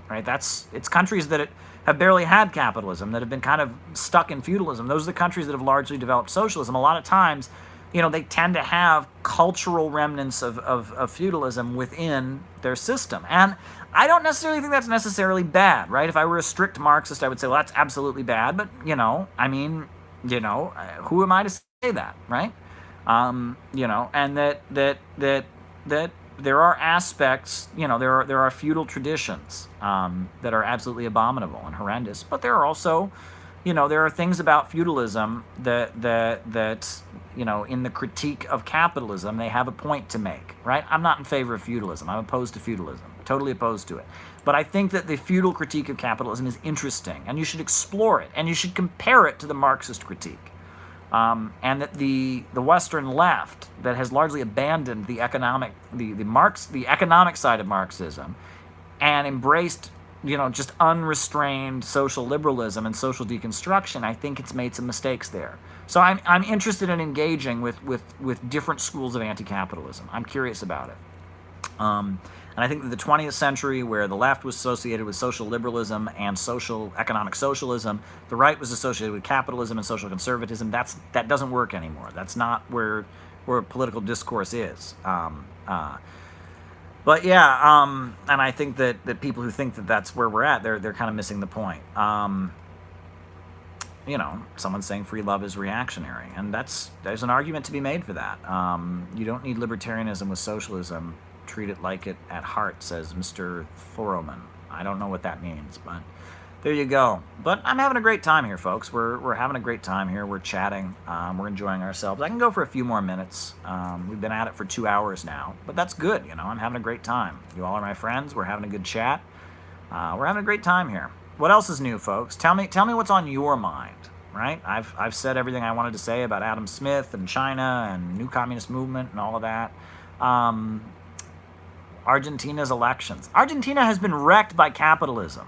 It's countries that have barely had capitalism, that have been kind of stuck in feudalism. Those are the countries that have largely developed socialism. A lot of times, they tend to have cultural remnants of feudalism within their system. And I don't necessarily think that's necessarily bad, right? If I were a strict Marxist, I would say, well, that's absolutely bad. But, who am I to say that, right? And that there are aspects, there are feudal traditions that are absolutely abominable and horrendous. But there are also, there are things about feudalism that in the critique of capitalism, they have a point to make, right? I'm not in favor of feudalism. I'm opposed to feudalism, totally opposed to it. But I think that the feudal critique of capitalism is interesting, and you should explore it, and you should compare it to the Marxist critique. And that the Western left that has largely abandoned the economic side of Marxism and embraced just unrestrained social liberalism and social deconstruction, I think it's made some mistakes there. So I'm interested in engaging with different schools of anti-capitalism. I'm curious about it. And I think that the 20th century, where the left was associated with social liberalism and economic socialism, the right was associated with capitalism and social conservatism. That doesn't work anymore. That's not where political discourse is. But yeah, and I think that people who think that that's where we're at, they're kind of missing the point. Someone's saying free love is reactionary, and there's an argument to be made for that. You don't need libertarianism with socialism. Treat it like it at heart, says Mr. Thoroman. I don't know what that means, but there you go. But I'm having a great time here, folks. We're having a great time here. We're chatting. We're enjoying ourselves. I can go for a few more minutes. We've been at it for 2 hours now, but that's good. I'm having a great time. You all are my friends. We're having a good chat. We're having a great time here. What else is new, folks? Tell me what's on your mind. Right? I've said everything I wanted to say about Adam Smith and China and New Communist Movement and all of that. Argentina's elections. Argentina has been wrecked by capitalism.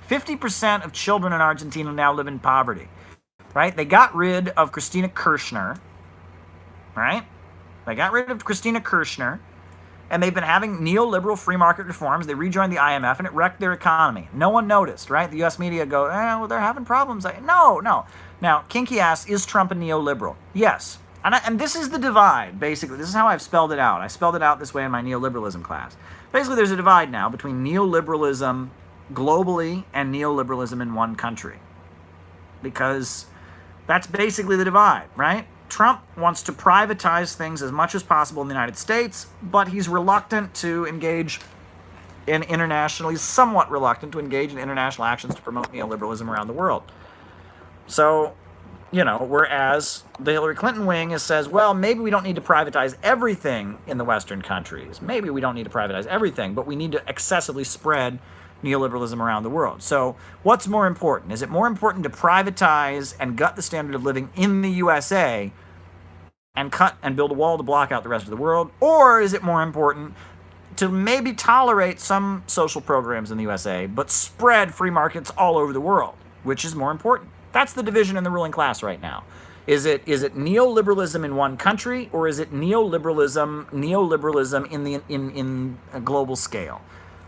50% of children in Argentina now live in poverty. right? They got rid of Christina Kirchner, right? They got rid of Christina Kirchner, and they've been having neoliberal free market reforms. They rejoined the IMF, and it wrecked their economy. No one noticed, right? The U.S. media go, well, they're having problems. No. Now, Kinky asks, is Trump a neoliberal? Yes. And this is the divide, basically. This is how I've spelled it out. I spelled it out this way in my neoliberalism class. Basically, there's a divide now between neoliberalism globally and neoliberalism in one country. Because that's basically the divide, right? Trump wants to privatize things as much as possible in the United States, but he's reluctant to engage in international, he's somewhat reluctant to engage in international actions to promote neoliberalism around the world. So, whereas the Hillary Clinton wing says, well, maybe we don't need to privatize everything in the Western countries. Maybe we don't need to privatize everything, but we need to excessively spread neoliberalism around the world. So what's more important? Is it more important to privatize and gut the standard of living in the USA and cut and build a wall to block out the rest of the world? Or is it more important to maybe tolerate some social programs in the USA, but spread free markets all over the world? Which is more important? That's the division in the ruling class right now. Is it neoliberalism in one country, or is it neoliberalism in a global scale?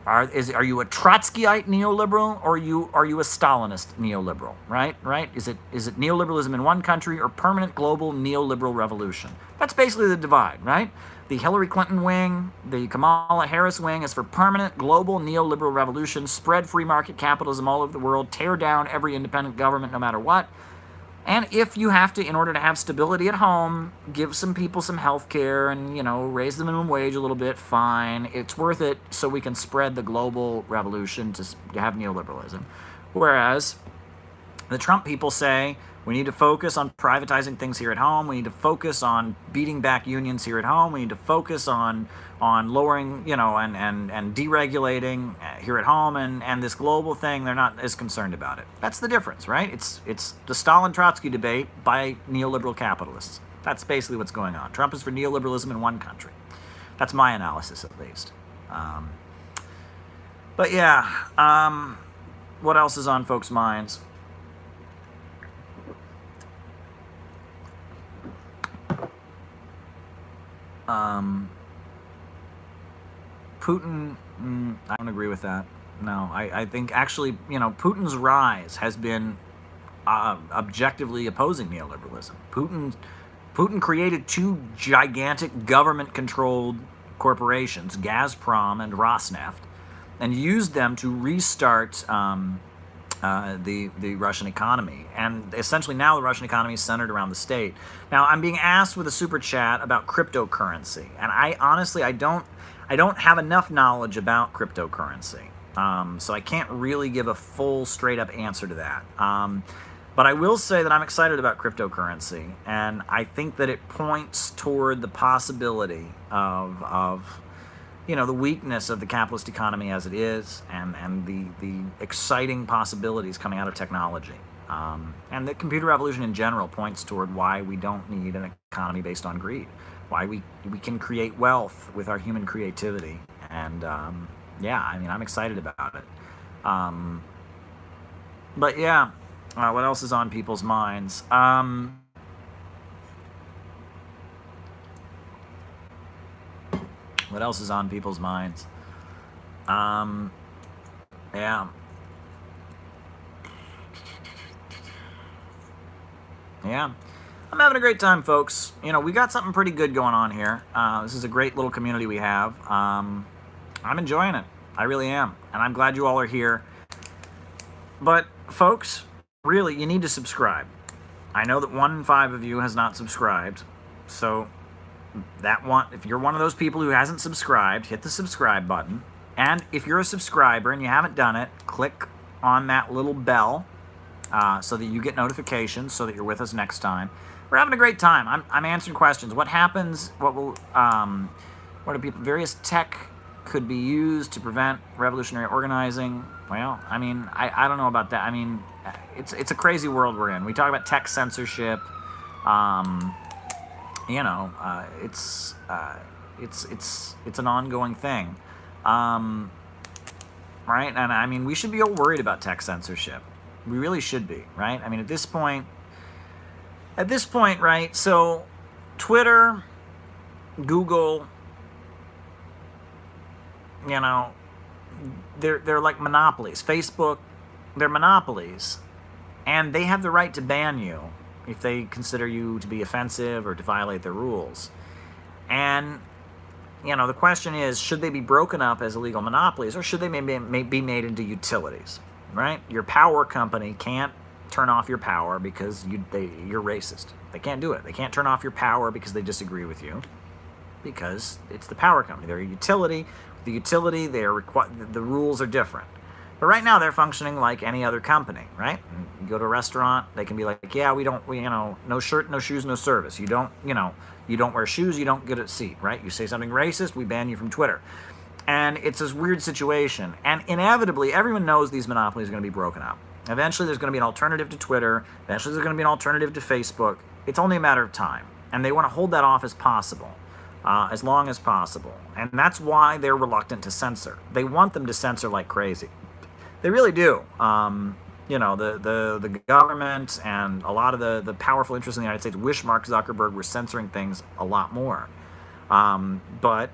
Are you a Trotskyite neoliberal, or are you a Stalinist neoliberal? Right? Is it neoliberalism in one country or permanent global neoliberal revolution? That's basically the divide, right? The Hillary Clinton wing, the Kamala Harris wing is for permanent global neoliberal revolution, spread free market capitalism all over the world, tear down every independent government no matter what. And if you have to, in order to have stability at home, give some people some health care and, raise the minimum wage a little bit, fine. It's worth it so we can spread the global revolution to have neoliberalism. Whereas the Trump people say, we need to focus on privatizing things here at home. We need to focus on beating back unions here at home. We need to focus on lowering, and deregulating here at home. And this global thing, they're not as concerned about it. That's the difference, right? It's the Stalin-Trotsky debate by neoliberal capitalists. That's basically what's going on. Trump is for neoliberalism in one country. That's my analysis, at least. But yeah, what else is on folks' minds? Putin, I don't agree with that. No, I think actually, Putin's rise has been objectively opposing neoliberalism. Putin created two gigantic government-controlled corporations, Gazprom and Rosneft, and used them to restart the Russian economy. And essentially now the Russian economy is centered around the state. Now, I'm being asked with a super chat about cryptocurrency, and I honestly don't have enough knowledge about cryptocurrency, so I can't really give a full, straight-up answer to that. But I will say that I'm excited about cryptocurrency, and I think that it points toward the possibility of the weakness of the capitalist economy as it is, and the exciting possibilities coming out of technology. And the computer revolution in general points toward why we don't need an economy based on greed, why we can create wealth with our human creativity. And I'm excited about it. But yeah, what else is on people's minds? What else is on people's minds? Yeah. Yeah. I'm having a great time, folks. We got something pretty good going on here. This is a great little community we have. I'm enjoying it. I really am. And I'm glad you all are here. But, folks, really, you need to subscribe. I know that 1 in 5 of you has not subscribed. So, if you're one of those people who hasn't subscribed, hit the subscribe button. And if you're a subscriber and you haven't done it, click on that little bell so that you get notifications so that you're with us next time. We're having a great time. I'm answering questions. What happens? What do people? Various tech could be used to prevent revolutionary organizing. Well, I don't know about that. It's a crazy world we're in. We talk about tech censorship. It's an ongoing thing, right? And we should be all worried about tech censorship. We really should be, right? At this point, At this point, right, so Twitter, Google, you know, they're like monopolies. Facebook, they're monopolies, and they have the right to ban you if they consider you to be offensive or to violate their rules. And the question is, should they be broken up as illegal monopolies, or should they be made into utilities? Right? Your power company can't turn off your power because you're racist. They can't do it. They can't turn off your power because they disagree with you, because it's the power company. They're a utility. The utility, the rules are different. But right now they're functioning like any other company, right? You go to a restaurant, they can be like, yeah, no shirt, no shoes, no service. You don't wear shoes, you don't get a seat, right? You say something racist, we ban you from Twitter. And it's this weird situation. And inevitably, everyone knows these monopolies are going to be broken up. Eventually, there's going to be an alternative to Twitter. Eventually, there's going to be an alternative to Facebook. It's only a matter of time. And they want to hold that off as possible, as long as possible. And that's why they're reluctant to censor. They want them to censor like crazy. They really do. The government and a lot of the powerful interests in the United States wish Mark Zuckerberg were censoring things a lot more. But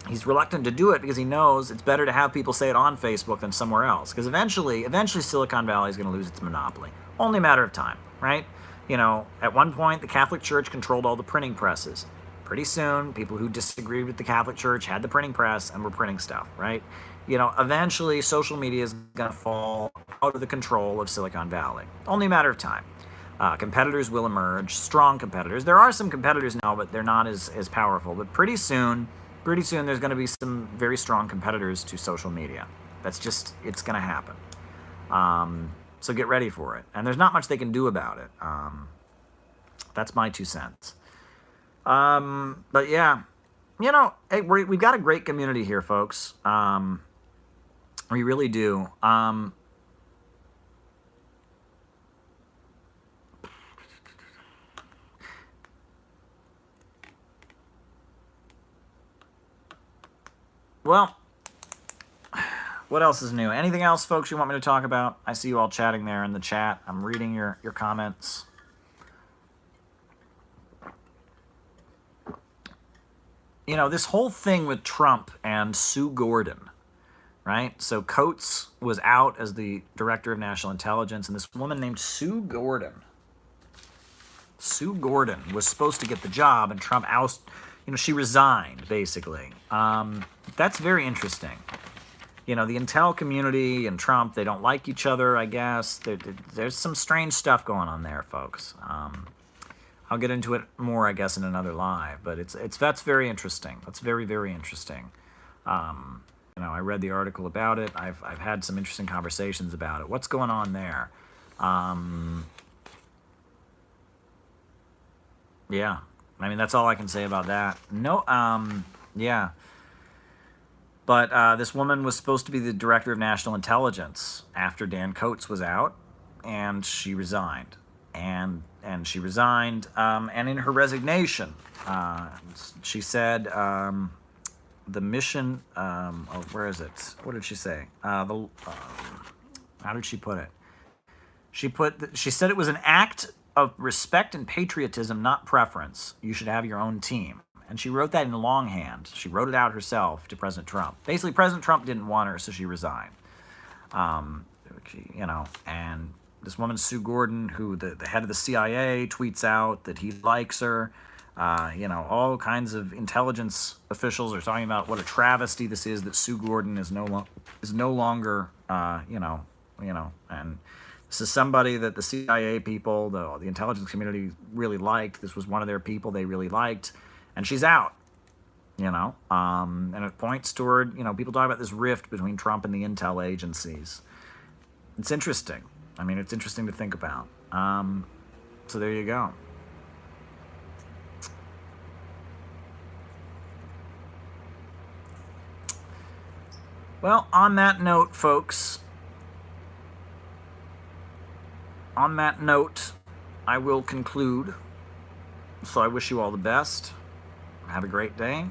he's reluctant to do it because he knows it's better to have people say it on Facebook than somewhere else. Because eventually Silicon Valley is going to lose its monopoly. Only a matter of time, right? At one point, the Catholic Church controlled all the printing presses. Pretty soon, people who disagreed with the Catholic Church had the printing press and were printing stuff, right? Eventually, social media is going to fall out of the control of Silicon Valley. Only a matter of time. Competitors will emerge, strong competitors. There are some competitors now, but they're not as powerful. But pretty soon, there's going to be some very strong competitors to social media. It's going to happen. So get ready for it. And there's not much they can do about it. That's my 2 cents. But yeah, hey, we've got a great community here, folks. We really do. Well, what else is new? Anything else, folks, you want me to talk about? I see you all chatting there in the chat. I'm reading your comments. This whole thing with Trump and Sue Gordon, right? So Coates was out as the director of national intelligence, and this woman named Sue Gordon was supposed to get the job, and Trump she resigned, basically. That's very interesting. The intel community and Trump, they don't like each other, I guess. There's some strange stuff going on there, folks. I'll get into it more, I guess, in another live, but that's very interesting. That's very, very interesting. I read the article about it. I've had some interesting conversations about it. What's going on there? Yeah, that's all I can say about that. No, yeah. But this woman was supposed to be the director of national intelligence after Dan Coates was out, and she resigned. And she resigned, and in her resignation, she said the mission, where is it? What did she say? How did she put it? She said it was an act of respect and patriotism, not preference. You should have your own team. And she wrote that in longhand. She wrote it out herself to President Trump. Basically, President Trump didn't want her, so she resigned. And this woman, Sue Gordon, who the head of the CIA, tweets out that he likes her. All kinds of intelligence officials are talking about what a travesty this is that Sue Gordon is no longer, and this is somebody that the CIA people, the intelligence community really liked. This was one of their people they really liked, and she's out. And it points toward, people talk about this rift between Trump and the intel agencies. It's interesting. It's interesting to think about. So there you go. Well, on that note, folks, I will conclude. So I wish you all the best. Have a great day.